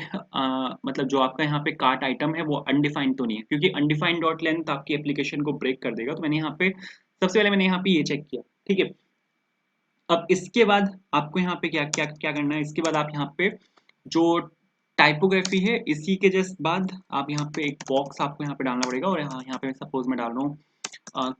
मतलब जो आपका यहाँ पे कार्ट आइटम है वो अनडिफाइंड तो नहीं है, क्योंकि अनडिफाइंड डॉट लेंथ आपकी एप्लीकेशन को ब्रेक कर देगा। तो मैंने यहाँ पे सबसे पहले मैंने यहाँ पे ये चेक किया, ठीक है। अब इसके बाद आपको यहाँ पे क्या क्या क्या करना है, इसके बाद आप यहाँ पे जो टाइपोग्राफी है इसी के जस्ट बाद आप यहाँ पे एक बॉक्स आपको यहाँ पे डालना पड़ेगा। और यहाँ पे सपोज मैं डाल रहा हूँ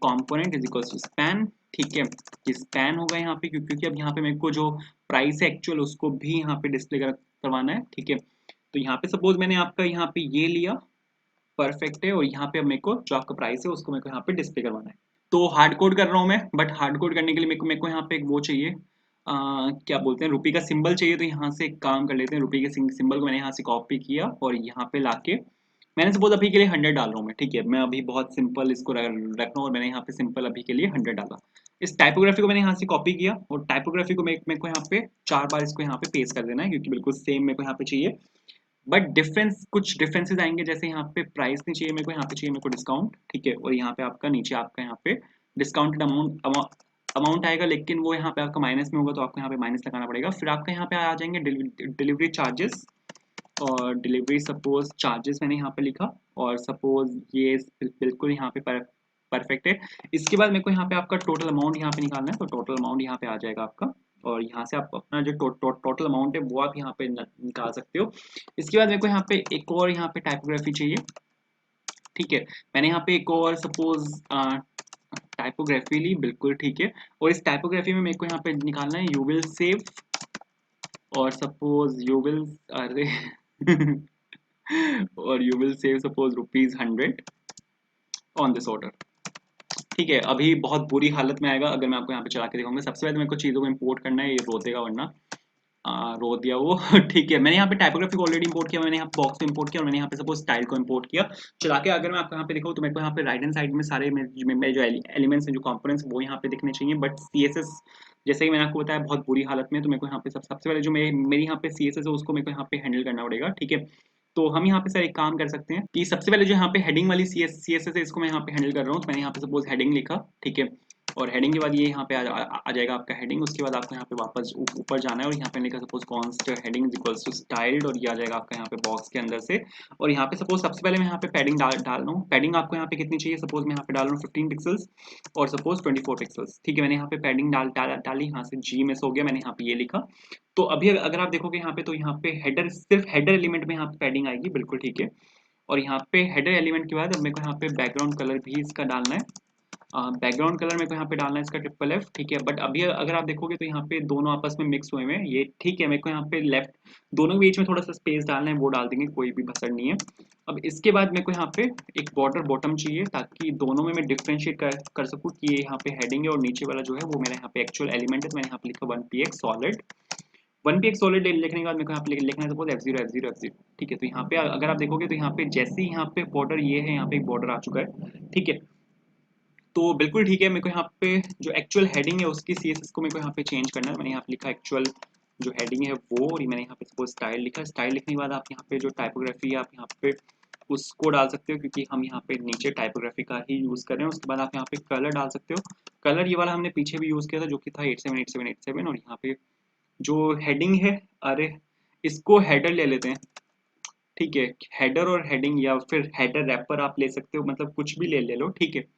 component is equal to span, ठीक है। कि स्पैन होगा यहाँ पे क्योंकि अब यहाँ पे मेरे को जो प्राइस है एक्चुअल उसको भी यहाँ पे डिस्प्ले करवाना है, ठीक है। तो यहाँ पे सपोज मैंने आपका यहाँ पे ये लिया, परफेक्ट है। और यहाँ पे अब मेरे को जो आपका प्राइस है उसको मेरे को यहाँ पे डिस्प्ले करवाना है। तो हार्ड कोड कर रहा हूँ मैं, बट हार्ड कोड करने के लिए मेरे को यहाँ पे एक वो चाहिए, क्या बोलते हैं, रुपी का सिंबल चाहिए। तो यहाँ से एक काम कर लेते हैं, रुपी के सिंबल को मैंने यहाँ से कॉपी किया और यहाँ पे लाके मैंने सपोज अभी के लिए 100 डाल रहा हूँ मैं, ठीक है। मैं अभी बहुत सिंपल इसको रख रहा हूँ और मैंने यहाँ पे सिंपल अभी के लिए 100 डाला। इस टाइपोग्राफी को मैंने यहाँ से कॉपी किया और टाइपोग्राफी को मेरे को यहाँ पे 4 बार इसको यहाँ पे पेस्ट कर देना है, क्योंकि बिल्कुल सेम मेरे को यहाँ पे चाहिए। बट डिफरेंस, कुछ डिफरेंसेस आएंगे, जैसे यहाँ पे प्राइस नहीं चाहिए मेरे को, यहाँ पे चाहिए मेरे को डिस्काउंट, ठीक है। और यहाँ पे आपका नीचे आपका यहाँ पे डिस्काउंटेड अमाउंट आएगा, लेकिन वो यहाँ पे आपका माइनस में होगा, तो आपको यहाँ पे माइनस लगाना पड़ेगा। फिर आपका यहाँ पे आ जाएंगे डिलीवरी चार्जेस, और डिलीवरी सपोज चार्जेस मैंने यहाँ पे लिखा, और सपोज ये बिल्कुल यहाँ पे परफेक्ट है। इसके बाद मेरे को यहाँ पे आपका टोटल अमाउंट यहाँ पे निकालना है, तो टोटल अमाउंट यहाँ पे आ जाएगा आपका, और यहाँ से आप अपना जो टोटल अमाउंट है वो आप यहाँ पे निकाल सकते हो। इसके बाद मेरे को यहाँ पे एक और यहाँ पे टाइपोग्राफी चाहिए, ठीक है। मैंने यहाँ पे एक और सपोज टाइपोग्राफी ली, बिल्कुल ठीक है। और इस टाइपोग्राफी में मेरे को यहाँ पे निकालना है यू विल सेव, और सपोज यू विल, अरे और you will save suppose ₹100 on this order, ठीक है। अभी बहुत बुरी हालत में आएगा अगर मैं आपको यहाँ पे चला के दिखाऊंगा। सबसे पहले मेरे को चीज़ों को इंपोर्ट करना है, ये रो देगा वरना रो दिया वो ठीक है। मैंने यहाँ पे टाइपोग्राफी को ऑलरेडी इंपोर्ट किया, मैंने यहाँ बॉक्स को इंपोर्ट किया, और मैंने यहाँ पे सपोज स्टाइल को इंपोर्ट किया। चला के अगर मैं आपको यहाँ पे दिखाऊँ तो मेरे को यहाँ पे राइट हैंड साइड में सारे मेरे जो एलिमेंट्स हैं, जो कंपोनेंट्स, वो यहाँ पे दिखने चाहिए। बट CSS जैसे कि मैंने आपको बताया बहुत बुरी हालत में, तो मेरे को यहाँ पे सबसे पहले जो मेरी यहाँ पे CSS है उसको मेरे को यहाँ पे हैंडल करना पड़ेगा, ठीक है। तो हम यहाँ पे सर एक काम कर सकते हैं कि सबसे पहले जो यहाँ पे हेडिंग वाली CSS है इसको मैं यहाँ पे हैंडल कर रहा हूँ। तो मैंने यहाँ पे सपोज हेडिंग लिखा, ठीक है। और हेडिंग के बाद ये यहाँ पे आ जाएगा आपका हेडिंग। उसके बाद आपको यहाँ पे वापस ऊपर जाना है और यहाँ पे लिखा suppose const heading is equals to styled, और ये आ जाएगा आपका यहाँ पे बॉक्स के अंदर से। और यहाँ पे सपोज सबसे पहले मैं यहाँ पे पैडिंग डाल रहा हूँ। पैडिंग आपको यहाँ पे कितनी चाहिए, सपोज मैं यहाँ पे डाल रहा हूँ 15 पिक्सल्स और सपोज 24 पिक्सल्स, ठीक है। मैंने यहाँ पे पैडिंग डाली, यहाँ से G मिस हो गया, मैंने यहाँ पे ये लिखा। तो अभी अगर आप देखोगे यहाँ पे, तो यहाँ पे हेडर, सिर्फ हेडर एलिमेंट में यहाँ पे पैडिंग आएगी, बिल्कुल ठीक है। और यहाँ पे हेडर एलिमेंट के बाद अब मेरे को यहाँ पे बैकग्राउंड कलर भी इसका डालना है, बैकग्राउंड कलर मेरे को यहाँ पे डालना है इसका ट्रिपल एफ, ठीक है। बट अभी अगर आप देखोगे तो यहाँ पे दोनों आपस में मिक्स हुए हुए हैं, ये ठीक है। मेरे को यहाँ पे लेफ्ट दोनों के बीच में थोड़ा सा स्पेस डालना है, वो डाल देंगे, कोई भी भसड़ नहीं है। अब इसके बाद मेरे को यहाँ पे एक बॉर्डर बॉटम चाहिए, ताकि दोनों में मैं डिफ्रेंशिएट कर सकूँ कि ये यहाँ पे हेडिंग है और नीचे वाला जो है वो मेरा यहाँ पे एक्चुअल एलिमेंट है। तो मैंने यहाँ पे लिखा 1px सॉलिड। 1px सॉलिड लिखने के बाद मेरे को यहाँ पे लिखना है सपोज f0 ठीक है। तो यहाँ पे अगर आप देखोगे तो यहाँ पे जैसे ही यहाँ पे बॉर्डर ये है, यहाँ पे एक बॉर्डर आ चुका है, ठीक है। तो बिल्कुल ठीक है। मेरे को यहाँ पे जो एक्चुअल हेडिंग है उसकी CSS को मेरे को यहाँ पे चेंज करना है। मैंने यहाँ पे लिखा एक्चुअल जो हेडिंग है वो, और मैंने यहाँ पे सपोज स्टाइल लिखा। स्टाइल लिखने के बाद आप यहाँ पे जो टाइपोग्राफी है आप यहाँ पे उसको डाल सकते हो, क्योंकि हम यहाँ पे नीचे टाइपोग्राफी का ही यूज़ कर रहे हैं। उसके बाद आप यहाँ पे कलर डाल सकते हो। कलर ये वाला हमने पीछे भी यूज़ किया था, जो कि था 878787। और यहाँ पे जो हेडिंग है, अरे इसको हेडर ले लेते हैं, ठीक है। हेडर और हेडिंग या फिर हेडर रैपर आप ले सकते हो, मतलब कुछ भी ले लो, ठीक है।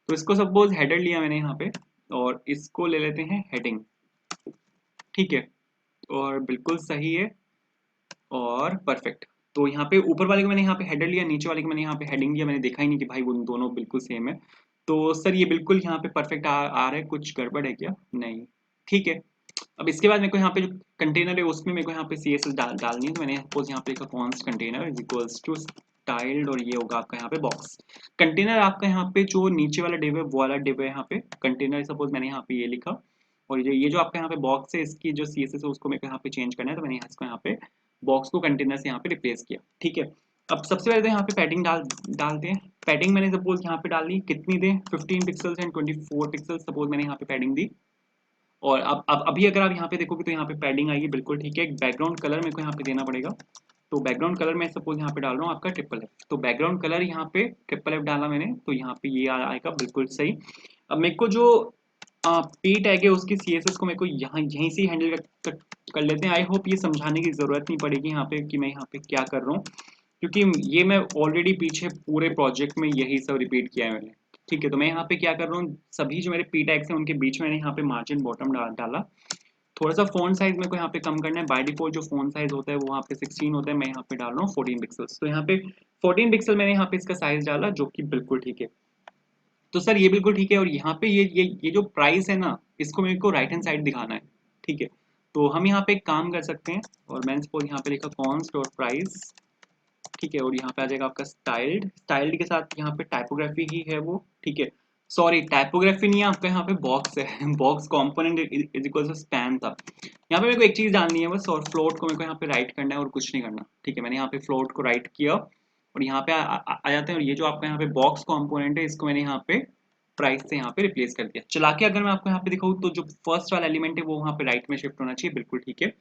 तो इसको सपोज हेडर लिया मैंने यहाँ पे, और इसको ले लेते हैं हेडिंग, ठीक है। और बिल्कुल सही है और परफेक्ट। तो यहाँ पे ऊपर वाले को मैंने यहाँ पे हेडर लिया, नीचे वाले को मैंने यहाँ पे हेडिंग लिया। मैंने देखा ही नहीं कि भाई वो दोनों बिल्कुल सेम है। तो सर ये बिल्कुल यहाँ पे परफेक्ट आ रहा है, कुछ गड़बड़ है क्या? नहीं, ठीक है। अब इसके बाद मेरे को यहाँ पे जो कंटेनर है उसमें मेरे को यहाँ पे CSS डालनी है। तो मैंने सपोज यहाँ पे लिखा const container is equals to styled, और ये होगा आपका यहाँ पे बॉक्स कंटेनर। आपका यहाँ पे जो नीचे वाला डिव है वो वाला डिव है यहाँ पे कंटेनर। सपोज मैंने यहाँ पे ये लिखा, और ये जो आपका यहाँ पे बॉक्स है इसकी जो CSS है उसको मेरे को यहाँ पे चेंज करना है। तो मैंने इसको यहाँ पे बॉक्स को कंटेनर से यहाँ पे रिप्लेस किया, ठीक है। अब सबसे पहले तो यहाँ पे पैडिंग डालते हैं। पैडिंग मैंने सपोज यहाँ पे डाल दी, कितनी दें? 15 पिक्सल्स एंड 24 पिक्सल्स सपोज मैंने यहाँ पे पैडिंग दी। और अब अभी अगर आप यहाँ पे देखोगे तो यहाँ पे पैडिंग आएगी, बिल्कुल ठीक है। एक बैकग्राउंड कलर मेरे को यहाँ पे देना पड़ेगा। तो बैकग्राउंड कलर मैं सपोज यहाँ पे डाल रहा हूँ आपका ट्रिपल एफ। तो बैकग्राउंड कलर यहाँ पे ट्रिपल एफ डाला मैंने, तो यहाँ पे ये आएगा बिल्कुल सही। अब मेरे को जो पी टैग है उसकी CSS को मेरे को यहाँ यहीं से हैंडल कर लेते हैं। आई होप ये समझाने की जरूरत नहीं पड़ेगी यहाँ पे कि मैं यहाँ पे क्या कर रहा हूँ, क्योंकि ये मैं ऑलरेडी पीछे पूरे प्रोजेक्ट में यही सब रिपीट किया है मैंने, ठीक है। तो मैं यहाँ पे क्या कर रहा हूँ, सभी जो मेरे पी टैग्स हैं उनके बीच में मैंने यहाँ पे मार्जिन बॉटम डाला। थोड़ा सा फ़ॉन्ट साइज मेरे को यहाँ पे कम करना है। बाय डिफॉल्ट जो फ़ॉन्ट साइज होता है वो यहाँ पे 16 होता है, मैं यहाँ पे डाल रहा हूँ 14 पिक्सल्स। तो यहाँ पे 14 पिक्सल मैंने यहाँ पे इसका साइज डाला, जो कि बिल्कुल ठीक है। तो सर ये बिल्कुल ठीक है। और यहाँ पे ये जो प्राइस है ना, इसको मेरे को राइट हैंड साइड दिखाना है, ठीक है। तो हम यहाँ पे एक काम कर सकते हैं, और मैंने सपोज यहाँ पे लिखा कॉन्स्ट और प्राइस, ठीक है। और यहाँ पे आ जाएगा आपका स्टाइल्ड। स्टाइल्ड के साथ यहाँ पे टाइपोग्राफी ही है वो, ठीक है। सॉरी, टाइपोग्राफी नहीं है आपका, यहाँ पे बॉक्स है box component is equal to span था। यहाँ पे मेरे को एक चीज डालनी है बस, और फ्लोट को मेरे को यहाँ पे राइट करना है और कुछ नहीं करना, ठीक है। मैंने यहाँ पे फ्लोट को राइट किया, और यहाँ पे आ जाते हैं। और ये जो आपका यहाँ पे बॉक्स कंपोनेंट है इसको मैंने यहाँ पे प्राइस से यहाँ पे रिप्लेस कर दिया। चला के अगर मैं आपको यहाँ पे दिखाऊँ तो जो फर्स्ट वाला एलिमेंट है वो वहाँ पे राइट में शिफ्ट होना चाहिए, बिल्कुल ठीक है।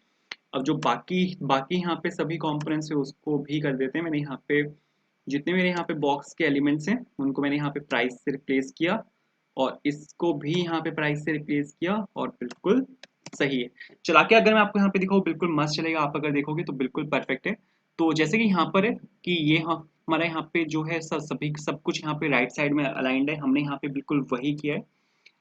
अब जो बाकी बाकी यहाँ पे सभी कंपोनेंट्स है उसको भी कर देते हैं। मैंने यहाँ पे जितने मेरे यहाँ पे बॉक्स के एलिमेंट्स हैं उनको मैंने यहाँ पे प्राइस से रिप्लेस किया, और इसको भी यहाँ पे प्राइस से रिप्लेस किया, और बिल्कुल सही है। चला के अगर मैं आपको यहाँ पे दिखाऊँ बिल्कुल मस्त चलेगा, आप अगर देखोगे तो बिल्कुल परफेक्ट है। तो जैसे कि यहाँ पर है कि ये हमारा यहाँ पे जो है सब कुछ यहाँ पे राइट साइड में अलाइंड है, हमने यहाँ पे बिल्कुल वही किया है।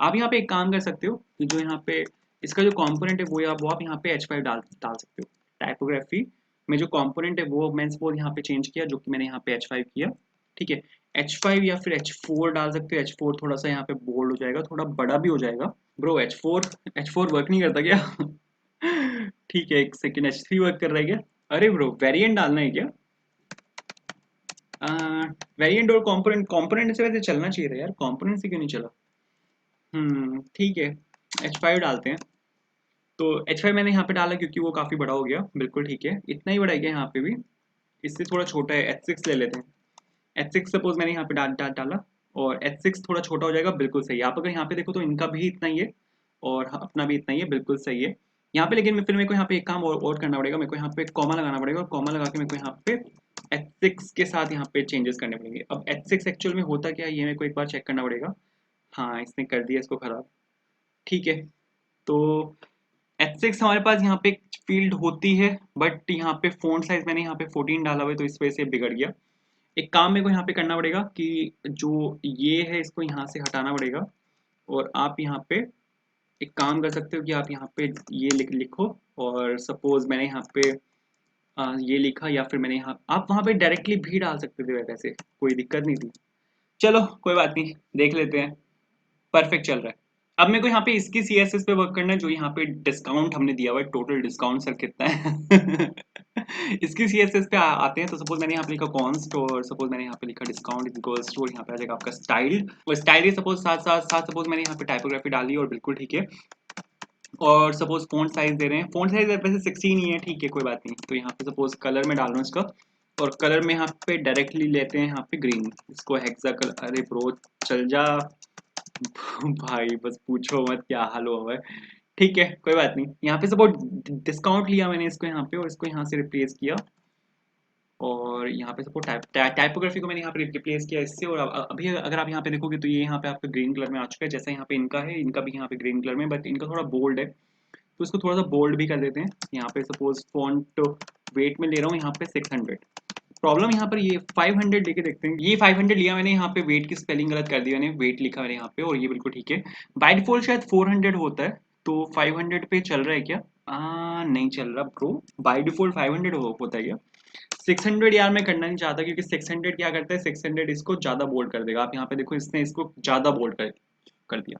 आप यहाँ पे एक काम कर सकते हो कि जो यहाँ पे इसका जो कंपोनेंट है वो आप यहाँ पे H5 डाल सकते हो। टाइपोग्राफी में जो कंपोनेंट है वो मैं सपोज यहाँ पे चेंज किया, जो कि मैंने यहाँ पे H5 किया, ठीक है। H5 या फिर H4 डाल सकते हो। H4 थोड़ा सा यहाँ पे बोल्ड हो जाएगा, थोड़ा बड़ा भी हो जाएगा। ब्रो H4 वर्क नहीं करता क्या? ठीक है, एक सेकेंड, H3 वर्क कर रहा है क्या? अरे ब्रो वेरिएंट डालना है क्या? वेरिएंट और कंपोनेंट, कंपोनेंट से वैसे चलना चाहिए था यार, कंपोनेंट से क्यों नहीं चला? ठीक है, H5 डालते हैं। तो H5 मैंने यहाँ पे डाला क्योंकि वो काफ़ी बड़ा हो गया, बिल्कुल ठीक है। इतना ही बड़ा है क्या यहाँ पे भी? इससे थोड़ा छोटा है, H6 ले लेते हैं। H6 सपोज मैंने यहाँ पे डाला, और H6 थोड़ा छोटा हो जाएगा, बिल्कुल सही है। आप अगर यहाँ पे देखो तो इनका भी इतना ही है, और अपना भी इतना ही है, बिल्कुल सही है। यहाँ पे लेकिन फिर मेरे को यहाँ पे एक काम और करना पड़ेगा। मेरे को यहाँ पे कॉमा लगाना पड़ेगा, और कॉमा लगा के मेरे को यहाँ पे H6 के साथ यहाँ पे चेंजेस करने पड़ेंगे। अब H6 एक्चुअल में होता क्या है ये मेरे को एक बार चेक करना पड़ेगा। हाँ, इसने कर दिया इसको खराब, ठीक है। तो H6 हमारे पास यहाँ पे फील्ड होती है, बट यहाँ पे फ़ॉन्ट साइज मैंने यहाँ पे 14 डाला हुआ है, तो इस वजह से बिगड़ गया। एक काम मेरे को यहाँ पे करना पड़ेगा कि जो ये है इसको यहाँ से हटाना पड़ेगा, और आप यहाँ पे एक काम कर सकते हो कि आप यहाँ पे ये लिखो, और सपोज मैंने यहाँ पे ये लिखा, या फिर मैंने यहाँ आप वहाँ पे डायरेक्टली भी डाल सकते थे, वैसे कोई दिक्कत नहीं थी। चलो कोई बात नहीं, देख लेते हैं। परफेक्ट चल रहा है। अब मेरे को यहाँ पे इसकी सीएसएस पे वर्क करना है, जो यहाँ पे डिस्काउंट हमने दिया हुआ है, टोटल डिस्काउंट सर कितना है इसकी सीएसएस पे आते हैं। तो सपोज मैंने यहाँ पे लिखा कॉन्स्ट और सपोज मैंने यहाँ पे लिखा डिस्काउंट इक्वल्स टू, और यहाँ पे आ जाएगा आपका स्टाइल, और स्टाइल सपोज साथ साथ साथ सपोज मैंने यहाँ पे टाइपोग्राफी डाली और बिल्कुल ठीक है। और सपोज फ़ॉन्ट साइज दे रहे हैं, फ़ॉन्ट साइज वैसे 16 ही है, ठीक है कोई बात नहीं। तो यहाँ पे सपोज कलर में डाल रहा हूँ इसका, और कलर में यहाँ पे डायरेक्टली लेते हैं यहाँ पे ग्रीन, इसको हेक्सा कलर। अरे ब्रो चल जा भाई, बस पूछो मत क्या हाल हुआ है। ठीक है कोई बात नहीं। यहाँ पे सपोज डिस्काउंट लिया मैंने इसको यहाँ पे, और इसको यहाँ से रिप्लेस किया, और यहाँ पे सपोज टाइपोग्राफी को मैंने यहाँ पे रिप्लेस किया इससे। और अभी अगर आप यहाँ पे देखोगे तो ये यहाँ पे आपका ग्रीन कलर में आ चुका है, जैसा यहाँ पे इनका है, इनका भी यहाँ पे ग्रीन कलर में, बट इनका थोड़ा बोल्ड है, तो इसको थोड़ा सा बोल्ड भी कर देते हैं। यहाँ पे सपोज फॉन्ट वेट में ले रहा हूँ यहाँ पे 600। प्रॉब्लम यहाँ पर ये 500 लेके देखते हैं। ये 500 लिया मैंने, यहाँ पे वेट की स्पेलिंग गलत कर दी मैंने, वेट लिखा मैंने यहाँ पे, और ये बिल्कुल ठीक है। बाय डिफॉल्ट शायद 400 होता है, तो 500 पे चल रहा है क्या? नहीं चल रहा ब्रो, बाय डिफॉल्ट 500 होता है क्या? 600 यार मैं करना नहीं चाहता, क्योंकि 600 क्या करता है, 600 इसको ज्यादा बोल्ड कर देगा। आप यहाँ पे देखो, इसने इसको ज्यादा बोल्ड कर दिया।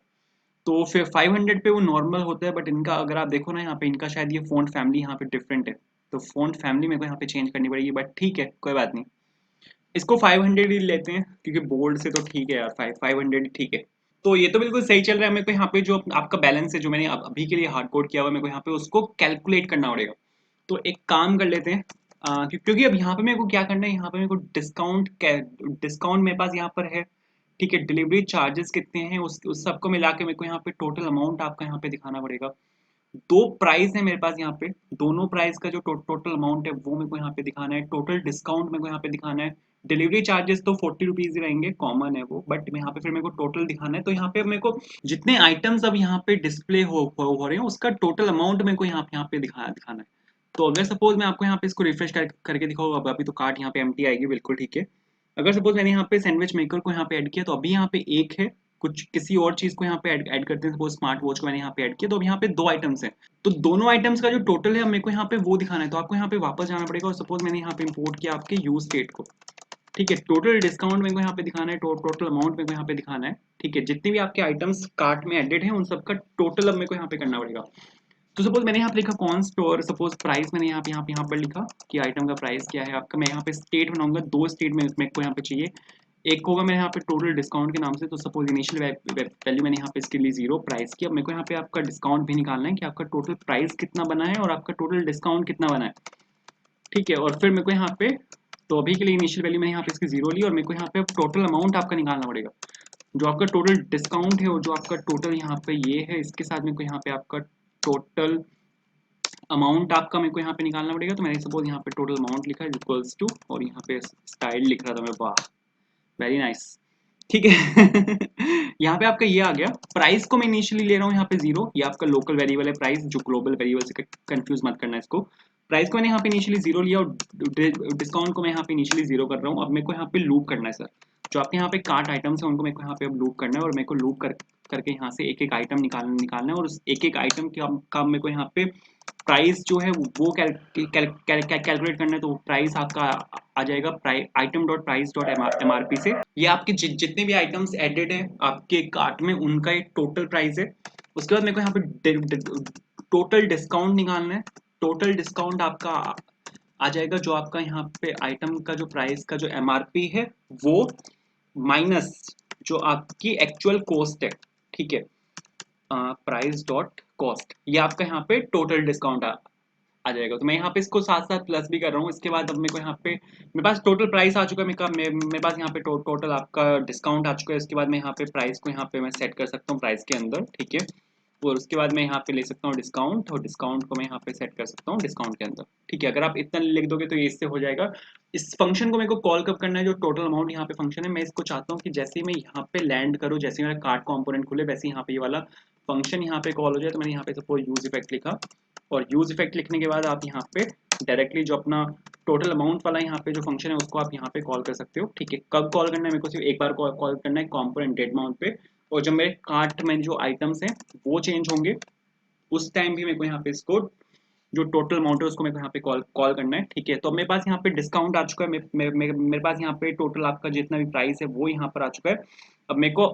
तो फिर 500 पे वो नॉर्मल होता है, बट इनका अगर आप देखो ना यहाँ पे, इनका शायद ये फ़ॉन्ट फैमिली यहाँ पे डिफरेंट है, तो फ़ॉन्ट फैमिली मेरे को यहाँ पे चेंज करनी पड़ेगी, बट ठीक है कोई बात नहीं। इसको 500 ही लेते हैं, क्योंकि बोल्ड से तो ठीक है यार, 500 ठीक है। तो ये तो बिल्कुल सही चल रहा है। मेरे को यहाँ पे जो आपका बैलेंस है, जो मैंने अभी के लिए हार्ड कोड किया हुआ है, मेरे को यहाँ पे उसको कैलकुलेट करना पड़ेगा। तो एक काम कर लेते हैं, क्योंकि अब यहाँ पे मेरे को क्या करना है, यहाँ पे मेरे को डिस्काउंट मेरे पास यहाँ पर है, ठीक है। डिलीवरी चार्जेस कितने हैं, उस सबको मिला के मेरे को यहाँ पे टोटल अमाउंट आपका यहाँ पे दिखाना पड़ेगा। दो प्राइस है मेरे पास यहाँ पे, दोनों प्राइस का जो टोटल अमाउंट है वो मेरे को यहाँ पे दिखाना है। टोटल डिस्काउंट मेरे को यहाँ पे दिखाना है। डिलीवरी चार्जेस तो 40 रुपीज ही रहेंगे, कॉमन है वो, बट यहाँ पे फिर मेरे को टोटल दिखाना है। तो यहाँ पे मेरे को जितने आइटम्स अब यहाँ पे डिस्प्ले हो रहे हैं, उसका टोटल अमाउंट मेरे को यहाँ पे दिखाना है। तो अगर सपोज मैं आपको यहाँ पे इसको रिफ्रेश करके दिखाऊँ, अब अभी तो कार्ट यहाँ पे एम्प्टी आएगी, बिल्कुल ठीक है। अगर सपोज मैंने यहाँ पे सैंडविच मेकर को यहाँ पे ऐड किया, तो अभी यहाँ पे एक है, कुछ किसी और चीज को यहाँ पे ऐड करते हैं, सपोज स्मार्ट वॉच को मैंने यहाँ पे ऐड किया, तो अब यहाँ पे दो आइटम्स हैं। तो दोनों आइटम्स का जो टोटल है मेरे को यहाँ पे वो दिखाना है। तो आपको यहाँ पे वापस जाना पड़ेगा, और सपोज मैंने यहाँ पे इंपोर्ट किया आपके यूज स्टेट को, ठीक है। टोटल डिस्काउंट मेरे को यहाँ पे दिखाना है, टोटल अमाउंट मेरे को यहाँ पे दिखाना है, ठीक है। जितने भी आपके आइटम्स कार्ट में एडेड हैं, उन सबका टोटल अब मेरे को यहाँ पे करना पड़ेगा। तो सपोज मैंने यहाँ पे लिखा कॉन्स्ट, और सपोज प्राइस मैंने यहाँ पर लिखा कि आइटम का प्राइस क्या है आपका। मैं यहाँ पे स्टेट बनाऊंगा, दो स्टेट में मेरे को यहाँ पे चाहिए। एक होगा मेरे यहाँ पे टोटल डिस्काउंट के नाम से, तो सपोज इनिशियल वैल्यू मैंने यहाँ पे इसके लिए 0 प्राइस की। अब मेरे को यहाँ पे आपका डिस्काउंट भी निकालना है कि आपका टोटल प्राइस कितना बना है और आपका टोटल डिस्काउंट कितना बना है, ठीक है। और फिर मेरे को यहाँ पे, तो अभी के लिए इनिशियल वैल्यू मैंने यहाँ पे इसकी 0 ली, और मेरे को यहाँ पे टोटल अमाउंट आपका निकालना पड़ेगा। जो आपका टोटल डिस्काउंट है, और जो आपका टोटल यहाँ पे ये है, इसके साथ मेरे को यहाँ पे आपका टोटल अमाउंट आपका मेरे को यहाँ पे निकालना पड़ेगा। तो मैंने सपोज यहाँ पे टोटल अमाउंट लिखा है इक्वल्स टू, और यहाँ पे स्टाइल लिख रहा था मैं, वाह वेरी नाइस, ठीक है यहाँ पे आपका ये आ गया। प्राइस को मैं इनिशियली ले रहा हूँ यहाँ पे 0, ये आपका लोकल वेरिएबल है प्राइस, जो ग्लोबल वेरिएबल से कंफ्यूज मत करना इसको। प्राइस को मैंने यहाँ पे इनिशियली 0 लिया, और डिस्काउंट को मैं यहाँ पे इनिशियली 0 कर रहा हूँ। अब मेरे को यहाँ पे लूप करना है सर, जो आपके यहाँ पे कार्ट आइटम्स है, उनको मेरे को यहाँ पे अब लूप करना है, और मेरे को लूप करके यहाँ से एक एक आइटम निकालना है, और उस एक एक आइटम का मेरे को यहाँ पे प्राइस जो है वो कैलकुलेट करना है। तो प्राइस आपका आ जाएगा item dot price dot MRP से। ये आपके जितने भी आइटम्स एडेड हैं आपके कार्ट में, उनका एक टोटल प्राइस है। उसके बाद मेरे को यहाँ पे टोटल डिस्काउंट निकालना है। टोटल डिस्काउंट आपका आ जाएगा, जो आपका यहाँ पे आइटम का जो प्राइस का जो एमआरपी है वो माइनस जो आपकी एक्चुअल कॉस्ट है, ठीक है। प्राइस डॉट कॉस्ट, ये आपका यहाँ पे टोटल डिस्काउंट आ जाएगा। तो मैं यहाँ पे इसको साथ साथ प्लस भी कर रहा हूँ। इसके बाद अब मेरे को यहाँ पे मेरे पास टोटल प्राइस आ चुका है, मेरे पास यहाँ पे टोटल आपका डिस्काउंट आ चुका है। इसके बाद मैं यहाँ पे प्राइस को यहाँ पे मैं सेट कर सकता हूँ प्राइस के अंदर, ठीक है। और उसके बाद मैं यहाँ पे ले सकता हूँ डिस्काउंट, और डिस्काउंट को मैं यहाँ पे सेट कर सकता हूँ डिस्काउंट के अंदर, ठीक है। अगर आप इतना लिख दोगे तो ये इससे हो जाएगा। इस फंक्शन को मेरे को कॉल कब करना है, जो टोटल अमाउंट यहाँ पे फंक्शन है, मैं इसको चाहता हूँ कि जैसे ही मैं यहाँ पे लैंड करूँ, जैसे ही मेरा कार्ड कॉम्पोनेंट खुले, वैसे यहाँ पे ये वाला फंक्शन यहाँ पे कॉल हो जाए। तो मैंने यहाँ पे सपोज यूज इफेक्ट लिखा, और यूज इफेक्ट लिखने के बाद आप यहाँ पे डायरेक्टली जो अपना टोटल अमाउंट वाला यहाँ पे जो फंक्शन है उसको आप यहाँ पे कॉल कर सकते हो, ठीक है। कब कॉल करना है, मेरे को सिर्फ एक बार कॉल करना है कॉम्पोनेंट डेट अमाउंट पे। और जब मेरे कार्ट में जो आइटम्स हैं वो चेंज होंगे, उस टाइम भी मेरे को यहाँ पे इसको जो टोटल अमाउंट है उसको मेरे को यहाँ पे कॉल करना है। ठीक है, तो अब मेरे पास यहाँ पे डिस्काउंट आ चुका है, मेरे पास यहाँ पे टोटल आपका जितना भी प्राइस है वो यहाँ पर आ चुका है। अब मेरे को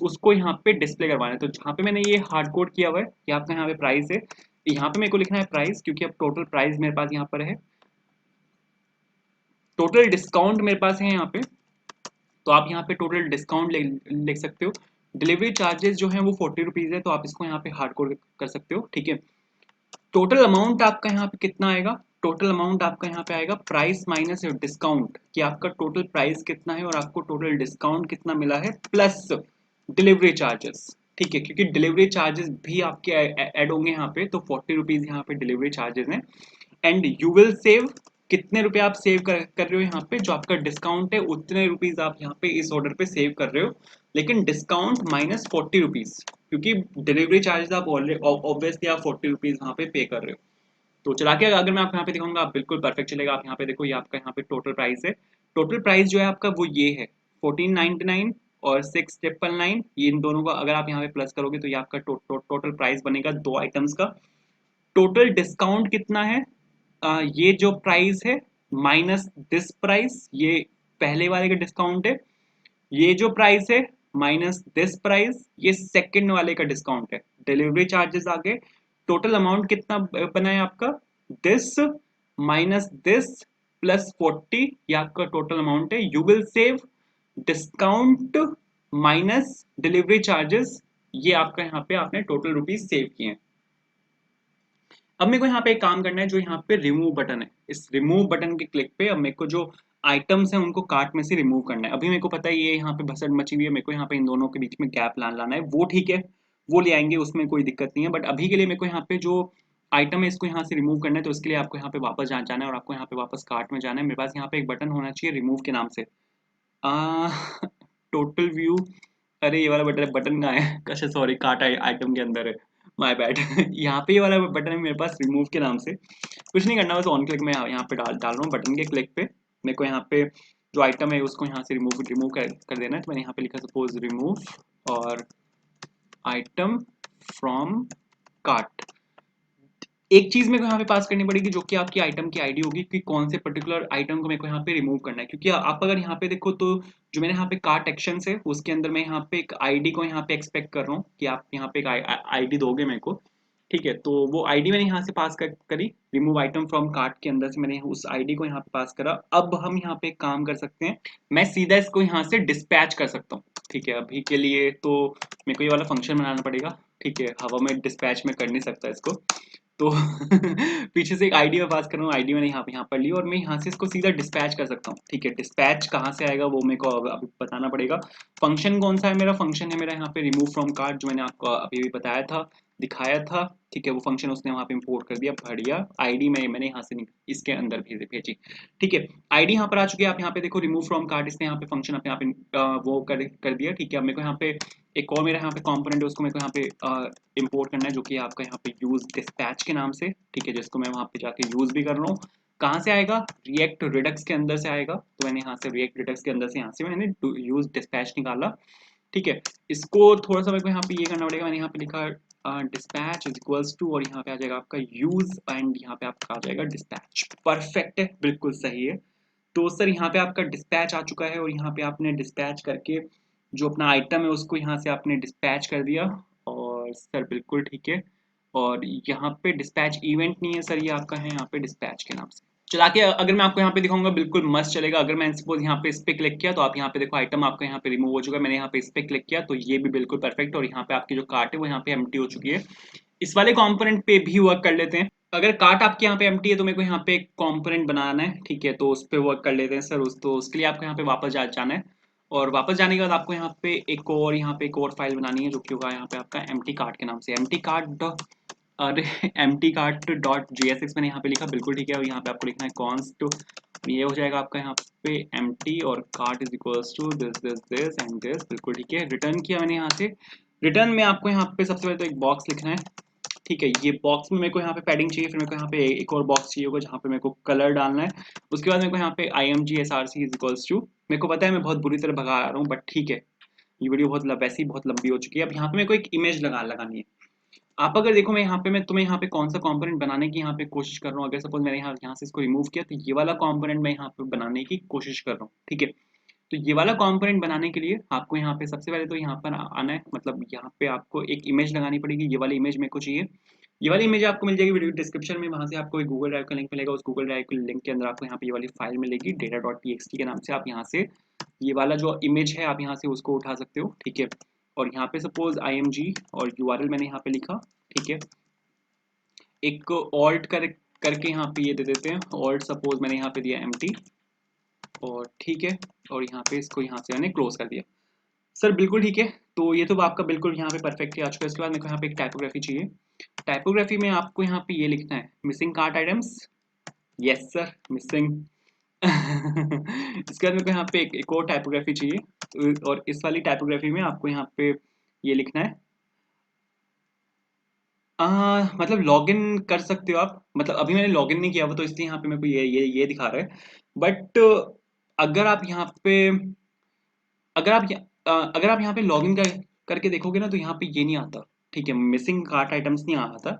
उसको यहाँ पे डिस्प्ले करवाना है, तो जहाँ पे मैंने ये हार्ड कोड किया हुआ है कि आपका यहाँ पे प्राइस है, यहाँ पे मेरे को लिखना है प्राइस, क्योंकि अब टोटल प्राइस मेरे पास यहाँ पर है, टोटल डिस्काउंट मेरे पास है यहाँ पे, तो आप यहाँ पे टोटल डिस्काउंट लिख सकते हो। डिलीवरी चार्जेस जो है वो 40 रुपीज़ है, तो आप इसको यहाँ पे हार्ड कोड कर सकते हो। ठीक है, टोटल अमाउंट आपका यहाँ पे कितना आएगा, टोटल अमाउंट आपका यहाँ पे आएगा प्राइस माइनस डिस्काउंट, कि आपका टोटल प्राइस कितना है और आपको टोटल डिस्काउंट कितना मिला है, प्लस डिलीवरी चार्जेस। ठीक है, क्योंकि डिलीवरी चार्जेस भी आपके ऐड होंगे यहाँ पे, तो 40 रुपीज़ यहाँ पे डिलीवरी चार्जेस हैं। एंड यू विल सेव, कितने रुपए आप सेव कर रहे हो यहाँ पे, जो आपका डिस्काउंट है उतने रुपीज आप यहाँ पे इस ऑर्डर पे सेव कर रहे हो, लेकिन डिस्काउंट माइनस 40 रुपीज, क्योंकि डिलीवरी चार्जेस आप ऑब्वियसली आप 40 रुपीज वहाँ पे पे कर रहे हो। तो चला के अगर मैं आपको यहाँ पे दिखाऊंगा आप बिल्कुल परफेक्ट चलेगा। आप यहाँ पे देखो, ये आपका यहाँ पे टोटल प्राइस है, टोटल प्राइस जो है आपका वो ये है 1499 और 6999, ये इन दोनों का अगर आप यहाँ पे प्लस करोगे तो ये आपका टोटल प्राइस बनेगा दो आइटम्स का। टोटल डिस्काउंट कितना है, ये जो प्राइस है माइनस दिस प्राइस, ये पहले वाले का डिस्काउंट है, ये जो प्राइस है माइनस दिस प्राइस, ये सेकंड वाले का डिस्काउंट है, डिलीवरी चार्जेस आगे। टोटल अमाउंट कितना बना है आपका, दिस माइनस दिस प्लस 40, ये आपका टोटल अमाउंट है। You will save discount minus delivery charges, ये आपका यहाँ पे आपने टोटल रुपीज सेव किए हैं। अब मेरे को यहाँ पे एक काम करना है, जो यहाँ पे रिमूव बटन है, इस रिमूव बटन के क्लिक पे अब मेरे को जो आइटम्स हैं उनको कार्ट में से रिमूव करना है। अभी मेरे को पता है ये यहाँ पे भसड़ मची हुई है, मेरे को यहाँ पे इन दोनों के बीच में गैप लाना है, वो ठीक है, वो ले आएंगे, उसमें कोई दिक्कत नहीं है। बट अभी के लिए मेरे को यहाँ पे जो आइटम है इसको यहाँ से रिमूव करना है, तो इसके लिए आपको यहाँ पे वापस जाना है और आपको यहाँ पे वापस कार्ट में जाना है। मेरे पास यहाँ पे एक बटन होना चाहिए रिमूव के नाम से, टोटल व्यू, अरे ये वाला बटन कहाँ है, अच्छा सॉरी, कार्ट आइटम के अंदर है, माय बैड। यहाँ पे ये वाला बटन है मेरे पास रिमूव के नाम से, कुछ नहीं करना, बस ऑन क्लिक में यहाँ पे डाल रहा हूँ, बटन के क्लिक पे मेरे को यहाँ पे जो आइटम है उसको यहाँ से रिमूव कर देना है। तो मैंने यहाँ पे लिखा सपोज रिमूव और आइटम फ्रॉम कार्ट। एक चीज मेरे को यहाँ पे पास करनी पड़ेगी जो कि आपकी आइटम की आईडी होगी, कि कौन से पर्टिकुलर आइटम को मेरे को यहाँ पे रिमूव करना है। क्योंकि आप अगर यहाँ पे देखो तो जो मैंने यहाँ पे कार्ट एक्शन है उसके अंदर मैं यहाँ पे एक आईडी को यहाँ पे एक्सपेक्ट कर रहा हूँ कि आप यहाँ पे एक आईडी दोगे मेरे को। ठीक है, तो वो आईडी मैंने यहाँ से पास करी, रिमूव आइटम फ्रॉम कार्ट के अंदर से मैंने उस आईडी को यहाँ पे पास करा। अब हम यहाँ पे एक काम कर सकते हैं, मैं सीधा इसको यहाँ से डिस्पैच कर सकता हूँ। ठीक है, अभी के लिए तो मेरे को ये वाला फंक्शन बनाना पड़ेगा। ठीक है, हवा में डिस्पैच में कर नहीं सकता इसको, तो पीछे से एक आईडी में पास कर रहा हूँ, आईडी मैंने यहाँ पर ली और मैं यहाँ से इसको सीधा डिस्पैच कर सकता हूँ। ठीक है, डिस्पैच कहाँ से आएगा वो मेरे को अभी बताना पड़ेगा। फंक्शन कौन सा है, मेरा फंक्शन है मेरा यहाँ पे रिमूव फ्रॉम कार्ट, जो मैंने आपको अभी भी बताया था, दिखाया था। ठीक है, वो फंक्शन उसने वहाँ पे इंपोर्ट कर दिया, बढ़िया। आईडी मैंने यहाँ से इसके अंदर भेजी। ठीक है, आईडी यहाँ पर आ चुकी है। आप यहाँ पे देखो रिमूव फ्रॉम कार्ट, इसने यहाँ पे फंक्शन अपने आप वो कर दिया। ठीक है, अब मेरे को यहाँ पे एक और मेरा यहाँ पे कंपोनेंट है, उसको मेरे को यहाँ पे इंपोर्ट करना है, जो कि आपका यहाँ पे यूज डिस्पैच के नाम से। ठीक है, जिसको मैं वहाँ पे जाके यूज भी कर रहा हूँ। कहाँ से आएगा, रिएक्ट रिडक्स के अंदर से आएगा, तो मैंने यहाँ से रिएक्ट रिडक्स के अंदर से यहाँ से मैंने यूज डिस्पैच निकाला। ठीक है, इसको थोड़ा सा मेरे को यहाँ पे ये करना पड़ेगा, मैंने यहाँ पे लिखा डिस्पैच इज इक्वल्स टू, और यहाँ पे आ जाएगा आपका यूज एंड यहाँ पे आपका आ जाएगा डिस्पैच। परफेक्ट है, बिल्कुल सही है। तो सर यहाँ पे आपका डिस्पैच आ चुका है और यहाँ पे आपने डिस्पैच करके जो अपना आइटम है उसको यहाँ से आपने डिस्पैच कर दिया, और सर बिल्कुल ठीक है। और यहाँ पे डिस्पैच इवेंट नहीं है सर, ये आपका है यहाँ पे डिस्पैच के नाम से। चला के अगर मैं आपको यहाँ पे दिखाऊंगा बिल्कुल मस्त चलेगा। अगर मैं सपोज यहाँ पे इस पे क्लिक किया तो आप यहाँ पे देखो आइटम आपका यहाँ पे रिमूव हो चुका है। मैंने यहाँ पे इस पे क्लिक किया तो ये भी बिल्कुल परफेक्ट, और यहाँ पे आपकी जो कार्ट है वो यहाँ पे एम्प्टी हो चुकी है। इस वाले कंपोनेंट पे भी वर्क कर लेते हैं। अगर कार्ट आपके यहाँ पे एम्प्टी है तो मेरे को यहाँ पे एक कंपोनेंट बनाना है। ठीक है, तो उस पर वर्क कर लेते हैं सर। तो उसके लिए आपको यहाँ पे वापस जाना है, और वापस जाने के बाद आपको यहाँ पे एक और फाइल बनानी है, जो कि होगा यहाँ पे आपका एम्प्टी कार्ट के नाम से। एम्प्टी कार्ट, अरे एम्प्टी कार्ट डॉट JSX मैंने यहाँ पे लिखा, बिल्कुल ठीक है। और यहाँ पे आपको लिखना है कॉन्स्ट, ये हो जाएगा आपका यहाँ पे एम्प्टी और cart is equals to this this this and this, बिल्कुल ठीक है। रिटर्न किया मैंने यहाँ से। रिटर्न में आपको यहाँ पे सबसे पहले तो एक बॉक्स लिखना है। ठीक है, ये बॉक्स में मेरे को यहाँ पे पैडिंग चाहिए, फिर मेरे को यहाँ पे एक और बॉक्स चाहिए होगा जहाँ पे मेरे को कलर डालना है। उसके बाद मेरे को यहाँ पे IMG SRC is equals to, मेरे को पता है मैं बहुत बुरी तरह भगा रहा हूँ बट ठीक है, ये वीडियो बहुत वैसे ही बहुत लंबी हो चुकी है। अब यहाँ पे मेरे को एक इमेज लगानी है। आप अगर देखो मैं तुम्हें यहाँ पे कौन सा कंपोनेंट बनाने की यहाँ पे कोशिश कर रहा हूँ, अगर सपोज मैंने यहाँ से इसको रिमूव किया तो ये वाला कंपोनेंट मैं यहाँ पे बनाने की कोशिश कर रहा हूँ, ठीक है। तो ये वाला कंपोनेंट बनाने के लिए आपको यहाँ पे सबसे पहले तो यहाँ पर आना है, मतलब यहाँ पे आपको एक इमेज लगानी पड़ेगी। ये वाली इमेज मेरे को चाहिए। ये वाली इमेज आपको मिल जाएगी वीडियो डिस्क्रिप्शन में, वहां से आपको एक गूगल ड्राइव का लिंक मिलेगा। उस गूगल ड्राइव के लिंक के अंदर आपको यहाँ पे ये वाली फाइल मिलेगी data.txt के नाम से। आप यहाँ से ये वाला जो इमेज है आप यहाँ से उसको उठा सकते हो, ठीक है। और यहाँ पे सपोज img और URL मैंने यहाँ पे लिखा, ठीक है। एक ऑल्ट करके यहाँ पे ये दे देते हैं, ऑल्ट सपोज मैंने यहाँ पे दिया empty, और ठीक है। और यहाँ पे इसको यहाँ से मैंने क्लोज कर दिया। सर बिल्कुल ठीक है। तो ये तो आपका बिल्कुल यहाँ पे परफेक्ट ही आ चुका है। इसके बाद मेरे को यहाँ पे एक टाइपोग्राफी चाहिए। टाइपोग्राफी में आपको यहाँ पे ये लिखना है missing cart items. Yes sir, missing. इसके बाद मेरे को यहाँ पे एक और टाइपोग्राफी चाहिए, और इस वाली टाइपोग्राफी में आपको यहाँ पे ये लिखना है, मतलब लॉगिन कर सकते हो आप, मतलब अभी मैंने लॉगिन नहीं किया हुआ तो इसलिए यहाँ पे मेरे को ये दिखा रहा है। बट अगर आप यहाँ पे अगर आप यहाँ पे लॉगिन करके देखोगे ना तो यहाँ पे ये नहीं आता, ठीक है। मिसिंग कार्ट आइटम्स नहीं आता,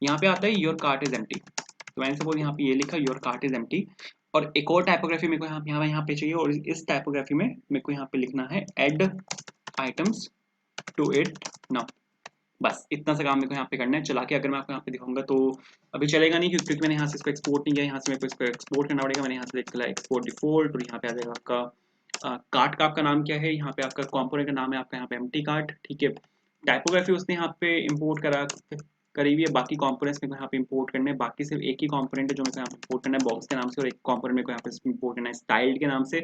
यहाँ पे आता है योर कार्ट इज एम्प्टी। तो मैंने सपोज यहाँ पे ये लिखा योर कार्ट इज एम्प्टी। और एक और टाइपोग्राफी मेरे को यहाँ पे चाहिए, और इस टाइपोग्राफी में मेरे को यहाँ पे लिखना है add items to it now. बस इतना सा काम मेरे को यहाँ पे करना है। चला के अगर मैं आपको यहाँ पे दिखाऊंगा तो अभी चलेगा नहीं, क्योंकि मैंने यहाँ से इसको एक्सपोर्ट नहीं किया। यहाँ से मेरे को इसको एक्सपोर्ट करना पड़ेगा। मैंने यहाँ से लिखा एक्सपोर्ट डिफॉल्ट, और यहाँ पे आ जाएगा आपका कार्ट का आपका नाम क्या है, यहाँ पे आपका कंपोनेंट का नाम है आपका यहाँ पे एम्प्टी कार्ट, ठीक है। टाइपोग्राफी उसने यहाँ पे इंपोर्ट करी हुई है। बाकी कंपोनेंट्स मेरे को यहाँ पे इंपोर्ट करने हैं। बाकी सिर्फ एक ही कंपोनेंट है जो मेरे को यहाँ पे इंपोर्ट करना है बॉक्स के नाम से, और एक कंपोनेंट मेरे को यहाँ पे इंपोर्ट करना है स्टाइल्ड के नाम से।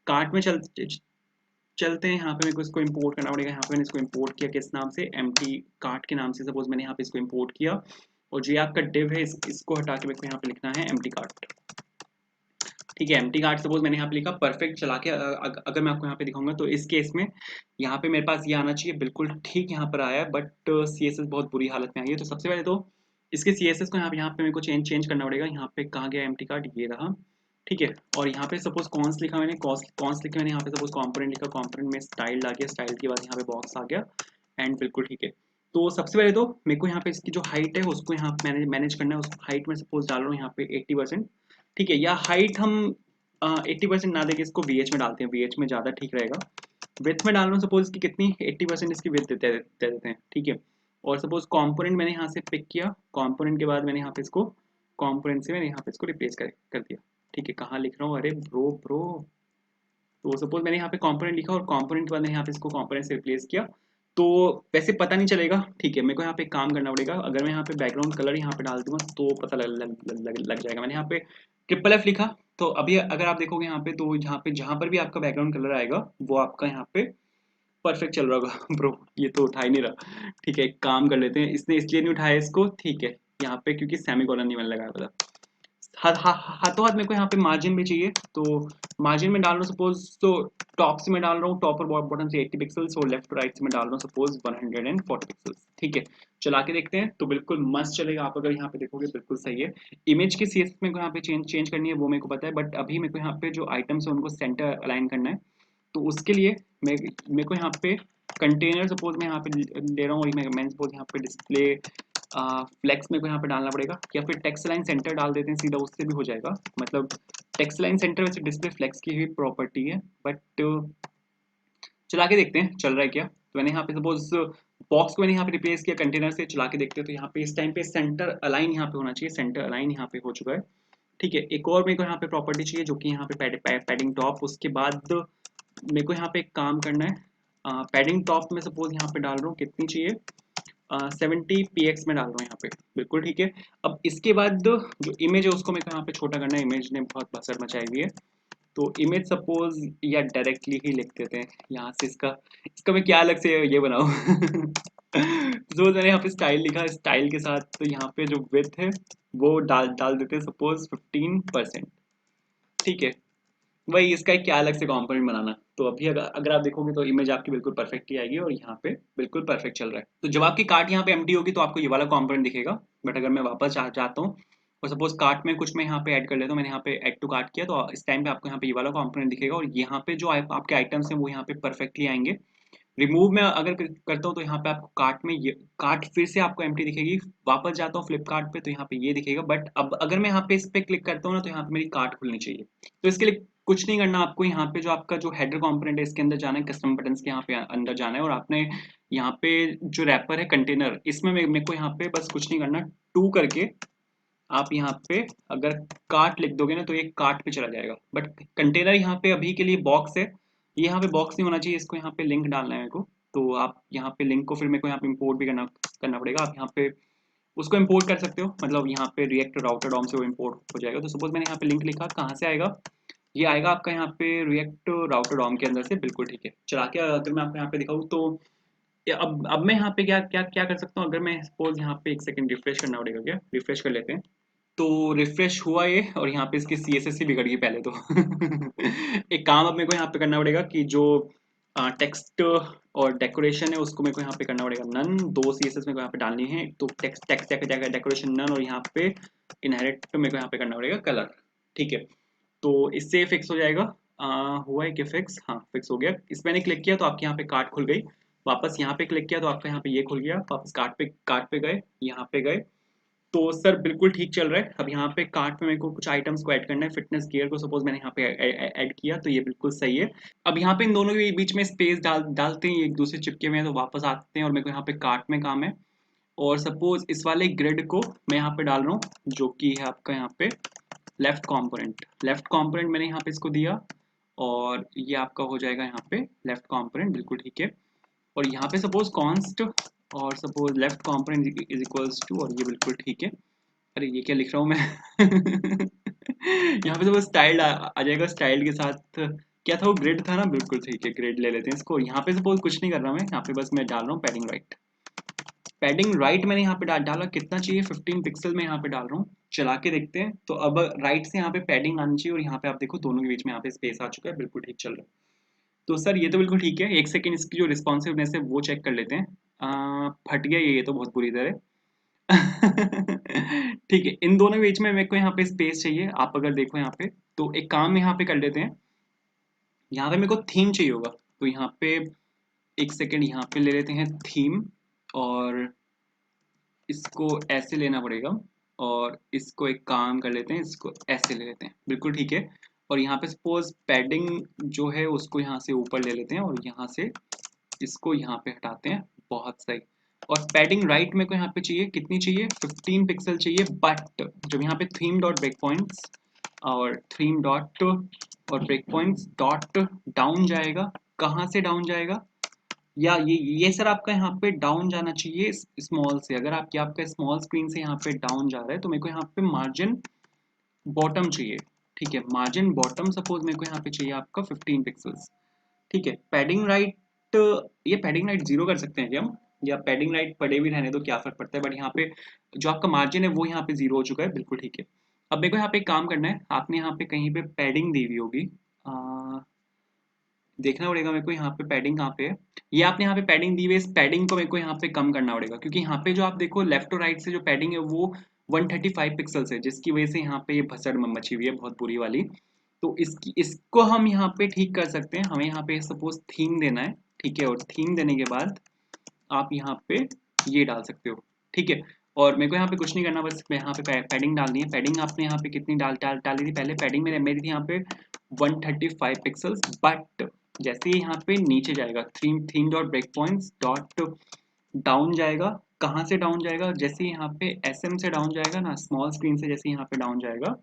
कार्ट में चलते हैं। यहाँ पे मेरे को इसको इंपोर्ट करना पड़ेगा। यहाँ पे मैंने इसको इंपोर्ट किया किस नाम से, एम्प्टी कार्ट के नाम से। सपोज मैंने यहाँ पे इसको इंपोर्ट किया, और जो आपका डिव है इसको हटा के मेरे को यहाँ पे लिखना है एम्प्टी कार्ट, ठीक है। एम्प्टी कार्ट सपोज मैंने यहाँ पे लिखा परफेक्ट। चला के अगर मैं आपको यहाँ पे दिखाऊंगा तो इस केस में यहाँ पे मेरे पास ये आना चाहिए बिल्कुल ठीक यहाँ पर आया है, बट CSS बहुत बुरी हालत में आई है। तो सबसे पहले तो इसके CSS को यहाँ पे मेरे को चेंज करना पड़ेगा। यहाँ पे कहाँ गया एम्प्टी कार्ट, ये रहा, ठीक है। और यहाँ पे सपोज कॉन्स लिखा मैंने, कॉन्स लिखा मैंने यहाँ पे सपोज कंपोनेंट लिखा, कंपोनेंट में स्टाइल आ गया, स्टाइल के बाद यहाँ पे बॉक्स आ गया, एंड बिल्कुल ठीक है। तो सबसे पहले तो मेरे को यहाँ पे इसकी जो हाइट है उसको यहाँ मैनेज करना है। उस हाइट में सपोज डाल रहा हूँ यहाँ पे 80%, ठीक है। या हाइट हम 80% ना देके इसको VH में डालते हैं, VH में ज़्यादा ठीक रहेगा। विथ में डाल रहा हूँ सपोज इसकी कितनी 80% इसकी विथ दे देते हैं, ठीक है। और सपोज कंपोनेंट मैंने यहाँ से पिक किया, कंपोनेंट के बाद मैंने यहाँ पे इसको कंपोनेंट से मैंने यहाँ पे इसको रिप्लेस कर दिया, ठीक है। कहाँ लिख रहा हूँ, अरे ब्रो। तो सपोज मैंने यहाँ पे कंपोनेंट लिखा, और कंपोनेंट के बाद मैंने यहाँ पे इसको कंपोनेंट से रिप्लेस किया। तो वैसे पता नहीं चलेगा, ठीक है। मेरे को यहाँ पे काम करना पड़ेगा। अगर मैं यहाँ पे बैकग्राउंड कलर यहाँ पे डाल दूंगा तो पता लग जाएगा। मैंने यहाँ पे FFF लिखा, तो अभी अगर आप देखोगे यहाँ पे तो यहाँ पे जहाँ पर भी आपका बैकग्राउंड कलर आएगा वो आपका यहाँ पे परफेक्ट चल रहा होगा। ब्रो ये तो उठा ही नहीं रहा, ठीक है। एक काम कर लेते हैं, इसने इसलिए नहीं उठाया इसको, ठीक है, यहाँ पे क्योंकि सेमीकोलन नहीं मैंने लगाया था। हाथों हाथ मेरे को यहाँ पे मार्जिन भी चाहिए। तो मार्जिन में डाल रहा हूँ सपोज, तो टॉप से मैं डाल रहा हूँ, टॉप और बॉटम से 80 पिक्सल्स, और लेफ्ट राइट से मैं डाल रहा हूँ सपोज 140 पिक्सल्स, ठीक है। चला के देखते हैं तो बिल्कुल मस्त चलेगा। आप अगर यहाँ पे देखोगे बिल्कुल सही है। इमेज की CSS मेरे को यहाँ पे चेंज करनी है, वो मेरे को पता है। बट अभी मेरे को यहाँ पे जो आइटम्स है उनको सेंटर अलाइन करना है। तो उसके लिए मेरे को यहाँ पे कंटेनर सपोज मैं यहाँ पे ले रहा हूँ, और मैं सपोज यहाँ पे डिस्प्ले फ्लेक्स मेरे को यहाँ पे डालना पड़ेगा, या फिर टेक्स्ट लाइन सेंटर डाल देते हैं सीधा, उससे भी हो जाएगा। मतलब टेक्स्ट लाइन सेंटर वैसे डिस्प्ले फ्लेक्स की ही प्रॉपर्टी है, बट चला के देखते हैं चल रहा है क्या। तो मैंने यहाँ पे सपोज बॉक्स को मैंने यहाँ पे रिप्लेस किया कंटेनर से। चला के देखते हैं तो यहाँ पे इस टाइम पे सेंटर अलाइन यहाँ पे होना चाहिए, सेंटर अलाइन यहाँ पे हो चुका है, ठीक है। एक और मेरे को यहाँ पे प्रॉपर्टी चाहिए जो कि यहाँ पे पैडिंग टॉप। उसके बाद मेरे को यहाँ पे एक काम करना है, पैडिंग टॉप में सपोज यहाँ पे डाल रहा हूँ, कितनी चाहिए, 70 px में डाल रहा हूँ यहाँ पे, बिल्कुल ठीक है। अब इसके बाद जो इमेज है उसको मेरे को यहाँ पे छोटा करना है। इमेज ने बहुत बसर मचाई हुई है, तो इमेज सपोज या डायरेक्टली ही लिख देते हैं यहाँ से। इसका मैं क्या अलग से ये बनाऊँ। जो मैंने यहाँ पे स्टाइल लिखा, स्टाइल के साथ तो यहाँ पे जो विड्थ है वो डाल देते हैं सपोज 15%, ठीक है। वही इसका एक क्या अलग से कंपोनेंट बनाना। तो अभी अगर आप देखोगे तो इमेज आपकी बिल्कुल परफेक्ट ही आएगी, और यहाँ पे बिल्कुल परफेक्ट चल रहा है। तो जब आपकी कार्ट यहाँ पे एम्प्टी होगी तो आपको ये वाला कंपोनेंट दिखेगा। बट अगर मैं वापस जाता हूँ और सपोज कार्ट में कुछ मैं यहाँ पे ऐड कर लेता हूँ, मैंने यहाँ पे ऐड टू कार्ट किया, तो इस टाइम पे आपको यहाँ पे ये वाला कंपोनेंट दिखेगा, और यहाँ पे जो आपके आइटम्स हैं वो यहाँ पे परफेक्टली आएंगे। रिमूव में अगर करता हूँ तो यहाँ पे आपको कार्ट में ये कार्ट फिर से आपको एम्प्टी दिखेगी। वापस जाता हूँ फ्लिपकार्ट पे तो यहाँ पे ये दिखेगा, बट अब अगर मैं यहाँ पे इस पे क्लिक करता हूँ ना तो यहाँ पे मेरी कार्ट खुलनी चाहिए। तो इसके लिए कुछ नहीं करना, आपको यहाँ पे जो आपका जो हेडर कंपोनेंट है इसके अंदर जाना है, कस्टम बटन्स के यहाँ पे अंदर जाना है, और आपने यहाँ पे जो रैपर है कंटेनर, इसमें मेरे को यहाँ पे बस कुछ नहीं करना, टू करके आप यहाँ पे अगर कार्ट लिख दोगे ना तो ये कार्ट पे चला जाएगा। बट कंटेनर यहाँ पे अभी के लिए बॉक्स है, ये यहाँ पे बॉक्स नहीं होना चाहिए, इसको यहाँ पे लिंक डालना है मेरे को। तो आप यहाँ पे लिंक को फिर मेरे को यहाँ पे इंपोर्ट भी करना करना पड़ेगा। आप यहाँ पे उसको इंपोर्ट कर सकते हो, मतलब यहाँ पे रिएक्ट राउटर डॉम से वो इंपोर्ट हो जाएगा। तो सपोज मैंने यहाँ पे लिंक लिखा, कहाँ से आएगा, ये आएगा आपका यहाँ पे रिएक्ट राउटर डॉम के अंदर से, बिल्कुल ठीक है। चला के अगर मैं आपको यहाँ पे दिखाऊँ तो अब मैं यहाँ पे क्या क्या क्या कर सकता हूँ, अगर मैं सपोज यहाँ पे एक सेकंड रिफ्रेश करना पड़ेगा, क्या रिफ्रेश कर लेते हैं। तो रिफ्रेश हुआ ये, और यहाँ पे इसकी CSS ही बिगड़ गई पहले तो। एक काम अब मेरे को यहाँ पे करना पड़ेगा कि जो टेक्स्ट और डेकोरेशन है उसको मेरे को यहाँ पे करना पड़ेगा नन, दो CSS मेरे को यहाँ पे डालनी है, तो टेक्स्ट टेक्स्ट डेकोरेशन नन, और यहाँ पे इनहेरिट मेरे को यहाँ पे करना पड़ेगा कलर। ठीक है, तो इससे फिक्स हो जाएगा। हुआ है कि फिक्स, हाँ फिक्स हो गया। इस मैंने क्लिक किया तो आपके यहाँ पे कार्ट खुल गई, वापस यहाँ पे क्लिक किया तो आपका यहाँ पे ये खुल गया, वापस कार्ट पे गए, यहाँ पे गए, तो सर बिल्कुल ठीक चल रहा है। अब यहाँ पे कार्ट में मेरे को कुछ आइटम्स को ऐड करना है, फिटनेस गियर को सपोज मैंने यहाँ पे ऐड किया तो ये बिल्कुल सही है। अब यहाँ पे इन दोनों के बीच में स्पेस डालते हैं, एक दूसरे चिपके हुए हैं, तो वापस आते हैं और मेरे को यहाँ पे कार्ट में काम है। और सपोज इस वाले ग्रिड को मैं यहाँ पे डाल रहा हूँ, जो कि है आपका यहाँ पे लेफ्ट कंपोनेंट मैंने यहाँ पे इसको दिया, और ये आपका हो जाएगा यहाँ पे लेफ्ट कंपोनेंट, बिल्कुल ठीक है। और यहाँ पे सपोज कॉन्स्ट, और suppose left component is equals to, और ये बिल्कुल ठीक है। अरे ये क्या लिख रहा हूँ मैं। यहाँ पे तो बस स्टाइल आ जाएगा, स्टाइल के साथ क्या था वो, ग्रिड था ना, बिल्कुल ठीक है, ग्रिड ले लेते हैं इसको। यहाँ पे सपोज कुछ नहीं कर रहा मैं, यहाँ पे बस मैं डाल रहा हूँ पैडिंग राइट। पैडिंग राइट मैंने यहाँ पे डाला, कितना चाहिए, 15 पिक्सल में यहाँ पे डाल रहा हूँ। चला के देखते हैं, तो अब राइट से यहाँ पे पैडिंग आनी चाहिए, और यहाँ पे आप देखो दोनों के बीच में यहाँ पे स्पेस आ चुका है, बिल्कुल ठीक चल रहा है। तो सर ये तो बिल्कुल ठीक है, एक सेकेंड इसकी जो रिस्पॉन्सिवनेस है वो चेक कर लेते हैं। फट गया ये तो बहुत बुरी तरह। ठीक है, इन दोनों के बीच में मेरे को यहाँ पे स्पेस चाहिए, आप अगर देखो यहाँ पे, तो एक काम यहाँ पे कर लेते हैं, यहाँ पे मेरे को थीम चाहिए होगा, तो यहाँ पे एक सेकेंड यहाँ पे ले लेते हैं थीम, और इसको ऐसे लेना पड़ेगा, और इसको एक काम कर लेते हैं, इसको ऐसे ले लेते हैं, बिल्कुल ठीक है। और यहाँ पे सपोज पैडिंग जो है उसको यहाँ से ऊपर ले लेते हैं, और यहाँ से इसको यहाँ पे हटाते हैं, बहुत सही। और पैडिंग राइट मेरे को यहाँ पे चाहिए, कितनी चाहिए, 15 पिक्सल चाहिए। बट जब यहाँ पे थीम डॉट ब्रेक पॉइंट्स और थीम डॉट और ब्रेक पॉइंट्स डॉट डाउन जाएगा, कहाँ से डाउन जाएगा, या ये सर आपका यहाँ पे डाउन जाना चाहिए स्मॉल से। अगर आपका स्मॉल स्क्रीन से यहाँ पे डाउन जा रहा है तो मेरे को यहाँ पे मार्जिन बॉटम चाहिए। ठीक है, मार्जिन बॉटम सपोज मेरे को यहाँ पे चाहिए आपका 15 पिक्सल्स। ठीक है, पैडिंग राइट, ये पैडिंग राइट 0 कर सकते हैं क्या हम, या पैडिंग राइट पड़े भी रहने दो, क्या फर्क पड़ता है। बट यहाँ पे जो आपका मार्जिन है वो यहाँ पे 0 हो चुका है, बिल्कुल ठीक है। अब मेरे को यहाँ पे एक काम करना है, आपने यहाँ पे कहीं पे पैडिंग दी हुई होगी, देखना पड़ेगा मेरे को यहाँ पे पैडिंग कहाँ पे है। ये आपने यहाँ पे पैडिंग दी हुई है, इस पैडिंग को मेरे को यहाँ पे कम करना पड़ेगा, क्योंकि यहाँ पे जो आप देखो लेफ्ट और राइट से जो पैडिंग है वो 135 पिक्सल है, जिसकी वजह से यहाँ पे ये भसड़ मची हुई है बहुत बुरी वाली। तो इसको हम यहाँ पे ठीक कर सकते हैं, हमें यहाँ पे सपोज थीम देना है। ठीक है, और थीम देने के बाद आप यहाँ पे ये डाल सकते हो। ठीक है, और मेरे को यहाँ पे कुछ नहीं करना, बस मैं यहाँ पे पैडिंग डालनी है। पैडिंग आपने यहाँ पे कितनी डाली थी पहले, पैडिंग मेरी थी यहाँ पे 135 पिक्सल्स। बट जैसे ही यहाँ पे नीचे जाएगा, theme dot break points dot down जाएगा, कहाँ से डाउन जाएगा, जैसे यहाँ पे SM से डाउन जाएगा ना, स्मॉल स्क्रीन से जैसे यहाँ पे डाउन जाएगा,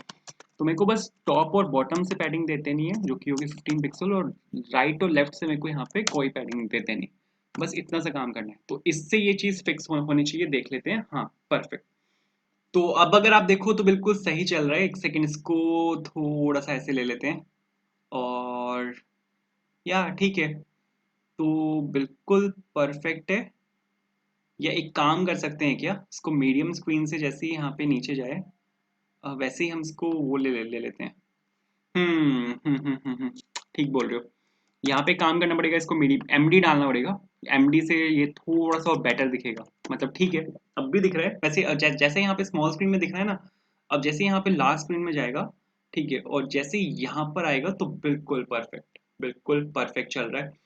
तो मेरे को बस टॉप और बॉटम से पैडिंग देते नहीं है, जो कि होगी 15 पिक्सल, और राइट और लेफ्ट से मेरे को यहाँ पे कोई पैडिंग देते नहीं, बस इतना सा काम करना है। तो इससे ये चीज़ फिक्स होनी चाहिए, देख लेते हैं। हाँ परफेक्ट। तो अब अगर आप देखो तो बिल्कुल सही चल रहा है। एक सेकेंड, इसको थोड़ा सा ऐसे ले लेते हैं, और या ठीक है, तो बिल्कुल परफेक्ट है। या एक काम कर सकते हैं क्या, इसको मीडियम स्क्रीन से जैसे ही यहाँ पे नीचे जाए, वैसे ही हम इसको वो ले लेते हैं। ठीक बोल रहे हो। यहाँ पे काम करना पड़ेगा, इसको MD डालना पड़ेगा, MD से ये थोड़ा सा बेटर दिखेगा, मतलब ठीक है। अब भी दिख रहा है वैसे, जैसे यहाँ पे स्मॉल स्क्रीन में दिख रहा है ना, अब जैसे यहाँ पे लार्ज स्क्रीन में जाएगा, ठीक है, और जैसे यहाँ पर आएगा तो बिल्कुल परफेक्ट, बिल्कुल परफेक्ट चल रहा है।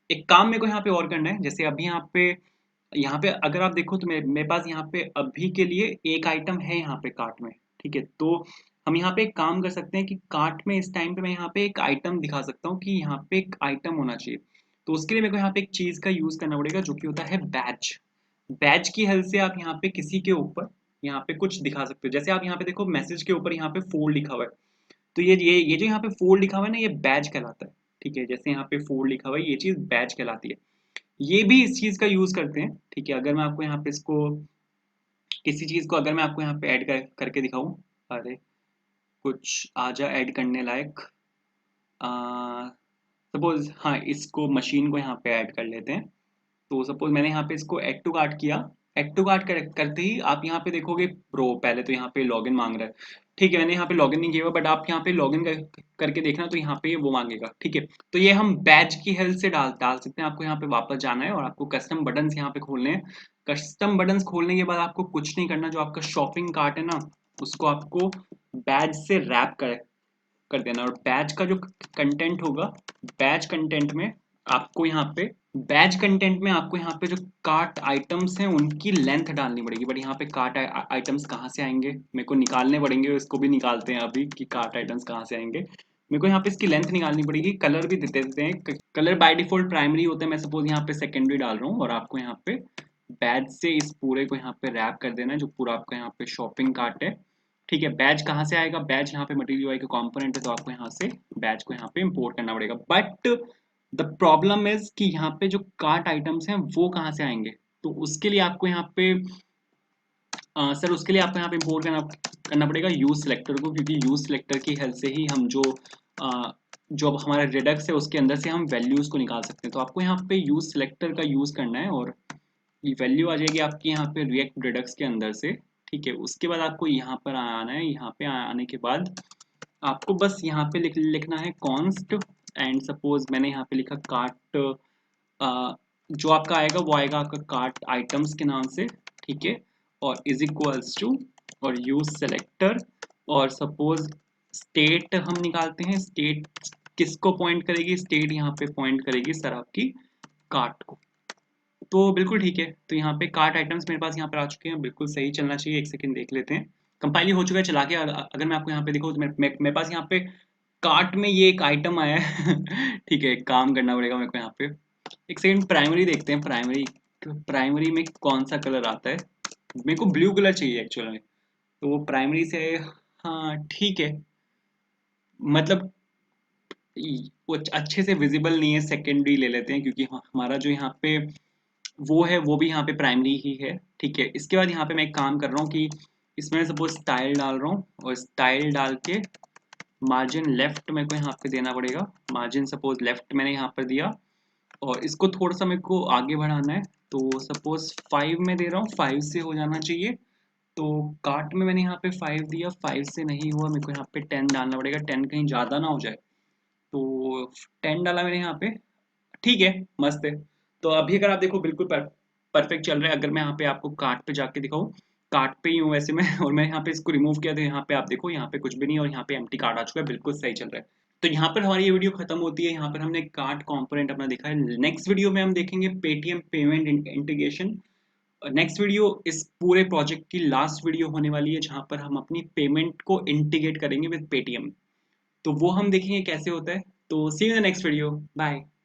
एक काम मेरे को यहाँ पे और करना है, जैसे अभी यहाँ पे अगर आप देखो तो मेरे पास यहाँ पे अभी के लिए एक आइटम है यहाँ पे कार्ट में, ठीक है। तो हम यहाँ पे एक काम कर सकते हैं कि कार्ट में इस टाइम पे मैं यहाँ पे एक आइटम दिखा सकता हूँ कि यहाँ पे एक आइटम होना चाहिए। तो उसके लिए मेरे को यहाँ पे एक चीज का यूज करना पड़ेगा जो कि होता है बैच। बैच की हेल्प से आप यहाँ पे किसी के ऊपर यहाँ पे कुछ दिखा सकते हो। जैसे आप यहाँ पे देखो मैसेज के ऊपर यहाँ पे फोल्ड लिखा हुआ है, तो ये जो यहाँ पे फोल्ड लिखा हुआ है ना, ये बैच कहलाता है, ठीक है। जैसे यहाँ पे फोल्ड लिखा हुआ है, ये चीज बैच कहलाती है। ये भी इस चीज का यूज करते हैं, ठीक है। अगर मैं आपको यहाँ पे इसको किसी चीज को अगर मैं आपको यहाँ पे करके दिखाऊं, अरे कुछ आजा ऐड करने लायक, सपोज हाँ इसको मशीन को यहाँ पे ऐड कर लेते हैं। तो सपोज मैंने यहाँ पे इसको ऐड टू कार्ट किया। ऐड टू कार्ट करते ही आप यहाँ पे देखोगे प्रो, पहले तो यहाँ पे लॉगिन मांग रहा है, ठीक है। मैंने यहाँ पे लॉगिन नहीं किया हुआ, बट आप यहाँ पे लॉगिन करके देखना तो यहाँ पे वो मांगेगा, ठीक है। तो ये हम बैच की हेल्प से डाल डाल सकते हैं। आपको यहाँ पे वापस जाना है और आपको कस्टम बटन्स यहाँ पे खोलने हैं। कस्टम बटन्स खोलने के बाद आपको कुछ नहीं करना, जो आपका शॉपिंग कार्ट है ना उसको आपको बैच से रैप कर देना। और बैच का जो कंटेंट होगा, बैच कंटेंट में आपको यहाँ पे बैच कंटेंट में आपको यहाँ पे जो कार्ट आइटम्स हैं उनकी लेंथ डालनी पड़ेगी। बट यहाँ पे कार्ट आइटम्स कहाँ से आएंगे, मेरे को निकालने पड़ेंगे। इसको भी निकालते हैं अभी कि कार्ट आइटम्स कहाँ से आएंगे। मेरे को यहाँ पे इसकी लेंथ निकालनी पड़ेगी। कलर भी देते देते हैं, कलर बाय डिफॉल्ट प्राइमरी होता है। मैं सपोज यहाँ पे सेकेंडरी डाल रहा हूँ और आपको यहाँ पे बैच से इस पूरे को यहाँ पे रैप कर देना है, जो पूरा आपका यहाँ पे शॉपिंग कार्ट है, ठीक है। बैच कहाँ से आएगा, बैच यहाँ पे मटेरियल यूआई का कंपोनेंट है, तो आपको यहाँ से बैच को यहाँ पे इंपोर्ट करना पड़ेगा। बट द प्रॉब्लम इज कि यहाँ पे जो कार्ट आइटम्स हैं वो कहाँ से आएंगे। तो उसके लिए आपको यहाँ पे सर उसके लिए आपको यहाँ पे इंपोर्ट करना पड़ेगा यूज सिलेक्टर को, क्योंकि यूज सिलेक्टर की हेल्प से ही हम जो अब हमारा रिडक्स है उसके अंदर से हम वैल्यूज को निकाल सकते हैं। तो आपको यहाँ पे यूज सिलेक्टर का यूज करना है और ये वैल्यू आ जाएगी आपकी यहाँ पे रिएक्ट रिडक्स के अंदर से, ठीक है। उसके बाद आपको यहाँ पर आना है। यहाँ पे आने के बाद आपको बस यहाँ पे लिखना है कॉन्स्ट, एंड सपोज मैंने यहाँ पे लिखा कार्ट, जो आपका आएगा वो आएगा आपका कार्ट आइटम्स के नाम से, ठीक है। और इज इक्वल्स टू और यूज सेलेक्टर, और सपोज स्टेट हम निकालते हैं। स्टेट किसको पॉइंट करेगी, स्टेट यहाँ पे पॉइंट करेगी सर आपकी कार्ट को। तो बिल्कुल ठीक है। तो यहाँ पे कार्ट आइटम्स मेरे पास यहाँ पर आ चुके हैं, बिल्कुल सही चलना चाहिए। एक सेकंड देख लेते हैं, कंपाइल हो चुका है, चला के अगर मैं आपको यहाँ पे दिखाऊँ तो मेरे पास यहाँ पे कार्ट में ये एक आइटम आया है ठीक है। एक काम करना पड़ेगा मेरे को यहाँ पे, एक सेकंड प्राइमरी देखते हैं। प्राइमरी में कौन सा कलर आता है। मेरे को ब्लू कलर चाहिए एक्चुअल में, तो वो प्राइमरी से, हाँ ठीक है। मतलब वो अच्छे से विजिबल नहीं है, सेकेंडरी ले लेते हैं, क्योंकि हमारा जो यहाँ पे वो है वो भी यहाँ पे प्राइमरी ही है, ठीक है। इसके बाद यहाँ पे मैं एक काम कर रहा हूँ कि इसमें सपोज स्टाइल डाल रहा हूँ, और स्टाइल डाल के मार्जिन लेफ्ट मेरे को यहाँ पे देना पड़ेगा। मार्जिन सपोज लेफ्ट मैंने यहाँ पर दिया, और इसको थोड़ा सा मेरे को आगे बढ़ाना है। तो सपोज 5 में दे रहा हूँ, 5 से हो जाना चाहिए। तो कार्ट में मैंने यहाँ पे 5 दिया, 5 से नहीं हुआ, मेरे को यहाँ पे 10 डालना पड़ेगा, 10 कहीं ज़्यादा ना हो जाए। तो 10 डाला मैंने यहाँ पे, ठीक है, मस्त है। तो अभी अगर आप देखो बिल्कुल परफेक्ट चल रहा है। अगर मैं यहाँ पे आपको कार्ट पे जाके दिखाऊँ, कार्ट पे ही हूँ वैसे मैं और मैं यहाँ पे इसको रिमूव किया, तो यहाँ पे आप देखो यहाँ पे कुछ भी नहीं है और यहाँ पे एम्प्टी कार्ट आ चुका है, बिल्कुल सही चल रहा है। तो यहाँ पर हमारी ये वीडियो खत्म होती है। यहाँ पर हमने कार्ट कंपोनेंट अपना देखा है। नेक्स्ट वीडियो में हम देखेंगे Paytm payment integration. Next video इस पूरे प्रोजेक्ट की लास्ट वीडियो होने वाली है, जहाँ पर हम अपनी पेमेंट को इंटीग्रेट करेंगे विद पेटीएम। तो वो हम देखेंगे कैसे होता है। तो see you in the next video, bye.